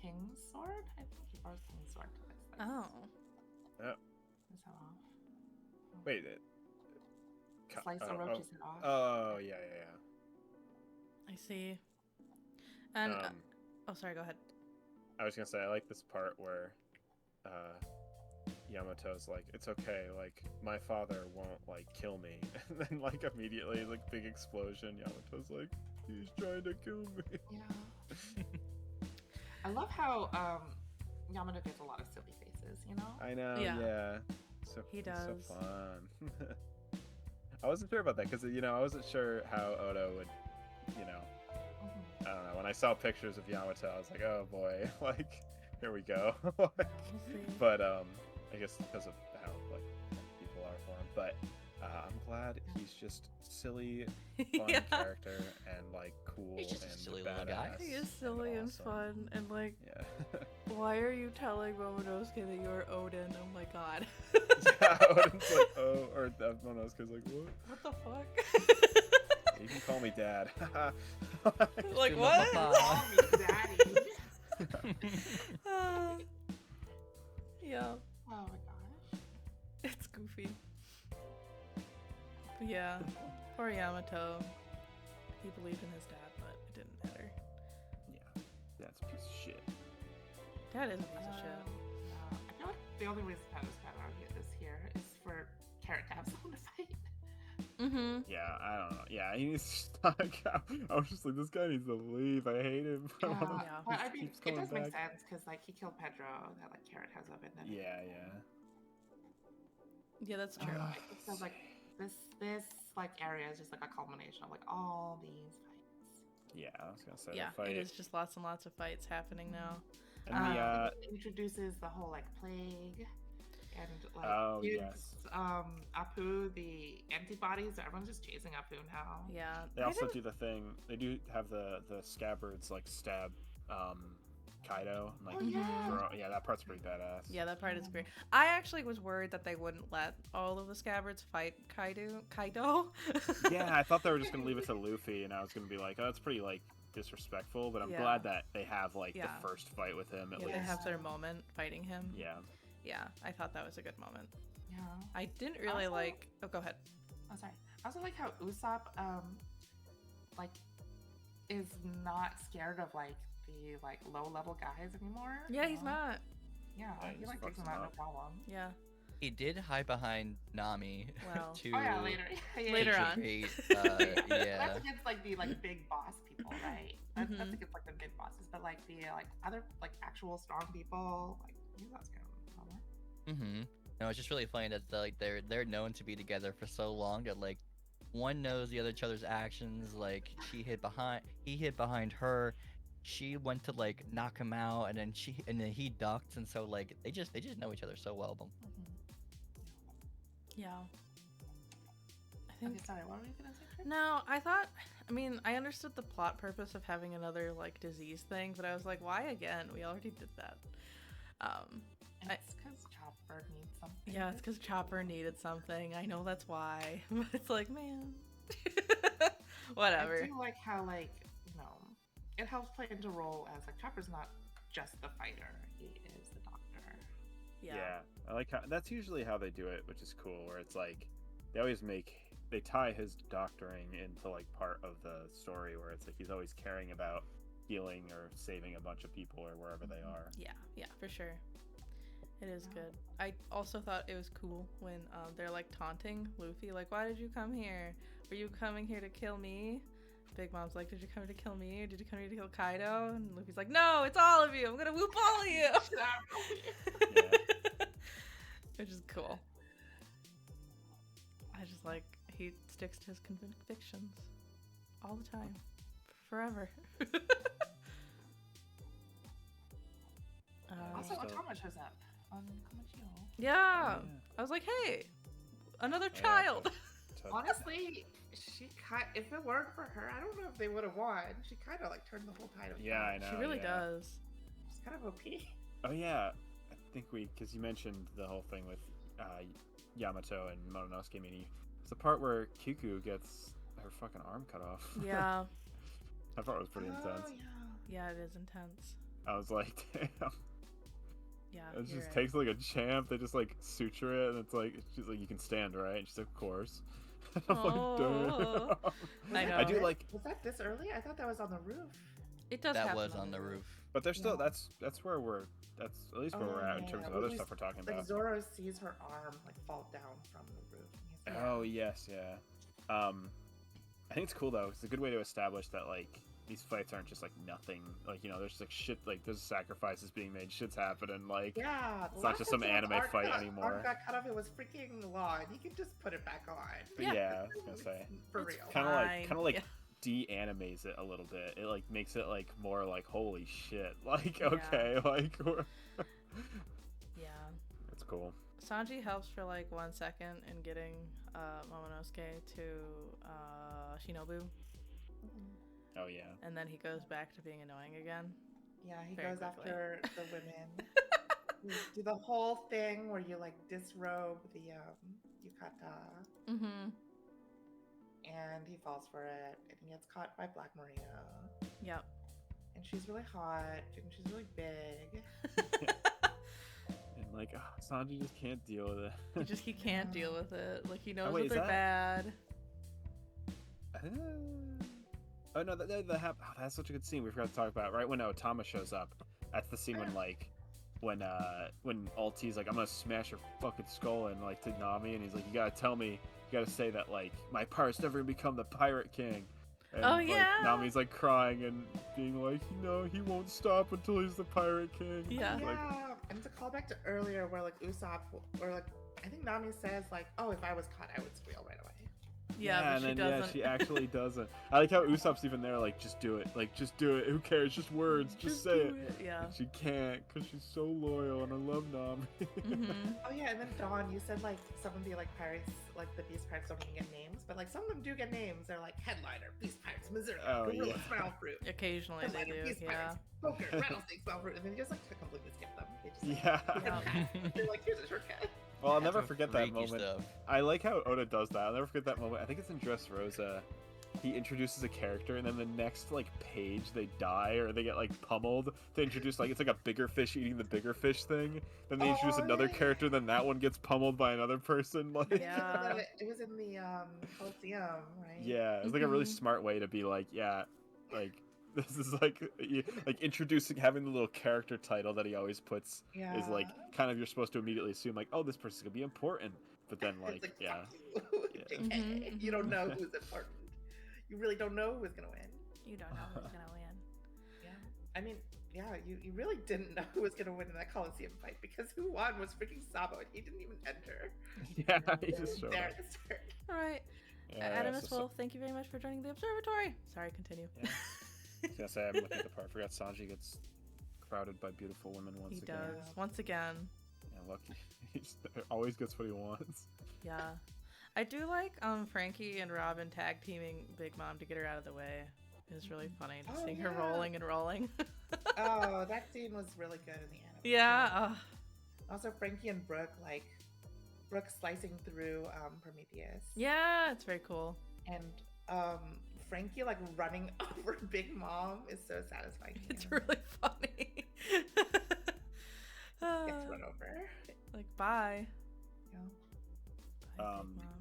King's sword. I think he borrows King's sword to fix this. Oh. Is that off? Wait. Slice Orochi's head off. Oh, yeah. I see. And Um, oh, sorry. Go ahead. I was gonna say I like this part where Yamato's like, it's okay, like my father won't like kill me, and then like immediately like big explosion. Yamato's like, he's trying to kill me. Yeah. I love how Yamato gets a lot of silly faces, you know? I know, Yeah. yeah. So He it's does. so fun. I wasn't sure about that because I wasn't sure how Oda would, Mhm. I don't know. When I saw pictures of Yamato, I was like, oh boy, like here we go. We'll see. But I guess because of how like people are for him. But I'm glad he's just silly, fun Yeah. character and like cool He's just a and silly little guy. badass He is silly and awesome. fun, and like, Yeah. why are you telling Momonosuke that you're Odin? Oh my god. Yeah, Odin's like, oh, or Momonosuke's like, what? What the fuck? You can call me dad. Like, Do what? not Call me daddy. Yeah, Oh my gosh. it's goofy. But yeah, poor Yamato. He believed in his dad, but it didn't matter. Yeah, that's a piece of shit. Dad is a piece of shit. Yeah. I feel like the only reason I was kind of arguing this here is for Carrot to have someone to fight. Mm-hmm. Yeah, I don't know. Yeah, he needs to stop. I was just like, this guy needs to leave. I hate him. Yeah, Yeah. but I He mean, keeps it coming does make back. sense because like he killed Pedro, that like Carrot has up, and then Yeah. Yeah, that's true. It feels like this like area is just like a culmination of like all these fights. Yeah, I was gonna say Yeah, the fight. it is just lots and lots of fights happening now. And the, It introduces the whole like plague and like Oh, gives, yes. Apu the antibodies. So everyone's just chasing Apu now. Yeah. they I also didn't- do the thing. They do have the scabbards like stab Kaido. And, like, Oh, yeah. yeah, that part's pretty badass. Yeah, that part is great. I actually was worried that they wouldn't let all of the scabbards fight Kaido. Yeah, I thought they were just gonna leave it to Luffy, and I was gonna be like, oh, it's pretty like disrespectful. But I'm Yeah. glad that they have like Yeah. the first fight with him at Yeah, least. they have their moment fighting him. Yeah. Yeah, I thought that was a good moment. Yeah. I didn't really Also- like. Oh, go ahead. Oh, sorry. I also like how Usopp, like, is not scared of like the like low level guys anymore. Yeah, you he's know? not. Yeah, Yeah, he he just like fucks takes them them out no up. problem. Yeah. He did hide behind Nami Well. to Oh yeah, later. Yeah, Later yeah. on. create, That's yeah. against like the like big boss people, right? That's Mhm. against like the big bosses, but like the like other like actual strong people, like he's not scared of them. Mm-hmm. No, it's just really funny that they're known to be together for so long that like one knows the other each other's actions. Like he hid behind her. She went to like knock him out, and then he ducked, and so like they just know each other so well. But Yeah. I Okay, think. sorry, what were you gonna say, Trish? No, I thought. I mean, I understood the plot purpose of having another like disease thing, but I was like, why again? We already did that. It's because Chopper needs something. Yeah, it's because Chopper needed something. I know that's why, but it's like, man, whatever. I do like how like it helps play into role as like Chopper's not just the fighter; he is the doctor. Yeah. I like how that's usually how they do it, which is cool. Where it's like they tie his doctoring into like part of the story, where it's like he's always caring about healing or saving a bunch of people or wherever they are. Yeah, for sure. It is good. I also thought it was cool when they're like taunting Luffy, like, why did you come here? Were you coming here to kill me? Big Mom's like, did you come here to kill me, or did you come here to kill Kaido? And Luffy's like, no, it's all of you. I'm gonna whoop all of you. Which is cool. I just like he sticks to his convictions all the time, forever. Also, So- Otama shows up on Komachio. Yeah. I was like, hey, another Yeah, child. Honestly, if it weren't for her, I don't know if they would have won. She kind of like turned the whole tide of Yeah, I know. She really yeah. does. She's kind of OP. Oh yeah, I think because you mentioned the whole thing with Yamato and Mononosuke Mini. It's the part where Kiku gets her fucking arm cut off. Yeah. That part was pretty intense. Oh, yeah. Yeah, it is intense. I was like, damn. Yeah. It you're just right. takes like a champ. They just like suture it, and it's like she's like, you can stand, right? And she's like, of course. I'm Oh. like, damn. I know. I do like. Was that this early? I thought that was on the roof. It does that happen was on the roof. But there's still Yeah. that's where we're that's at least where we're at in terms of other stuff we're talking Like about. Zoro sees her arm like fall down from the roof. And he's like, Oh yes, yeah. I think it's cool though. It's a good way to establish that like these fights aren't just like nothing. Like there's like shit. Like there's sacrifices being made. Shit's happening. Like yeah, it's not just some anime fight anymore. Arm got cut off. It was freaking Law, and he could just put it back on. But yeah, I was gonna say For It's real. kind of like Yeah. de-animates it a little bit. It like makes it like more like holy shit. Like Yeah. okay, like Yeah. it's cool. Sanji helps for like 1 second in getting Momonosuke to Shinobu, Oh yeah. and then he goes back to being annoying again. Yeah, he Very goes quickly. after the women. You do the whole thing where you like disrobe the yukata, Mm-hmm. and he falls for it, and he gets caught by Black Maria, Yep. and she's really hot, and she's really big. And like Sanji just can't deal with it. he can't deal with it. Like he knows wait, that is they're that- bad. Oh no, that's such a good scene. We forgot to talk about right when Otama shows up. That's the scene when when Alti's like, I'm gonna smash your fucking skull in like to Nami, and he's like, you gotta tell me, you gotta say that like my pirate's never gonna become the pirate king. And, Oh, like, yeah. Nami's like crying and being like, he won't stop until he's the pirate king. Yeah. Yeah, Like, and to call back to earlier where like Usopp, or like I think Nami says like, oh, if I was caught, I would squeal right away. Yeah, but and she then doesn't. she actually doesn't. I like how Usopp's even there, like, just do it. Like, just do it. Who cares? Just words. Just say do it. Yeah. She can't because she's so loyal, and I love Nami. Mm-hmm. Oh yeah, and then Dawn, you said like some of the like pirates, like the Beast Pirates don't even get names, but like some of them do get names. They're like Headliner, Beast Pirates, Missouri, Oh, Gorilla yeah. Smile Fruit, Occasionally they Headliner, do. Beast Yeah. Pirates, Poker, Rattlesnake Smile Fruit, and then you just like completely skip them. They just, like, Yeah. They're like, here's a shortcut. Well, I'll That's never some forget that freaky moment. stuff. I like how Oda does that. I'll never forget that moment. I think it's in Dressrosa. He introduces a character, and then the next like page they die or they get like pummeled. They introduce like it's like a bigger fish eating the bigger fish thing. Then they introduce Oh, another yeah. character, then that one gets pummeled by another person. Like Yeah. It was in the Coliseum, right? yeah, it's like a really Mhm. smart way to be like, yeah, like this is like like introducing having the little character title that he always puts Yeah. is like kind of you're supposed to immediately assume like, oh, this person's gonna be important, but then It's like yeah. fuck you. Yeah. JK. Mhm, You don't mhm. know who's important. You really don't know who's gonna win. You don't know who's gonna win. Yeah. I mean, yeah, you really didn't know who was gonna win in that Coliseum fight because who won was freaking Sabo, and he didn't even enter. Yeah, he just showed There up. at the start. All right. Yeah, Adamus so- Wolf, thank you very much for joining the observatory. Sorry, continue. Yeah. I was gonna say I'm looking at the part. I forgot Sanji gets crowded by beautiful women once He again. does. Once again. Yeah, lucky. He always gets what he wants. Yeah. I do like Frankie and Robin tag teaming Big Mom to get her out of the way. It was really funny just Oh, seeing her yeah. rolling and rolling. Oh, that scene was really good in the anime. Yeah. Also, Frankie and Brooke, like Brooke slicing through Prometheus, Yeah, it's very cool. and Frankie like running over Big Mom is so satisfying. to It's me. really funny. Gets run over. Like, bye. Yeah. Bye, Um, Big Mom.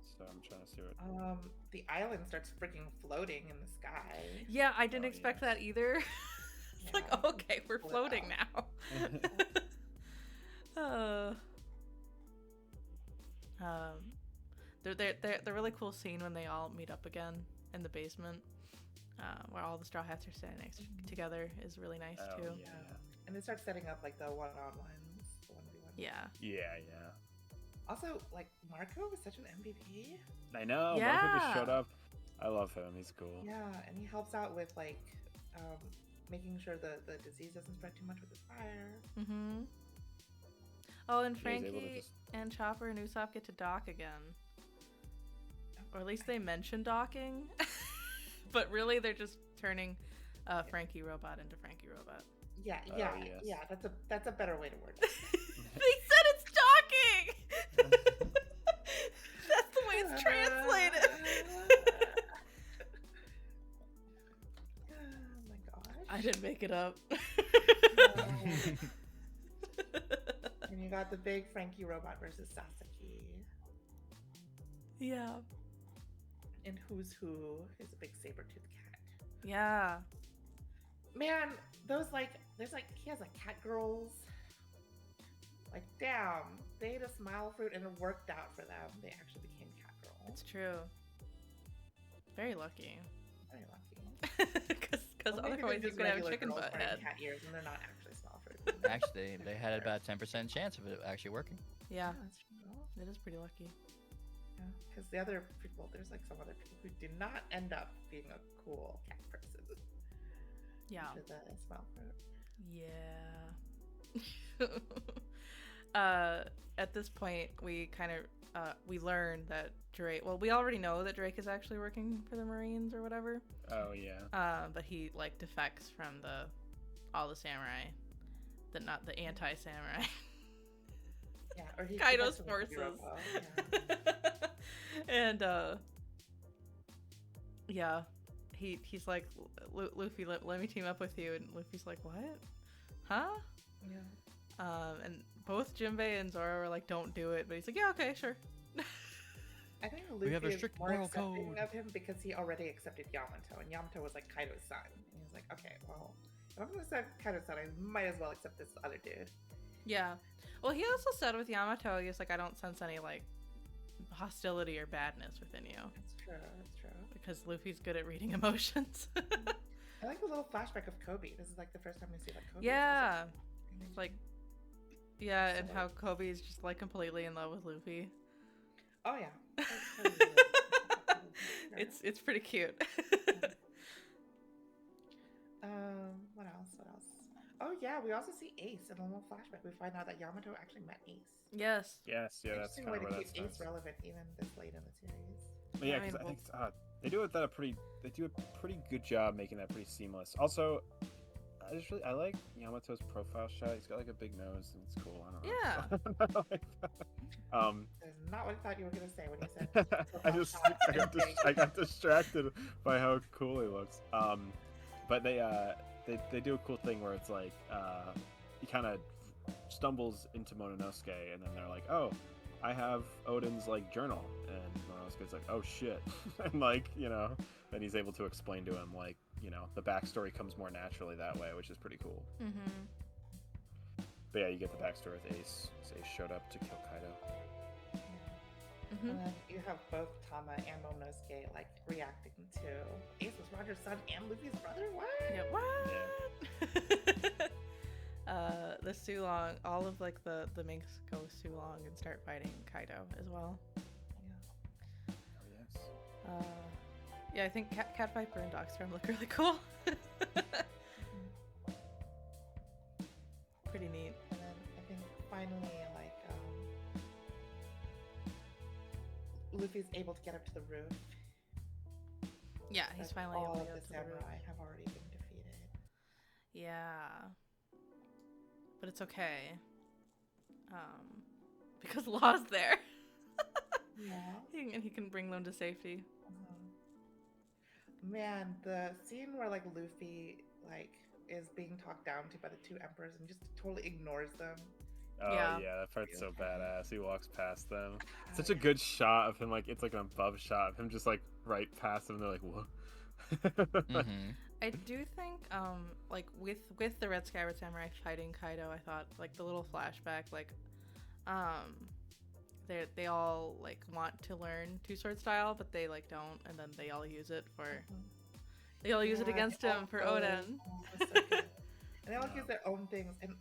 So I'm trying to see what. The island starts freaking floating in the sky. Yeah, I didn't Oh, expect yes. that either. It's like, Yeah. okay, we're Pull it floating out. now. They're really cool scene when they all meet up again in the basement, where all the Straw Hats are standing next together is really nice Oh, too. yeah. And they start setting up like the one-on-ones, the 1v1. Yeah. Yeah, yeah. Also, like Marco was such an MVP. I know. Marco Yeah. just showed up. I love him. He's cool. Yeah, and he helps out with like making sure the disease doesn't spread too much with his fire. Mm-hmm. Oh, and Yeah, he's able to Frankie just- and Chopper and Usopp get to dock again. Or at least they mention docking. But really they're just turning Frankie Robot into Frankie Robot. Yeah, Oh, yeah, yes. yeah. That's a better way to word it. They said it's docking! That's the way it's translated. Oh my gosh. I didn't make it up. And you got the big Frankie robot versus Sasaki. Yeah. And Who's Who is a big saber-toothed cat. Yeah. Man, those like, there's like, he has like cat girls. Like, damn, they ate a smile fruit and it worked out for them. They actually became cat girls. It's true. Very lucky. Very lucky. Because Well, maybe otherwise they're he's just gonna have a regular chicken girls butt wearing head. cat ears and they're not actually smile fruit. Actually, they had about 10% chance of it actually working. Yeah, That's true. it is pretty lucky. Yeah, because the other people, there's like some other people who did not end up being a cool cat person. Yeah. To the smile fruit. Yeah. At this point, we kind of we learn that Drake. Well, we already know that Drake is actually working for the Marines or whatever. Oh yeah. But he like defects from all the samurai, not the anti-samurai. Yeah, or he Kaido's defects from the forces. Europa, yeah. And yeah, he's like, Luffy, let me team up with you, and Luffy's like, what? Huh? Yeah. And both Jinbei and Zoro are like, don't do it, but he's like, yeah, okay, sure. I think Luffy We have a is strict more moral accepting code. of him because he already accepted Yamato, and Yamato was like Kaido's son. And he was like, okay, well, if I'm gonna accept Kaido's son, I might as well accept this other dude. Yeah. Well, he also said with Yamato, he's like, I don't sense any like hostility or badness within you, That's true. That's true. because Luffy's good at reading emotions. I like the little flashback of Kobe. This is like the first time we see like Kobe. Yeah. It's also- Like, yeah, and So- how Kobe's just like completely in love with Luffy. Oh yeah. It's pretty cute. What else? What else? Oh yeah, we also see Ace in a little flashback. We find out that Yamato actually met Ace. Yes. Yes. Yeah. That's Interesting kind way of to where keep that Ace starts. relevant even this late in the series. But yeah, I mean, because I think they do it that they do a pretty good job making that pretty seamless. Also, I like Yamato's profile shot. He's got like a big nose and it's cool. I don't know. Yeah. I like that. That's not what I thought you were gonna say when you said. I got distracted by how cool he looks. But they do a cool thing where it's like he kind of stumbles into Mononosuke, and then they're like, oh, I have Odin's like journal, and Mononosuke's like, oh shit, and like then he's able to explain to him like the backstory comes more naturally that way, which is pretty cool. Mm-hmm. But yeah, you get the backstory with Ace. So Ace showed up to kill Kaido. Mm-hmm. And then you have both Tama and Momonosuke like reacting to Ace was Roger's son and Luffy's brother. What? Yeah, what? The Sulong, all of like the minks go Sulong and start fighting Kaido as well. Yeah. Oh yes. Yeah, I think Cat Viper and Dogstorm look really cool. Pretty neat. And then I think finally, like, Luffy's able to get up to the roof. Yeah, he's but finally all able to of get the up to the roof. samurai have already been defeated. Yeah. But it's okay. Because Law's there. Yeah. And he can bring them to safety. Man, the scene where like Luffy like is being talked down to by the two emperors and just totally ignores them. Oh Yeah. yeah, that part's so badass. He walks past them. Oh, Such a good shot of him, like it's like an above shot of him just like right past them. They're like, whoa. Mm-hmm. I do think, like with the Red Skyward Samurai fighting Kaido, I thought like the little flashback, like, they all like want to learn two sword style, but they like don't, and then they all use it for they all use it Yeah, against they all him for go- Odin. oh, it's so good. And they all use their own things. And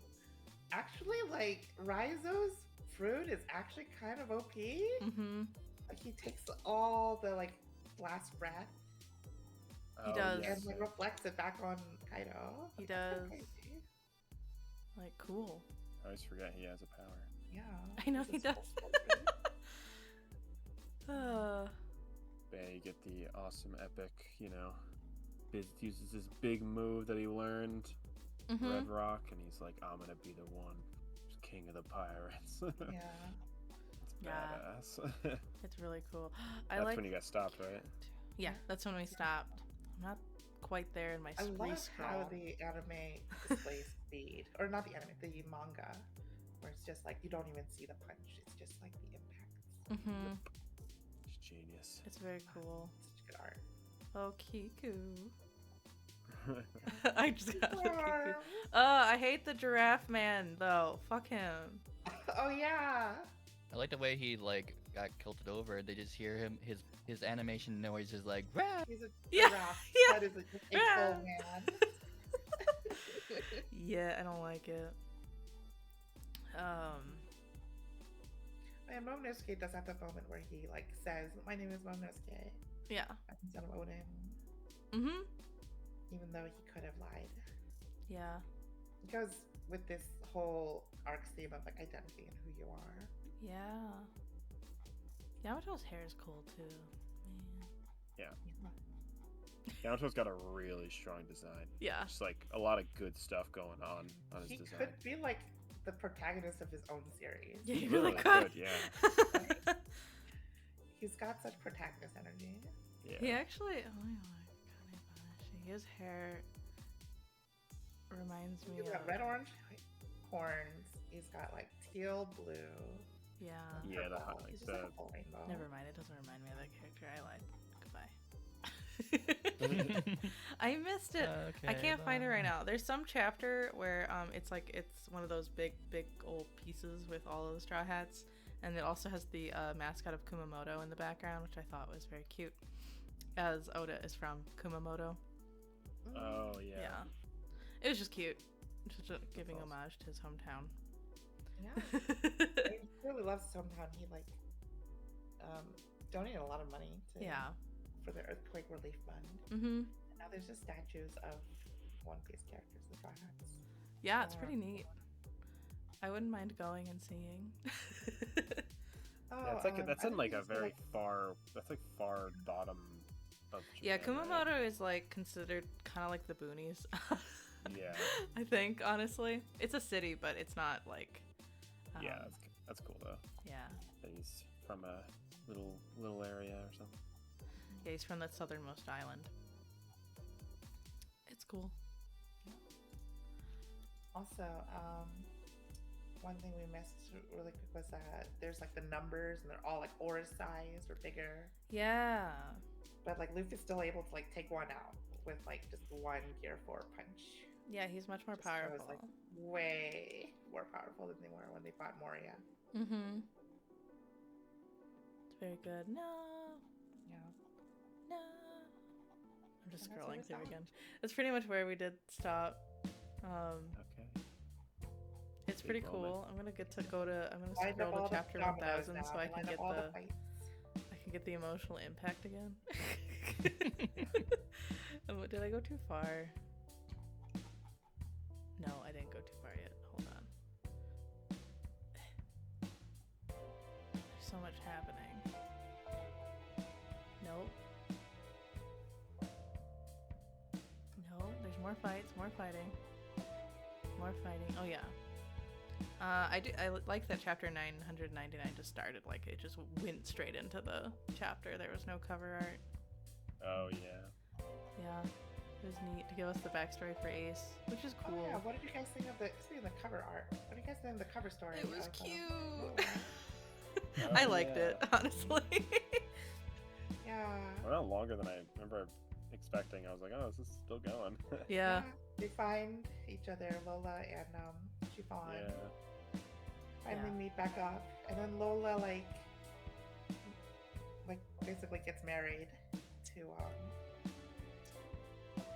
actually, like Raizo's fruit is actually kind of OP. Mm-hmm. Like he takes all the like last breath He does. yes. and like reflects it back on Kaido. He That's so does. crazy. Like, cool. I always forget he has a power. Yeah. I know He's he a does. spokesman. Yeah, you get the awesome epic, Biz uses this big move that he learned, Mm-hmm. Red Rock, and he's like, I'm gonna be the one who's king of the pirates. Yeah. It's Yeah. badass. It's really cool. I That's like. when you got stopped, right? Yeah, that's when we stopped. I'm not quite there in my I love how scroll. the anime displays speed, or not the anime, the manga, where it's just like you don't even see the punch; it's just like the impact. Mm-hmm. It's genius. It's very cool. Such good art. Oh, Kiku. I just got the confused. I hate the giraffe man though. Fuck him. Oh yeah. I like the way he like got tilted over. They just hear him. His animation noise is like. Rah! He's a Yeah, giraffe. yeah. That is a full man. Yeah, I don't like it. And Momonosuke does have the moment where he like says, "My name is Momonosuke. Yeah. I'm the son of Odin," Mhm. even though he could have lied. Yeah. It goes with this whole arc theme of like identity and who you are. Yeah. Yamato's hair is cool too. Man. Yamato's got a really strong design. Yeah. Just like a lot of good stuff going on his He design. could be like the protagonist of his own series. Yeah, He you really really could. could, yeah. He's got such protagonist energy. Yeah. He actually. Oh my god, his hair reminds me He's of got red, orange horns. He's got like teal, blue. Yeah. Yeah, the purple. like He's just the like a full rainbow. Never mind. It doesn't remind me of that character. I lied. Goodbye. I missed it. Okay, I can't find it right bye. now. There's some chapter where it's like it's one of those big old pieces with all of the straw hats, and it also has the mascot of Kumamoto in the background, which I thought was very cute, as Oda is from Kumamoto. Oh yeah. Yeah, it was just cute, just giving awesome. homage to his hometown. Yeah. He really loves his hometown. He like donated a lot of money to Yeah. for the earthquake relief fund. Mhm. And now there's just statues of One Piece characters, the Straw Hats. Yeah, it's pretty neat. I wouldn't mind going and seeing. Yeah, it's like that's I in think like a he's very far. That's like far bottom of Japan. Yeah, right? Kumamoto is like considered kind of like the boonies. Yeah. I think honestly, it's a city, but it's not like. Yeah, that's cool though. Yeah. That he's from a little area or something. Yeah, he's from the southernmost island. It's cool. Also, one thing we missed really quick was that there's like the numbers and they're all like aura size or bigger. Yeah. But like Luffy's still able to like take one out with like just one Gear 4 punch. Yeah, he's much more Just shows, powerful. like way more powerful than they were when they fought Moria. Mm-hmm. It's very good. No. Yeah. No. I'm just And that's where scrolling we through stopped. again. That's pretty much where we did stop. Okay. It's Big pretty moment. cool. I'm gonna Lined up scroll all to the chapter dominoes 1000 now. so I can Lined get up all the fights. I can get the emotional impact again. Did I go too far? No, I didn't go too far yet. Hold on. There's so much happening. Nope. No, there's more fights, more fighting. More fighting. Oh yeah. I like that chapter 999 just started, like it just went straight into the chapter. There was no cover art. Oh yeah. Yeah. It was neat to give us the backstory for Ace, which is cool. Oh, yeah. What did you guys think of the cover art? What did you guys think of the cover story? It was of, cute. Moria? I Oh, liked it, yeah. honestly. Yeah. Well, not longer than I remember expecting. I was like, oh, this is still going. Yeah. They find each other, Lola and Chiffon. Yeah. Finally Yeah. meet back up, and then Lola like basically gets married to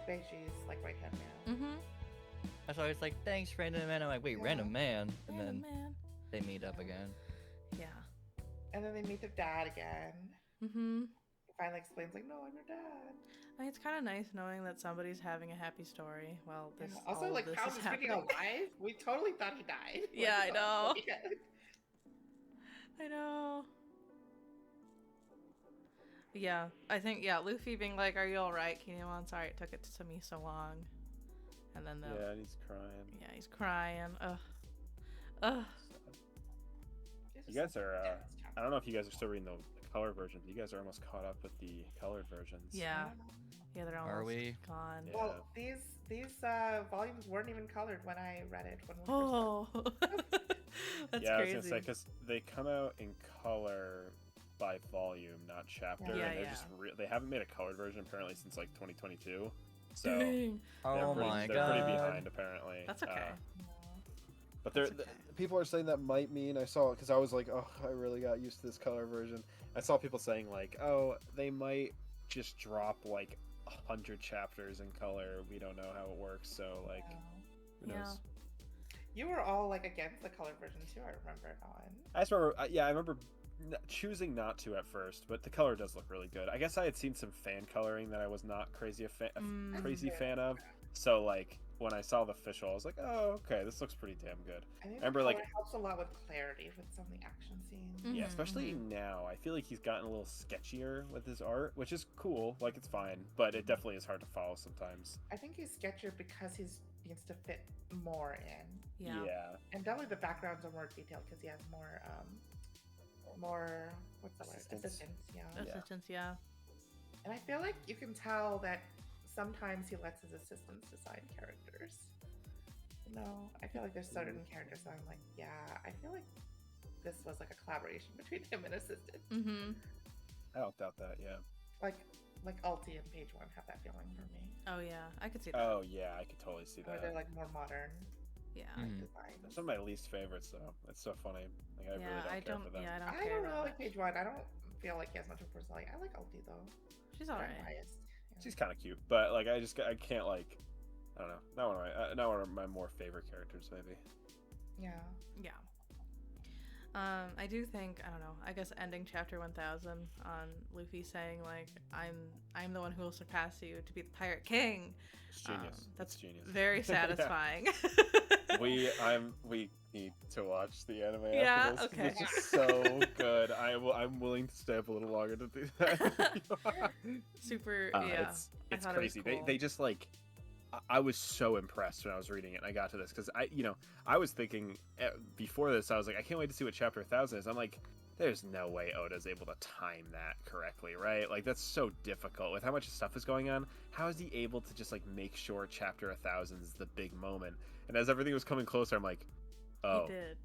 Beiji's like right hand man. Mm-hmm. That's why I was like, thanks, random man. I'm like, wait, Yeah. random man. And Man, then man. they meet up again. Yeah. And then they meet their dad again. Mm-hmm. He finally explains like, "No, I'm your dad." I mean, it's kind of nice knowing that somebody's having a happy story while this Yeah. Also, all like, of this Pound is is freaking happening. alive. We totally thought he died. Yeah, I know. Yeah. I know. Yeah, I think Luffy being like, "Are you all right, Kinemon? Sorry it took it to me so long," and then Yeah, and he's crying. he's crying. Ugh. Ugh. It's You just guys are. intense chapter. I don't know if you guys are still reading the color version, but you guys are almost caught up with the colored versions. Yeah. Yeah, they're almost we? gone. Yeah. Well, these volumes weren't even colored when I read it. When we Oh, that's yeah, I was crazy. gonna say because they come out in color by volume, not chapter. Yeah, and they're yeah. just they haven't made a colored version apparently since like 2022. So Dang. Oh pretty- my they're pretty god. behind apparently. That's okay. But they're That's okay. People are saying that might mean, I saw it because I was like, oh, I really got used to this color version. I saw people saying like, oh, they might just drop like 100 chapters in color. We don't know how it works, so like, who Yeah. knows? You were all like against the color version too. I remember, Dawn. I just remember, I remember choosing not to at first, but the color does look really good. I guess I had seen some fan coloring that I was not crazy Mm. fan of. So like when I saw the official, I was like, oh, okay, this looks pretty damn good. I think Remember, the like- color helps a lot with clarity with some of the action scenes. Mhm, Yeah, especially now. I feel like he's gotten a little sketchier with his art, which is cool. Like it's fine, but it definitely is hard to follow sometimes. I think he's sketchier because he needs to fit more in, Yeah. and definitely the backgrounds are more detailed because he has more what's the word? Assistance. Assistance, yeah. Assistants, yeah. And I feel like you can tell that sometimes he lets his assistants decide characters. No, I feel like there's certain characters that I'm like, yeah, I feel like this was like a collaboration between him and assistant. Mm-hmm. I don't doubt that. Yeah. Like Ulti and Page One have that feeling for me. Oh yeah, I could see that. Oh yeah, I could totally see Where that. they're like more modern Yeah. Mhm. designs. Some of my least favorites though. It's so funny. Like I Yeah, really don't I care don't. for them. Yeah, I don't I care don't know, about like it. Page One. I don't feel like he has much of a personality. I like Ulti though. She's I'm alright. biased. Yeah. She's kind of cute, but like I can't like. I don't know. Not one of my more favorite characters, maybe. Yeah. Yeah. I do think, I don't know, I guess ending chapter 1000 on Luffy saying like I'm the one who will surpass you to be the pirate king. It's genius. That's It's genius. very Yeah. satisfying. We need to watch the anime Yeah, after this. 'Cause okay. It's just so good. I'm willing to stay up a little longer to do that. Super, Uh, yeah. I it's thought it was crazy. cool. They just like I was so impressed when I was reading it and I got to this because I was thinking before this I was like I can't wait to see what chapter 1000 is. I'm like there's no way Oda's able to time that correctly, right? Like that's so difficult with how much stuff is going on. How is he able to just like make sure chapter 1000 is the big moment? And as everything was coming closer, I'm like, oh, He did.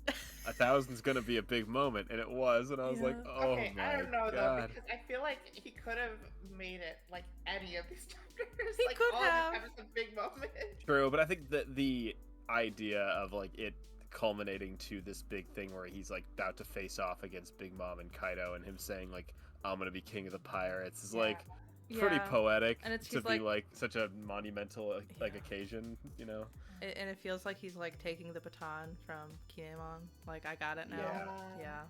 1000's gonna be a big moment, and it was. And I was like, Yeah. oh Okay, my I don't know though god. because I feel like he could have made it like any of these chapters. He like could all have. of them having some big moment. True, but I think that the idea of like it culminating to this big thing where he's like about to face off against Big Mom and Kaido, and him saying like I'm gonna be king of the pirates is like pretty Yeah. poetic And it's- to he's be like- like such a monumental like Yeah. occasion, you know. And it feels like he's like taking the baton from Kinemon. Like I got it now. Yeah.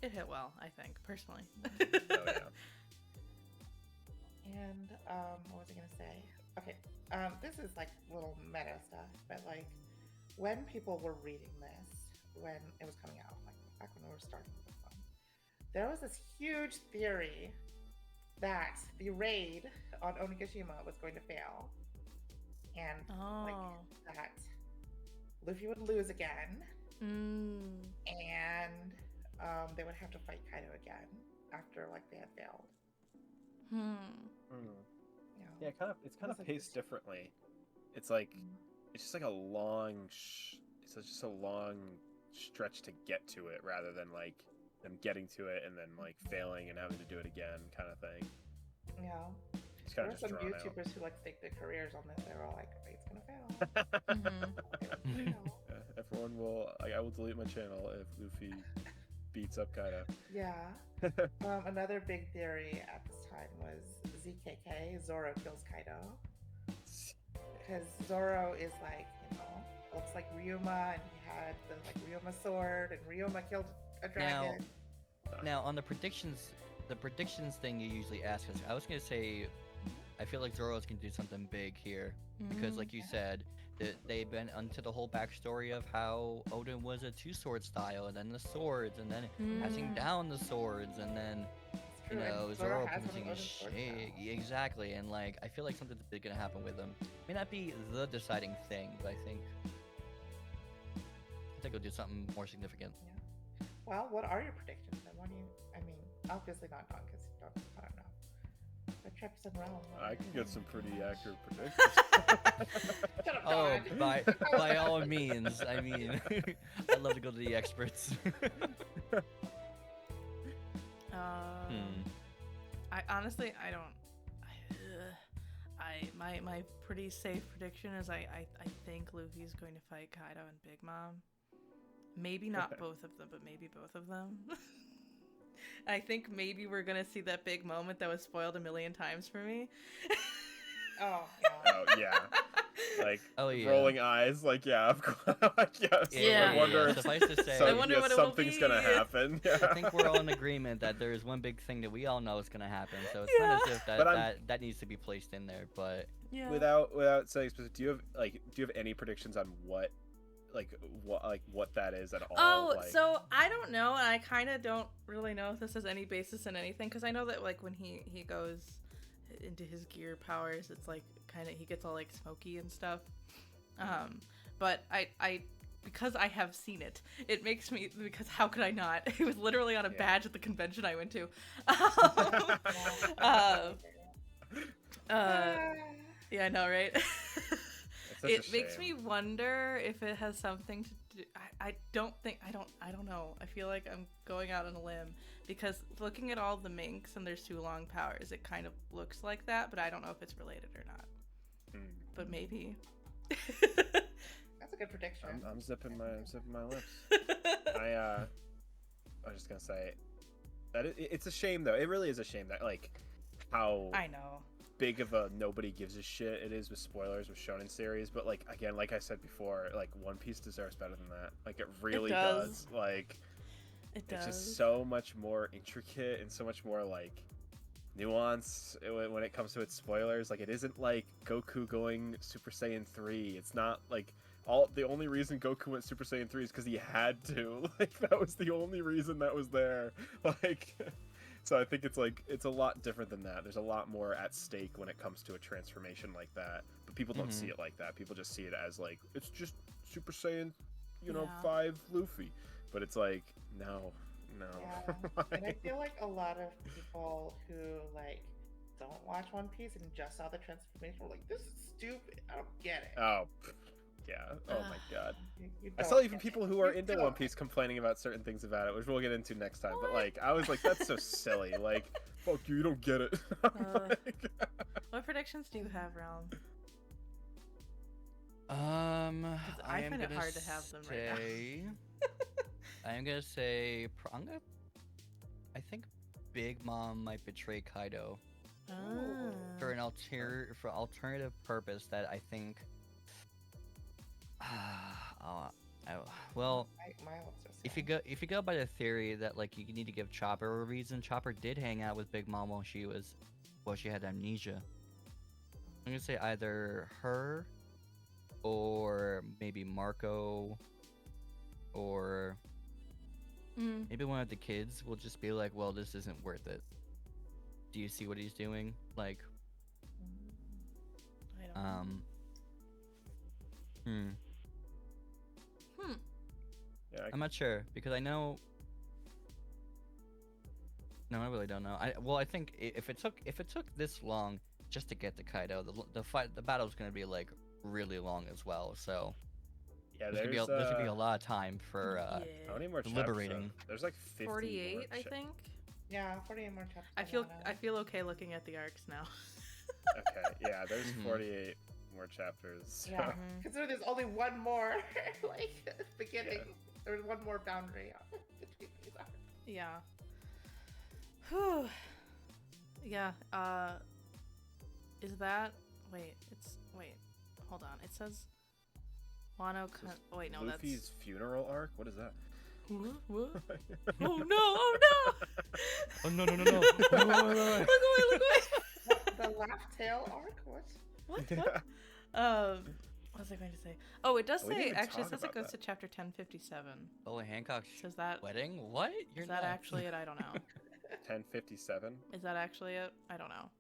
It hit well, I think, personally. Oh yeah. And what was I gonna say? Okay, this is like little meta stuff, but like when people were reading this, when it was coming out, like back when we were starting this one, there was this huge theory that the raid on Onigashima was going to fail, and Oh. that Luffy would lose again, Mm. and they would have to fight Kaido again after like they had failed. Hmm. You know? Yeah, it's kind That's of like paced this- differently. It's like Mm. it's just like a long it's just a long stretch to get to it rather than like them getting to it and then like failing and having to do it again kind of thing. Yeah. It's There kind were of some just drawn YouTubers who like stake their careers on this. They were all like, "It's gonna fail." out. Mhm. It's gonna fail. Everyone will. I will delete my channel if Luffy beats up Kaido. Yeah. Another big theory at this time was ZKK. Zoro kills Kaido because Zoro is like, looks like Ryuma, and he had the like Ryuma sword, and Ryuma killed a dragon. Now on the predictions thing you usually ask us, I was gonna say, I feel like Zoro's gonna do something big here because, like you said, they've been onto the whole backstory of how Odin was a two-sword style, and then the swords, and then passing Mm. down the swords, and then It's you true, and know Zoro Zoro has one of producing his Odin's swords shit. now. Exactly, and like I feel like something's big gonna happen with him. May not be the deciding thing, but I think he'll do something more significant. Well, what are your predictions? And what do you? I mean, obviously not Don, because I don't know. But Traps and Realm. what I are can your get some pretty predictions? accurate predictions. Shut up, Oh, Don. by all means. I mean, I'd love to go to the experts. I honestly, I don't. I my pretty safe prediction is I think Luffy's going to fight Kaido and Big Mom. Maybe not both of them, but maybe both of them. I think maybe we're gonna see that big moment that was spoiled a million times for me. Oh, yeah. Oh yeah. Like Oh, yeah. rolling eyes, like yeah, of course. Yes. Yeah. I wonder if Suffice to say, I wonder what it will something's be. gonna happen. Yeah. I think we're all in agreement that there is one big thing that we all know is gonna happen. So it's Yeah. not as if But that needs to be placed in there. But Yeah. Without saying specific, do you have any predictions on what that is at all? Oh, Like, so I don't know, and I kind of don't really know if this has any basis in anything, because I know that like when he goes into his gear powers, it's like kind of he gets all like smoky and stuff. But I because I have seen it, it makes me, because how could I not? It was literally on a badge at the convention I went to. Yeah, I know, right? such a It makes shame. me wonder if it has something to do. I don't know. I feel like I'm going out on a limb, because looking at all the minks and their Sulong powers, it kind of looks like that, but I don't know if it's related or not. But maybe. That's a good prediction. I'm zipping my lips. I was just gonna say that it's a shame though. It really is a shame that like how I know. big of a nobody gives a shit it is with spoilers with shonen series, but like again, like I said before, like One Piece deserves better than that. Like it really does. Like It does. it's just so much more intricate and so much more like nuance when it comes to its spoilers. Like it isn't like Goku going Super Saiyan 3. It's not like the only reason Goku went Super Saiyan 3 is because he had to. Like that was the only reason that was there. Like so I think it's a lot different than that. There's a lot more at stake when it comes to a transformation like that. But people don't see it like that. People just see it as like it's just Super Saiyan, Yeah. 5 Luffy. But it's like no. Yeah. And I feel like a lot of people who like don't watch One Piece and just saw the transformation were like, "This is stupid. I don't get it." Oh, yeah. Oh my god. You I don't saw even get people it. who are You into don't. One Piece complaining about certain things about it, which we'll get into next time. But like, I was like, that's so silly. Like, fuck you, you don't get it. Like- What predictions do you have, Realm? I I am find it gonna hard to have them right now. say, I am gonna say, I think Big Mom might betray Kaido Ah. for an alternative purpose that I think. Well, My hopes are if so. you go by the theory that like you need to give Chopper a reason, Chopper did hang out with Big Mom while she had amnesia. I'm gonna say either her, or maybe Marco, or maybe one of the kids will just be like, well, this isn't worth it. Do you see what he's doing? Like, I don't know. yeah, I'm not sure because I know. No, I really don't know. I think if it took this long just to get to Kaido, the battle's gonna be like really long as well. So yeah. there's gonna be a lot of time for How many more chapters? deliberating. There's like 50 more 48, I think. Yeah, 48 more chapters. I feel okay looking at the arcs now. Okay, yeah. There's Mhm. 48 more chapters. So. Yeah, consider there's only one more like beginning. There's one more boundary between these arcs. Yeah. Whew. Yeah. Is that? Wait. Hold on. It says. Wano. Oh wait, no. Luffy's funeral arc. What is that? That's. What? Oh no! Oh no! Oh no! Look away! Look away! What, the laugh tail arc? What? What? What was I going to say? Oh, it does We didn't say. even Actually, it talk says it about goes that. to chapter 1057. Bola Hancock's Says that. wedding? What? You're Is that nuts. actually it? I don't know. 1057. Is that actually it? I don't know.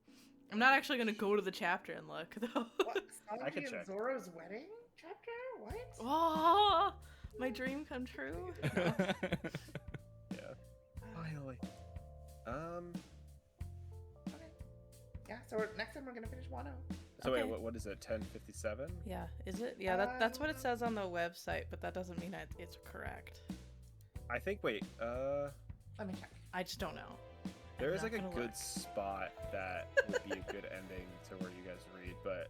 I'm not actually gonna go to the chapter and look though. What? I could Sanji check. and Zoro's wedding chapter? What? Oh, my dream come true. No. Yeah. Finally. Okay. Yeah. So next time we're gonna finish Wano. So Okay. wait, what is it? 1057? Yeah, is it? Yeah, that's what it says on the website, but that doesn't mean it's correct. I think. Wait. Let me check. I just don't know. There is not like a gonna good look. spot that would be a good ending to where you guys read, but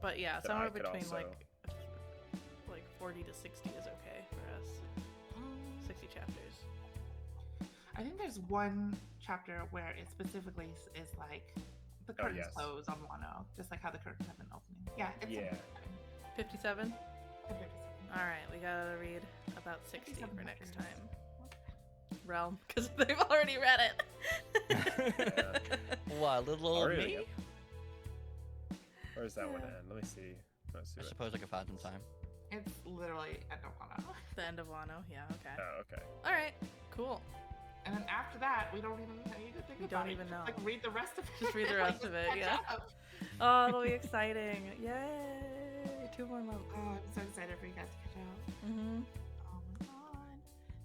But yeah, that somewhere I could between also- like 40 to 60 is okay for us. 60 chapters. I think there's one chapter where it specifically is like the Oh, curtains yes. close on Wano, just like how the curtains have been opening. Yeah, it's Yeah. 57? 57. Alright, we gotta read about 60 for 57 next chapters. time. Realm, because they've already read it. What, little Oh, old really? me? Yep. Where does that one Yeah. end? Let me see. Let's see I what... suppose like a 1,000 time. It's literally end of Wano. The end of Wano, yeah, okay. Oh, okay. Alright, cool. And then after that, we don't even need to think We about don't it. even Just, know. Like read the rest of it. Just read the Like, rest of just it, catch yeah. up. Oh, it'll be exciting. Yay! 2 more months. Oh, I'm so excited for you guys to catch up. Mm-hmm. Oh my god.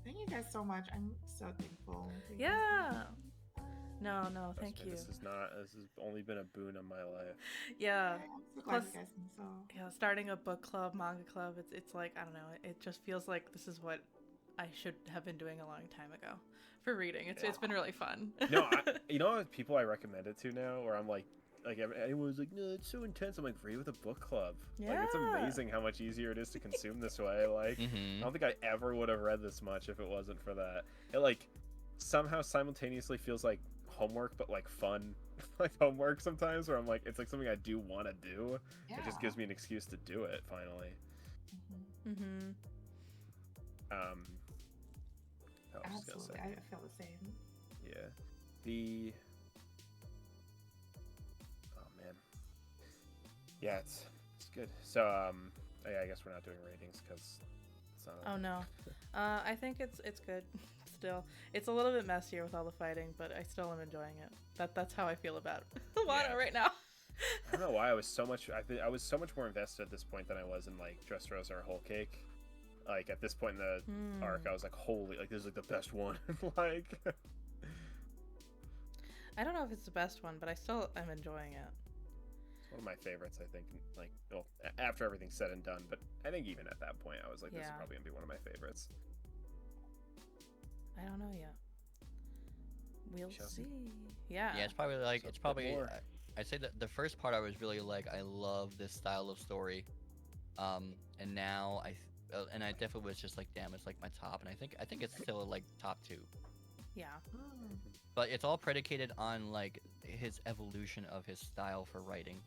Thank you guys so much. I'm so thankful. for you guys. Yeah. No, no, Trust thank me, you. This has only been a boon in my life. Yeah. I'm so glad Plus- you guys think so. Yeah, starting a book club, manga club, it's like, I don't know, it just feels like this is what I should have been doing a long time ago for reading. It's been really fun. No, you know what people I recommend it to now, where I'm like everyone's like, no, it's so intense. I'm like, read with a book club. Like, it's Yeah. amazing how much easier it is to consume this way. Like, I Mm-hmm. don't think I ever would have read this much if it wasn't for that. It like somehow simultaneously feels like homework, but like fun, like homework sometimes. Where I'm like, it's like something I do want to do. Yeah. It just gives me an excuse to do it finally. Mhm. Mm-hmm. I was just gonna Absolutely. say, I feel the same. yeah, the. Oh man. Yeah, it's good. So yeah, I guess we're not doing ratings because it's not. Oh no. I think it's good still. It's a little bit messier with all the fighting, but I still am enjoying it. That's how I feel about Wano Yeah. right now. I don't know why I was so much. I was so much more invested at this point than I was in like Dressrosa or Whole Cake. Like at this point in the arc, I was like, holy, like this is like the best one. Like, I don't know if it's the best one, but I still am enjoying it. it's one of my favorites. I think. Like, well, after everything's said and done, but I think even at that point, I was like, this is Yeah. probably gonna be one of my favorites. I don't know yet. We'll Shall see. see. Yeah. Yeah, it's probably like So it's a bit probably. more. I'd say that the first part I was really like, I love this style of story, and now and I definitely was just like, damn, it's like my top, and I think it's still like top 2, Yeah. Mm. but it's all predicated on like his evolution of his style for writing.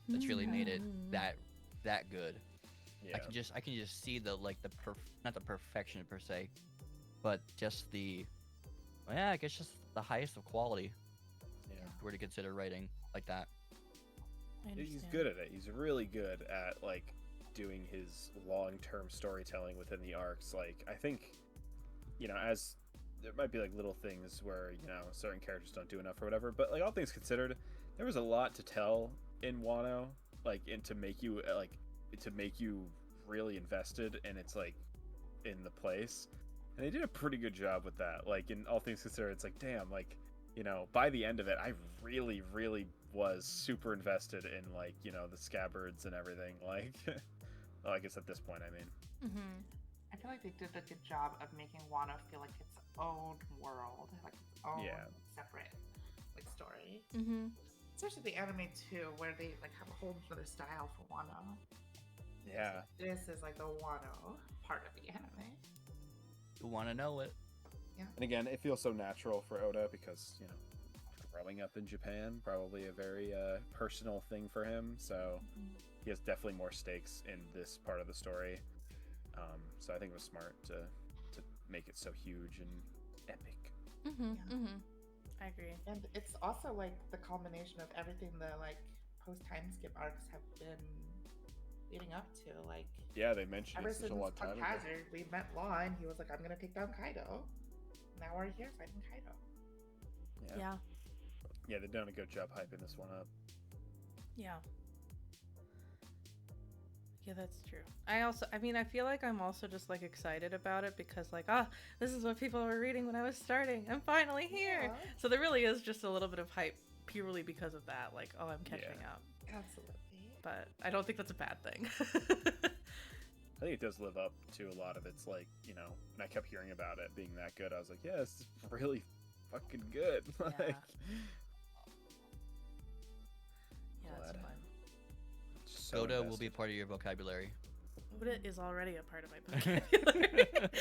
That's really made it Mm. that good. Yeah. I can just see the like not the perfection per se, but just I guess just the highest of quality. Yeah. If you were to consider writing like that. I He's understand. good at it. He's really good at like doing his long-term storytelling within the arcs. Like, I think, as there might be like little things where certain characters don't do enough or whatever, but like all things considered, there was a lot to tell in Wano, like, and to make you really invested, and it's like in the place, and they did a pretty good job with that. Like, in all things considered, it's like, damn, like, by the end of it, I really, really was super invested in like, the scabbards and everything. Like, well, I guess at this point, I mean, Mm-hmm. I feel like they did a good job of making Wano feel like its own world, like its own Yeah. separate like story. Mm-hmm. Especially the anime too, where they like have a whole other style for Wano. yeah, This is like the Wano part of the anime. You want to know it? And again, it feels so natural for Oda because growing up in Japan, probably a very personal thing for him. So he has definitely more stakes in this part of the story. So I think it was smart to make it so huge and epic. Mm-hmm. Yeah. Mm-hmm. I agree. And it's also like the culmination of everything the like post time skip arcs have been leading up to. Like Yeah, they mentioned ever it such since a long time Punk ago. Hazard, we met Law and he was like, I'm gonna take down Kaido. Now we're here fighting Kaido. Yeah. Yeah, they've done a good job hyping this one up. Yeah. Yeah, that's true. I feel like I'm also just like excited about it because like, this is what people were reading when I was starting. I'm finally here. Yeah. So there really is just a little bit of hype purely because of that. Like, oh, I'm catching up. Absolutely. But I don't think that's a bad thing. I think it does live up to a lot of its like, and I kept hearing about it being that good. I was like, yeah, this is really fucking good. Yeah. Like, Yeah, it's Glad. fun. so Goda will invested. be part of your vocabulary. Buddha is already a part of my vocabulary.